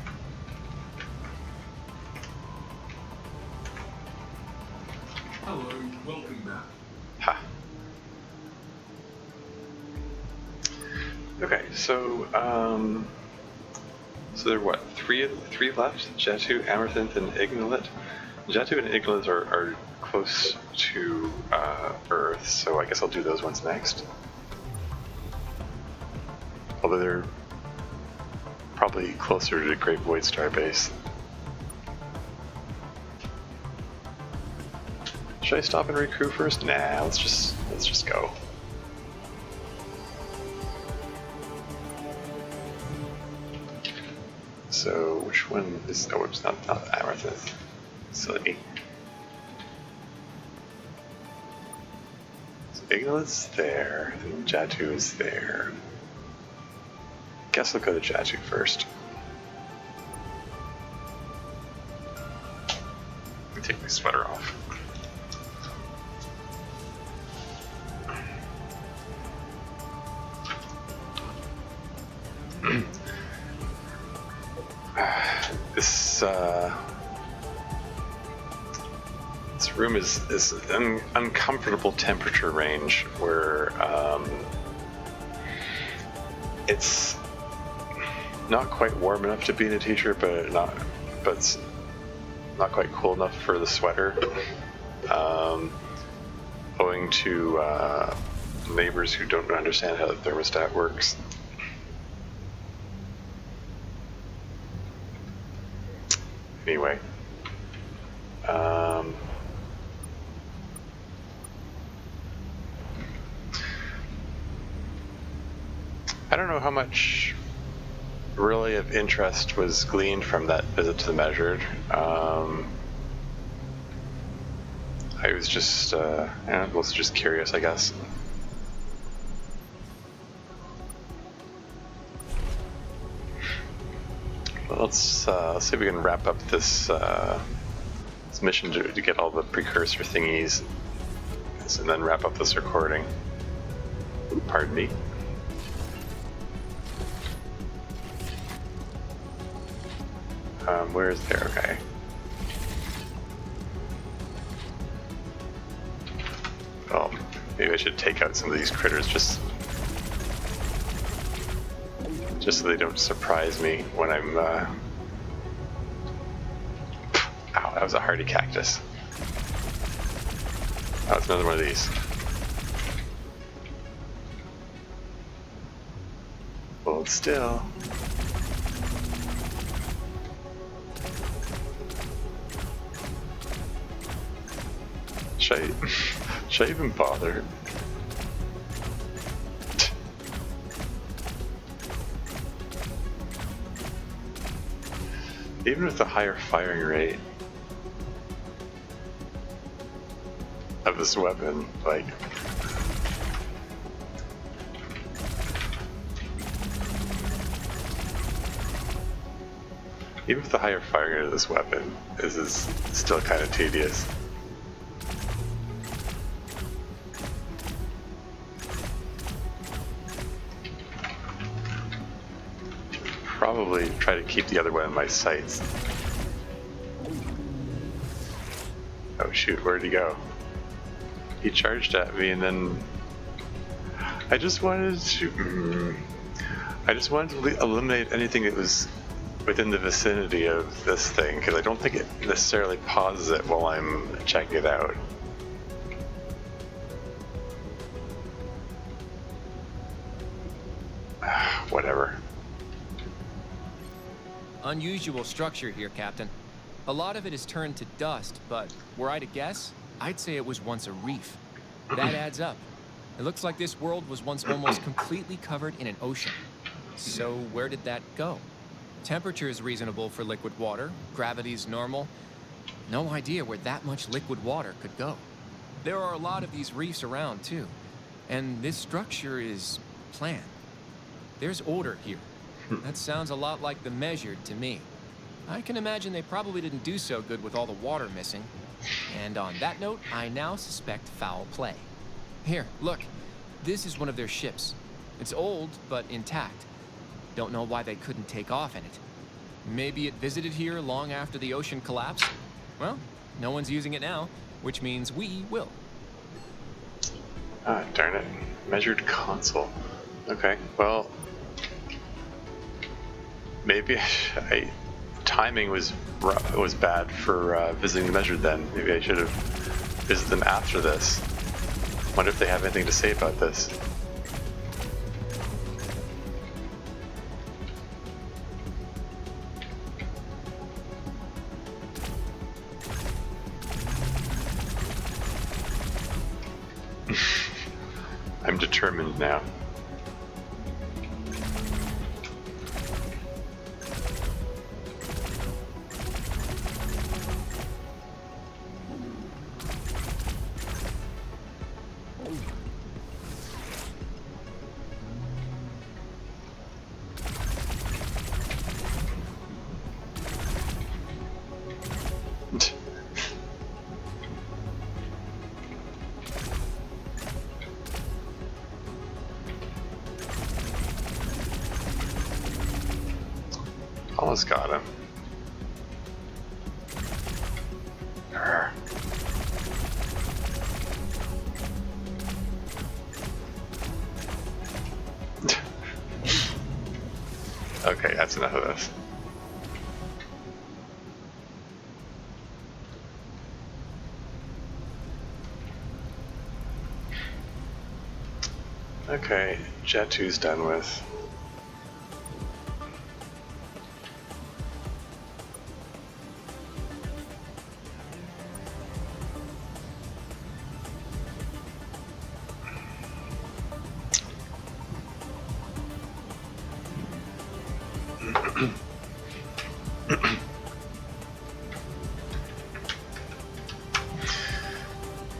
Hello, welcome back. Ha. Okay, so so there are what, three left? Jatu, Amarthinth, and Ignalit. Jatu and Ignalit are close to Earth, so I guess I'll do those ones next. Although they're probably closer to Great Void Star Base. Should I stop and recruit first? Nah, let's just go. So which one is? Oh, it's not Amarthinth. Silly. So Ignalit's there, and Jatu is there. Guess I'll go to Jatu first. Let me take my sweater off. This room is an uncomfortable temperature range where it's not quite warm enough to be in a t-shirt, but it's not quite cool enough for the sweater. Owing to neighbors who don't understand how the thermostat works. Anyway, I don't know how much really of interest was gleaned from that visit to the Measured. I was just, was just curious, I guess. Well, let's see if we can wrap up this mission to get all the precursor thingies minutes and then wrap up this recording. Pardon me. Where is there? Okay. Well, maybe I should take out some of these critters just so they don't surprise me when I'm. Ow! That was a hardy cactus. Oh, it's another one of these. Hold still. Should I even bother? Even with the higher firing rate of this weapon, like... Even with the higher firing rate of this weapon, this is still kind of tedious. Probably try to keep the other one in my sights. Oh shoot, where'd he go? He charged at me and then... I just wanted to eliminate anything that was within the vicinity of this thing, because I don't think it necessarily pauses it while I'm checking it out. Whatever. Unusual structure here, Captain. A lot of it is turned to dust, but were I to guess, I'd say it was once a reef. That adds up. It looks like this world was once almost completely covered in an ocean. So where did that go? Temperature is reasonable for liquid water, gravity's normal. No idea where that much liquid water could go. There are a lot of these reefs around, too. And this structure is planned. There's order here. That sounds a lot like the Measured to me. I can imagine they probably didn't do so good with all the water missing. And on that note, I now suspect foul play. Here, look. This is one of their ships. It's old, but intact. Don't know why they couldn't take off in it. Maybe it visited here long after the ocean collapsed? Well, no one's using it now, which means we will. Ah, darn it. Measured console. Okay, well... Maybe timing was bad for visiting the Measured then. Maybe I should have visited them after this. Wonder if they have anything to say about this. I'm determined now. Almost got him. Arrgh. Okay, that's enough of this. Okay, Jet 2's done with.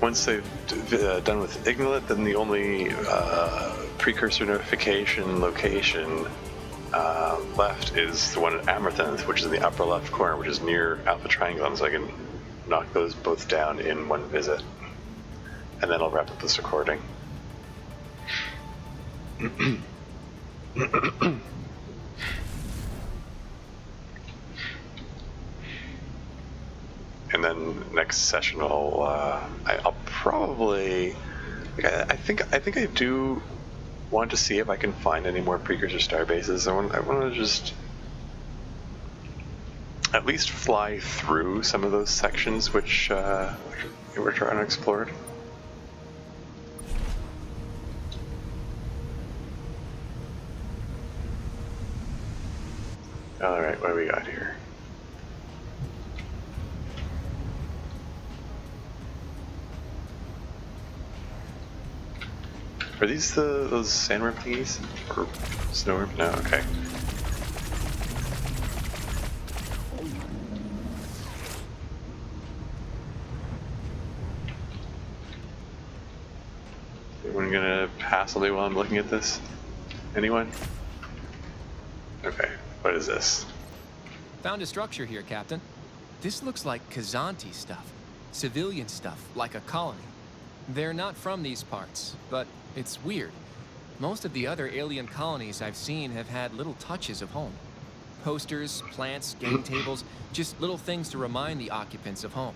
Once they've done with Ignolet, then the only precursor notification location left is the one at Amarthanth, which is in the upper left corner, which is near Alpha Triangulum, so I can knock those both down in one visit. and then I'll wrap up this recording. And then next session I'll probably, I think I do want to see if I can find any more Precursor star bases. I want to just at least fly through some of those sections which we're trying to explore. All right, what do we got here? Are these those sandworm thingies? Or snowworm? No, okay. Anyone gonna pass on me while I'm looking at this? Anyone? Okay, what is this? Found a structure here, Captain. This looks like Kazanti stuff. Civilian stuff, like a colony. They're not from these parts, but it's weird. Most of the other alien colonies I've seen have had little touches of home. Posters, plants, game tables, just little things to remind the occupants of home.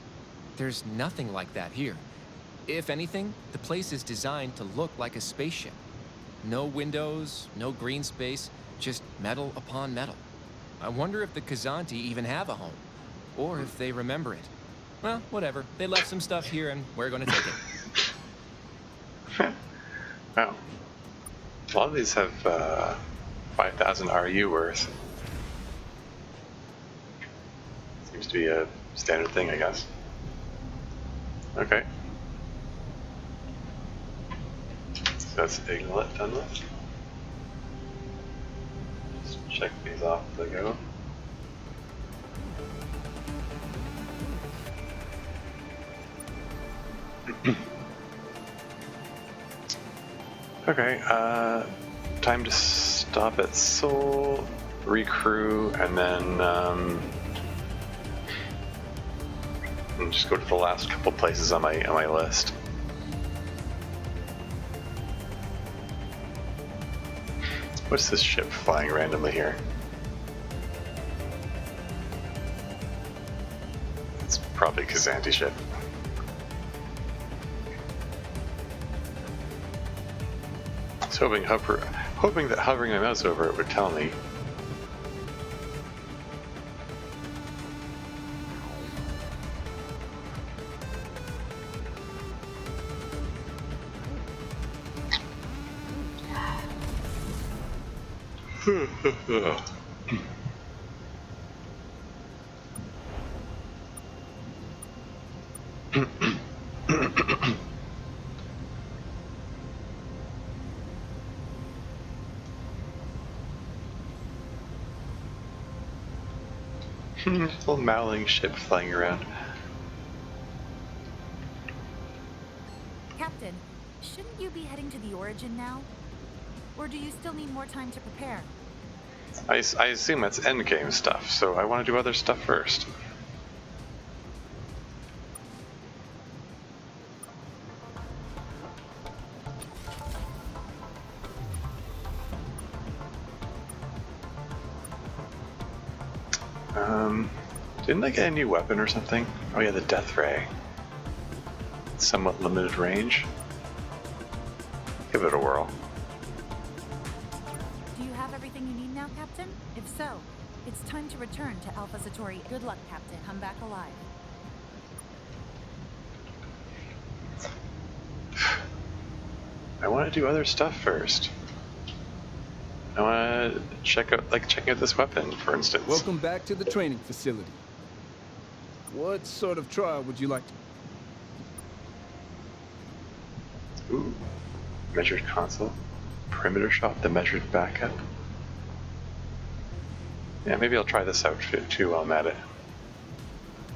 There's nothing like that here. If anything, the place is designed to look like a spaceship. No windows, no green space, just metal upon metal. I wonder if the Kazanti even have a home, or if they remember it. Well, whatever. They left some stuff here and we're gonna take it. Wow. A lot of these have 5,000 RU worth. Seems to be a standard thing, I guess. Okay. So that's Iglet done with. Just check these off as I go. Okay, time to stop at Seoul, recrew, and then and just go to the last couple places on my list. What's this ship flying randomly here? It's probably a Kazanti ship. Hoping that hovering my mouse over it would tell me. Little mowling ship flying around. Captain, shouldn't you be heading to the Origin now? Or do you still need more time to prepare? I assume that's endgame stuff, so I want to do other stuff first. Didn't I get a new weapon or something? Oh yeah, the Death Ray. Somewhat limited range. Give it a whirl. Do you have everything you need now, Captain? If so, it's time to return to Alpha Centauri. Good luck, Captain. Come back alive. I want to do other stuff first. I want to check out this weapon, for instance. Welcome back to the training facility. What sort of trial would you like to... Ooh. Measured console. Perimeter shot, the measured backup. Yeah, maybe I'll try this out too while I'm at it.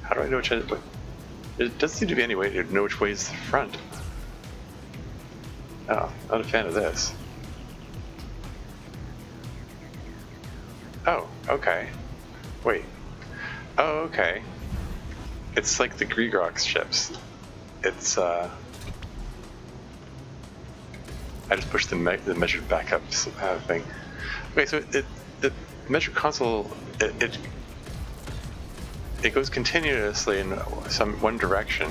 How do I know which... It doesn't seem to be any way to know which way is the front. Oh, not a fan of this. Oh, okay. Wait. Oh, okay. It's like the Xraki ships. It's, I just pushed the measured backups thing. Okay, so the measured console it goes continuously in one direction.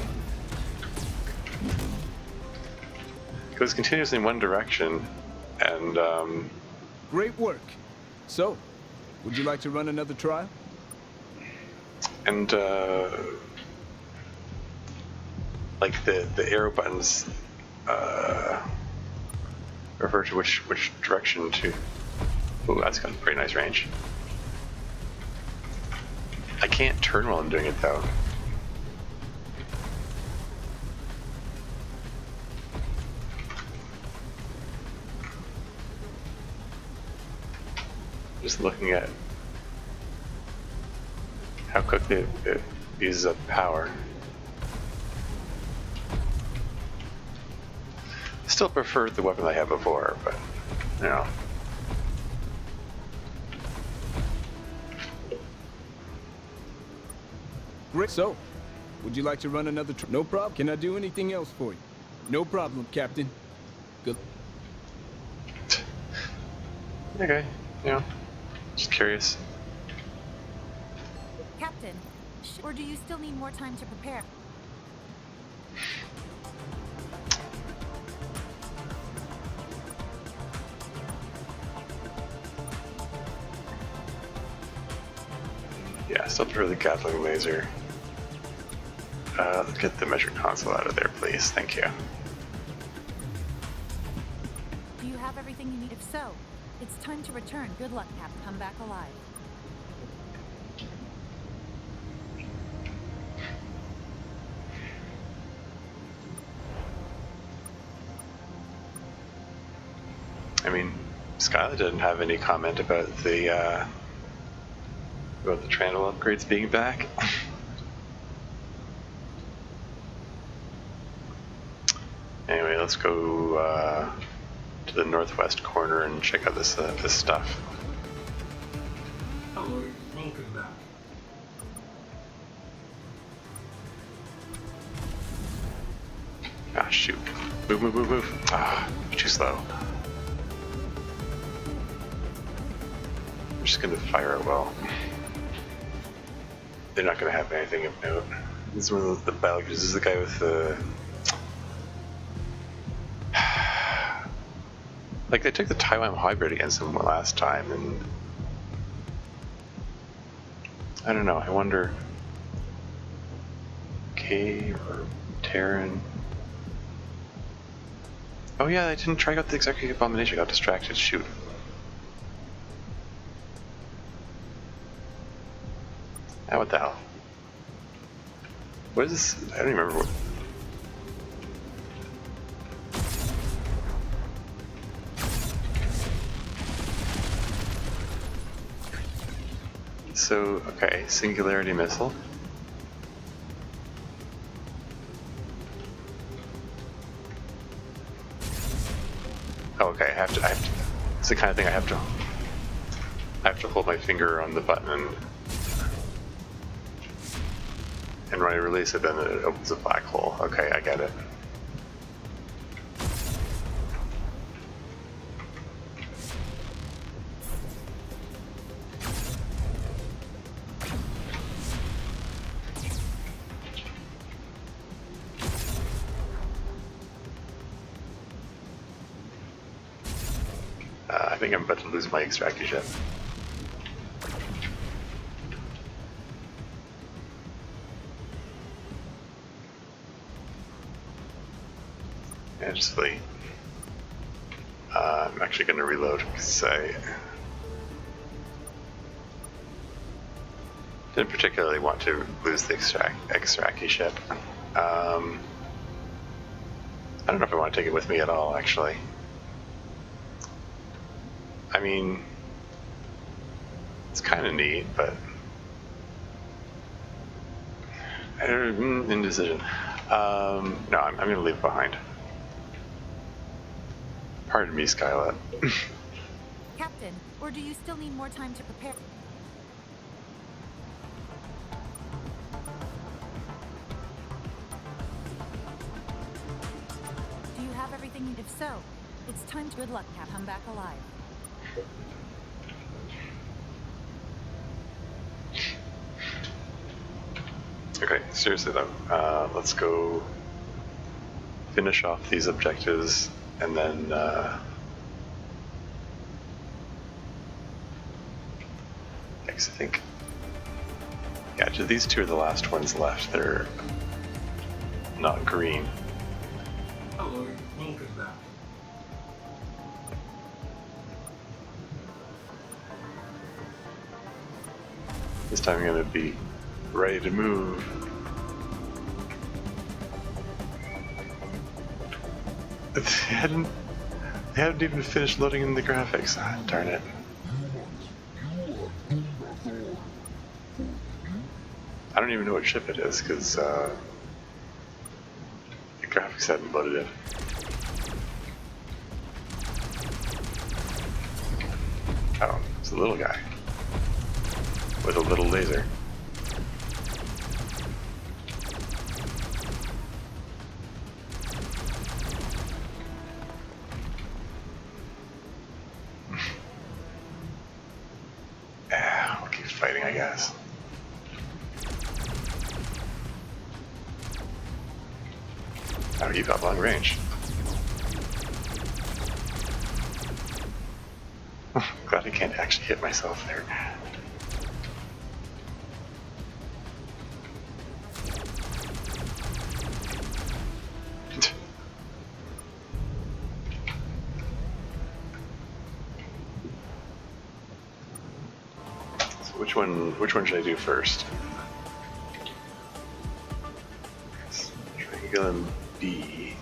It goes continuously in one direction, and Great work. So, would you like to run another trial? and like the arrow buttons refer to which direction to. Ooh, that's got a pretty nice range. I can't turn while I'm doing it though. Just looking at how quickly it uses up power. Still prefer the weapon I had before, but you know. Great. So, would you like to run another trial? No problem. Can I do anything else for you? No problem, Captain. Good. Okay, yeah. Just curious. Captain, or do you still need more time to prepare? Yeah, still prefer the Gatling laser. Let's get the measured console out of there, please. Thank you. Do you have everything you need? If so, it's time to return. Good luck, Cap. Come back alive. I mean, Skylar didn't have any comment about the Trandle upgrades being back. Anyway, let's go to the northwest corner and check out this stuff. Hello, welcome back. Ah, shoot. Move, move, move, move. Ah, too slow. I'm just gonna fire it well. They're not gonna have anything of note. This is one of the battle cruisers. This is the guy with the... Like, they took the Taiwan hybrid against him last time, and... I don't know, I wonder... K or Terran... Oh yeah, I didn't try out the Xraki Abomination, I got distracted, shoot. Ah, what the hell? What is this? I don't even remember what... So, okay, Singularity Missile. Oh, okay, I have to, it's the kind of thing I have to hold my finger on the button and when I release it, then it opens a black hole. Okay, I get it. I think I'm about to lose my Xraki ship. Actually, I'm actually going to reload because I didn't particularly want to lose the Xraki ship. I don't know if I want to take it with me at all, actually. I mean, it's kind of neat, but indecision. No, I'm going to leave it behind. Pardon me, Skyla. Captain, or do you still need more time to prepare? Do you have everything you need? If so, It's time to good luck, Cap. Come back alive. Okay, seriously though, let's go finish off these objectives and then I think, yeah, these two are the last ones left. They're not green. Hello, welcome back. This time I'm gonna be ready to move. They hadn't even finished loading in the graphics. Ah, darn it. I don't even know what ship it is because the graphics hadn't loaded in. Oh, it's a little guy with a little laser. Yeah, we'll keep fighting, I guess. Oh, you got long range. Glad I can't actually hit myself there. So which one should I do first? Triangulum B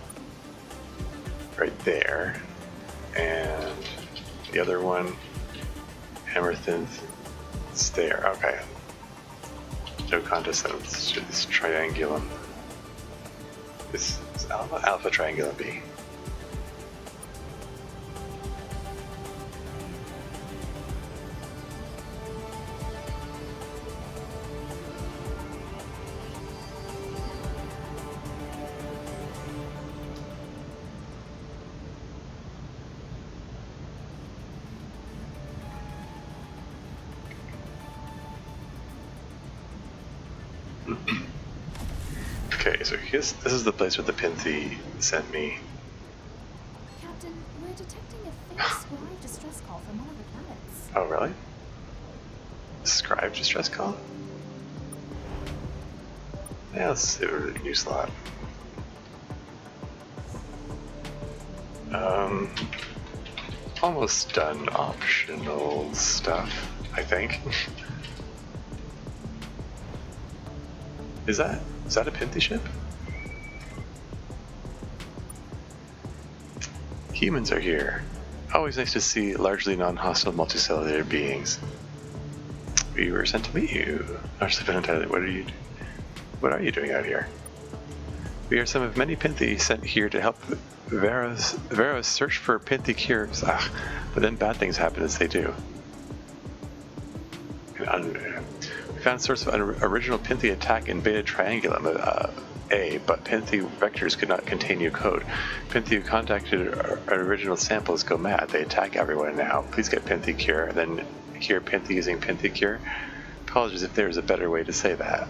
right there, and the other one, Hammerthinth, it's there. Okay. No contest. It's Triangulum. It's Alpha Triangulum B. Okay, so this is the place where the Pinthy sent me. Captain, we're detecting a faint scribe distress call from one of the planets. Oh, really? Scribe distress call? Yeah, let's see what we can use that. Almost done optional stuff, I think. Is that a Pinthy ship? Humans are here. Always nice to see largely non-hostile multicellular beings. We were sent to meet you. Actually, been entirely. What are you doing out here? We are some of many Pinthy sent here to help Veros search for Pinthy cures. But then bad things happen as they do. We found a source of an original Pinthy attack in Beta Triangulum A, but Pinthy vectors could not contain new code. Pinthy who contacted our original samples go mad. They attack everyone now. Please get Pinthy cure, then cure Pinthy using Pinthy cure. Apologies if there is a better way to say that.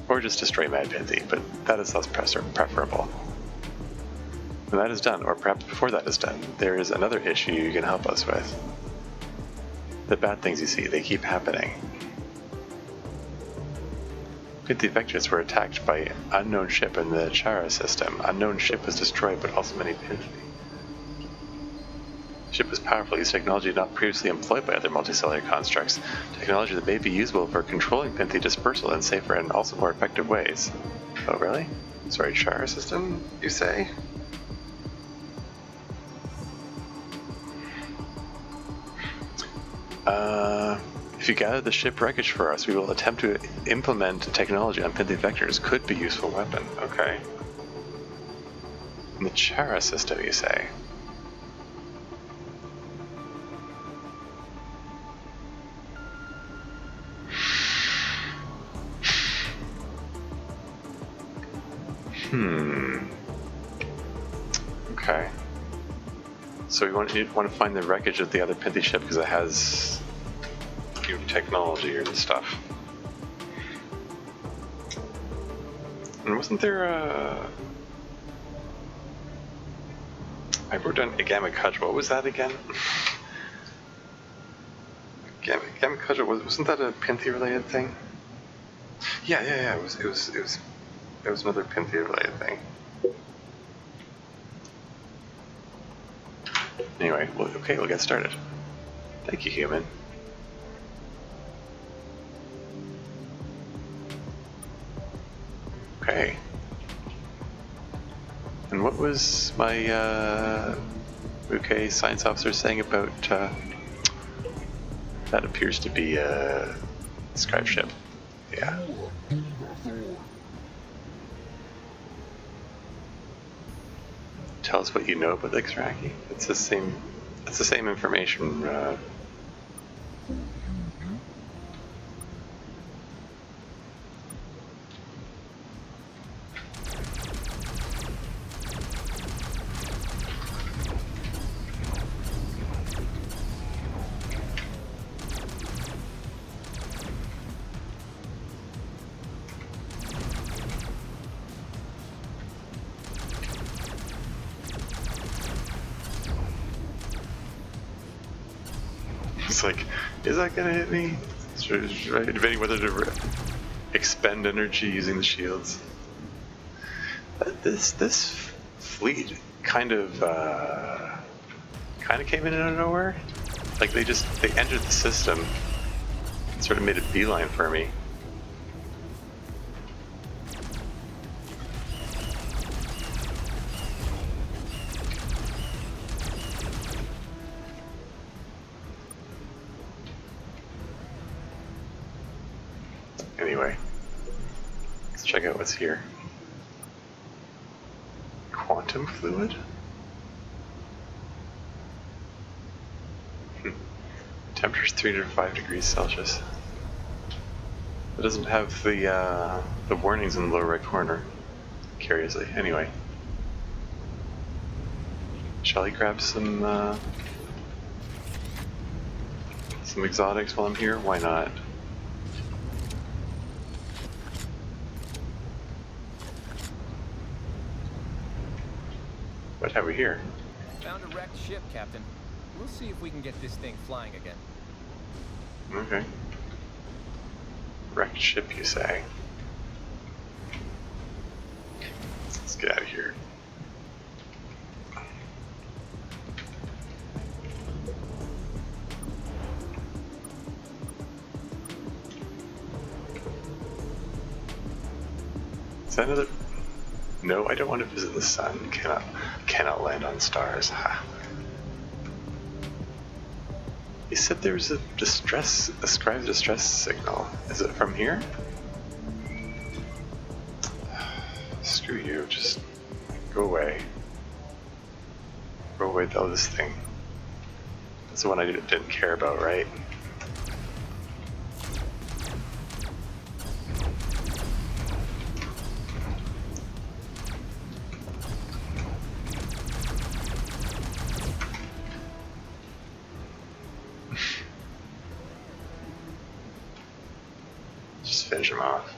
Or just destroy Mad Pinthy, but that is less preferable. When that is done, or perhaps before that is done, there is another issue you can help us with. The bad things you see, they keep happening. Pinthy vectors were attacked by unknown ship in the Chara system. Unknown ship was destroyed, but also many Pinthy. Ship was powerful, used technology not previously employed by other multicellular constructs. Technology that may be usable for controlling Pinthy dispersal in safer and also more effective ways. Oh, really? Sorry, Chara system, you say? If you gather the ship wreckage for us, we will attempt to implement technology on Pinthy vectors. Could be useful weapon. Okay. In the Chara system, you say? Okay. So you want to find the wreckage of the other Pinty ship because it has new technology and stuff. And wasn't there a... I wrote down a Gamma Cudge. What was that again? Gamma Cudge, wasn't that a Pinty related thing? Yeah. It was another Pinty related thing. Anyway, well, okay, we'll get started. Thank you, human. Okay. And what was my UK science officer saying about that appears to be a scribe ship? Yeah. Tell us what you know about the Xraki. It's the same. It's the same information. It's like, is that gonna hit me? Right, debating whether to expend energy using the shields. But this fleet kind of came in out of nowhere. Like they entered the system, and sort of made a beeline for me. Anyway, let's check out what's here. Quantum fluid? Temperature's 305 degrees Celsius. It doesn't have the warnings in the lower right corner, curiously. Anyway. Shall I grab some exotics while I'm here? Why not? What have we here? Found a wrecked ship, Captain. We'll see if we can get this thing flying again. Okay. Wrecked ship, you say? Let's get out of here. Is that another... No, I don't want to visit the sun. Cannot land on stars. Ha. He said there was a scribe distress signal. Is it from here? Screw you, just go away. Go away, though, this thing. That's the one I didn't care about, right? Just finish him off.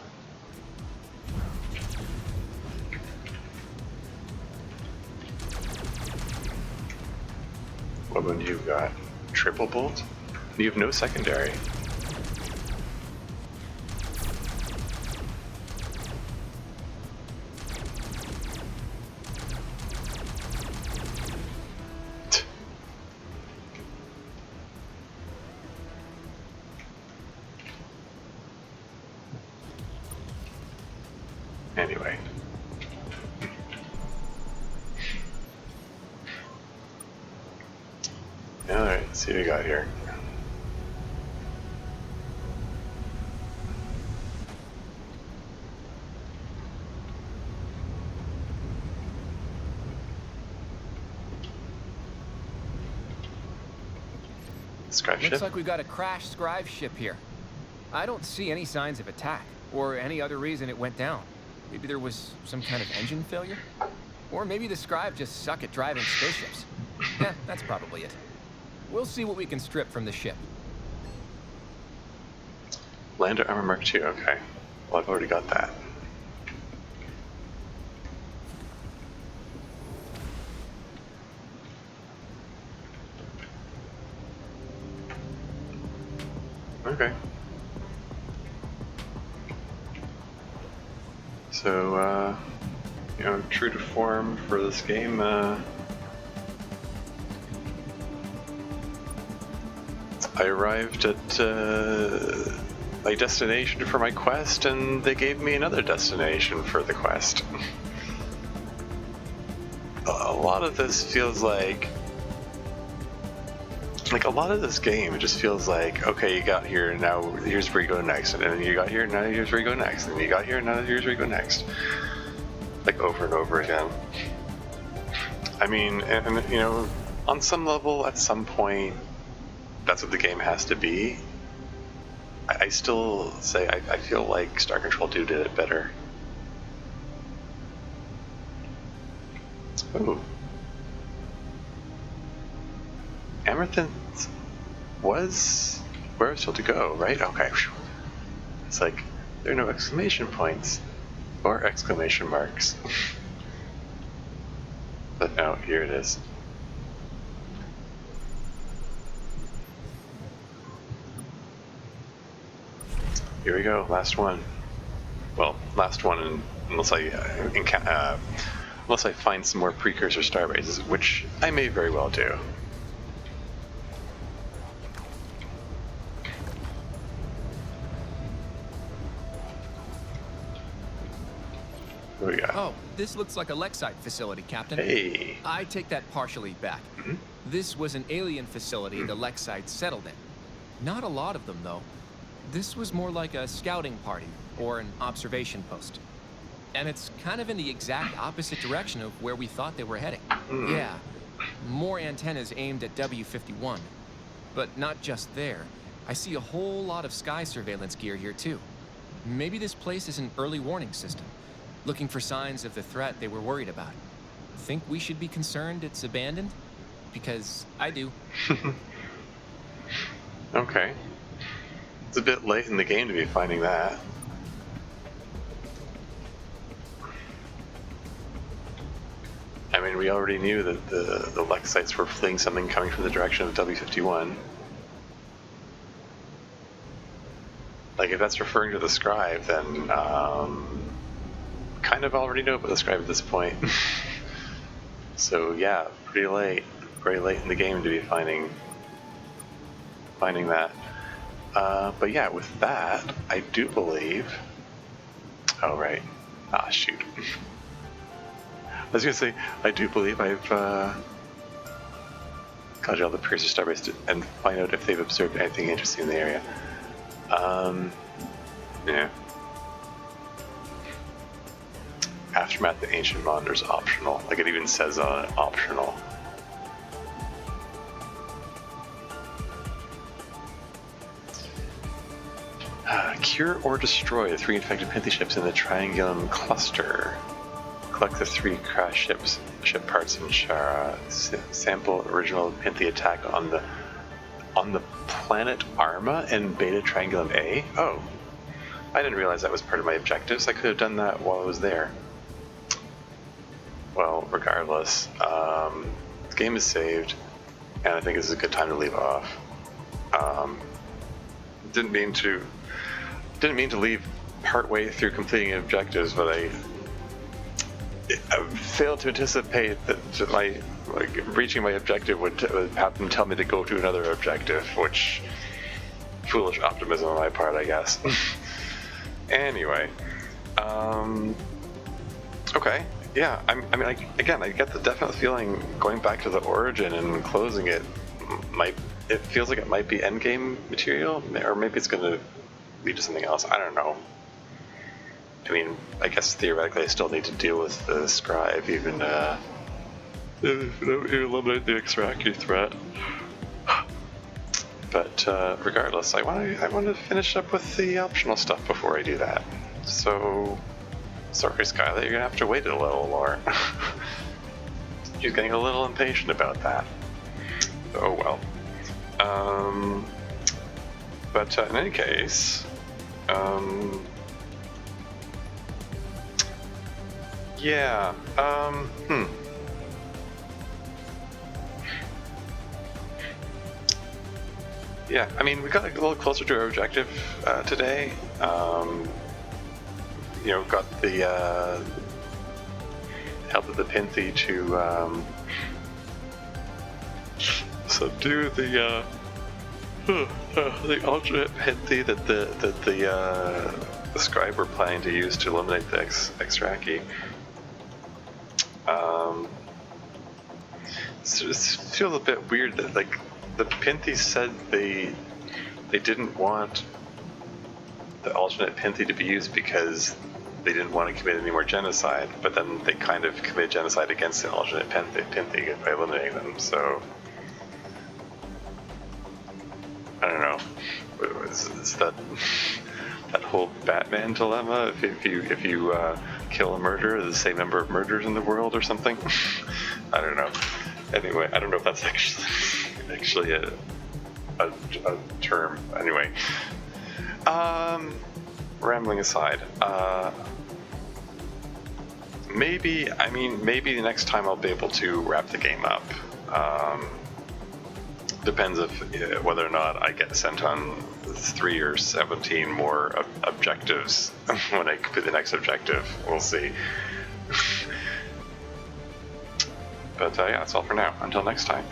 What one do you got? Triple bolt? You have no secondary. Anyway. Alright, let's see what we got here. Scribe ship? Looks like we've got a crashed scribe ship here. I don't see any signs of attack, or any other reason it went down. Maybe there was some kind of engine failure? Or maybe the Scribe just suck at driving spaceships. Yeah, that's probably it. We'll see what we can strip from the ship. Lander Armor Mark II, okay. Well, I've already got that. Okay. So, you know, true to form for this game, I arrived at my destination for my quest, and they gave me another destination for the quest. A lot of this feels like a lot of this game, it just feels like, okay, you got here, now here's where you go next, and then you got here, now here's where you go next, and you got here, now here's where you go next. Like, over and over again. I mean, and you know, on some level, at some point, that's what the game has to be. I still say I feel like Star Control 2 did it better. Ooh. Amethyst was where I was told to go, right? Okay. It's like, there are no exclamation points or exclamation marks. But no, here it is. Here we go, last one. Well, last one unless I find some more Precursor starbases, which I may very well do. What do we got? Oh, this looks like a Lexite facility, Captain. Hey. I take that partially back. This was an alien facility the Lexites settled in. Not a lot of them, though. This was more like a scouting party or an observation post. And it's kind of in the exact opposite direction of where we thought they were heading. Yeah, more antennas aimed at W51. But not just there. I see a whole lot of sky surveillance gear here, too. Maybe this place is an early warning system, looking for signs of the threat they were worried about. Think we should be concerned it's abandoned? Because I do. Okay. It's a bit late in the game to be finding that. I mean, we already knew that the Lexites were fleeing something coming from the direction of W51. Like, if that's referring to the Scribe, then kind of already know about the Scribe at this point. So yeah, pretty late, very late in the game to be finding that. But yeah, with that, I do believe. Oh right, ah shoot. I was gonna say, I do believe I've got all the Precursor starbase and find out if they've observed anything interesting in the area. Yeah. Aftermath the Ancient Monitors optional. Like it even says on it, optional. Cure or destroy the 3 infected Panthy ships in the Triangulum cluster. Collect the 3 crash ship parts in Shara. Sample original Panthy attack on the planet Arma and Beta Triangulum A. Oh, I didn't realize that was part of my objectives. I could have done that while I was there. Well, regardless, the game is saved, and I think this is a good time to leave off. Didn't mean to leave partway through completing objectives, but I failed to anticipate that reaching my objective would have them tell me to go to another objective, which foolish optimism on my part, I guess. Anyway, okay, yeah. I mean, again, I get the definite feeling going back to the origin and closing it it feels like it might be endgame material, or maybe it's going to lead to something else. I don't know. I mean, I guess theoretically I still need to deal with the Scribe, even eliminate the Xraki threat. But regardless, I want to finish up with the optional stuff before I do that. So Sorry, Skylar, you're gonna have to wait a little more. He's getting a little impatient about that. Oh well. But in any case, yeah. Yeah, I mean, we got a little closer to our objective today. You know, got the help of the Pinthy to subdue the alternate Pinthy that the scribe were planning to use to eliminate the Xraki. So it feels a bit weird that like the Pinthy said they didn't want the alternate Pinthy to be used because they didn't want to commit any more genocide, but then they kind of committed genocide against the alternate Pinthy by eliminating them. So I don't know. It's that whole Batman dilemma. If you kill a murderer, the same number of murders in the world or something. I don't know. Anyway, I don't know if that's actually a term. Anyway, rambling aside, maybe the next time I'll be able to wrap the game up. Depends if whether or not I get sent on 3 or 17 more objectives when I complete the next objective. We'll see. But yeah, that's all for now. Until next time.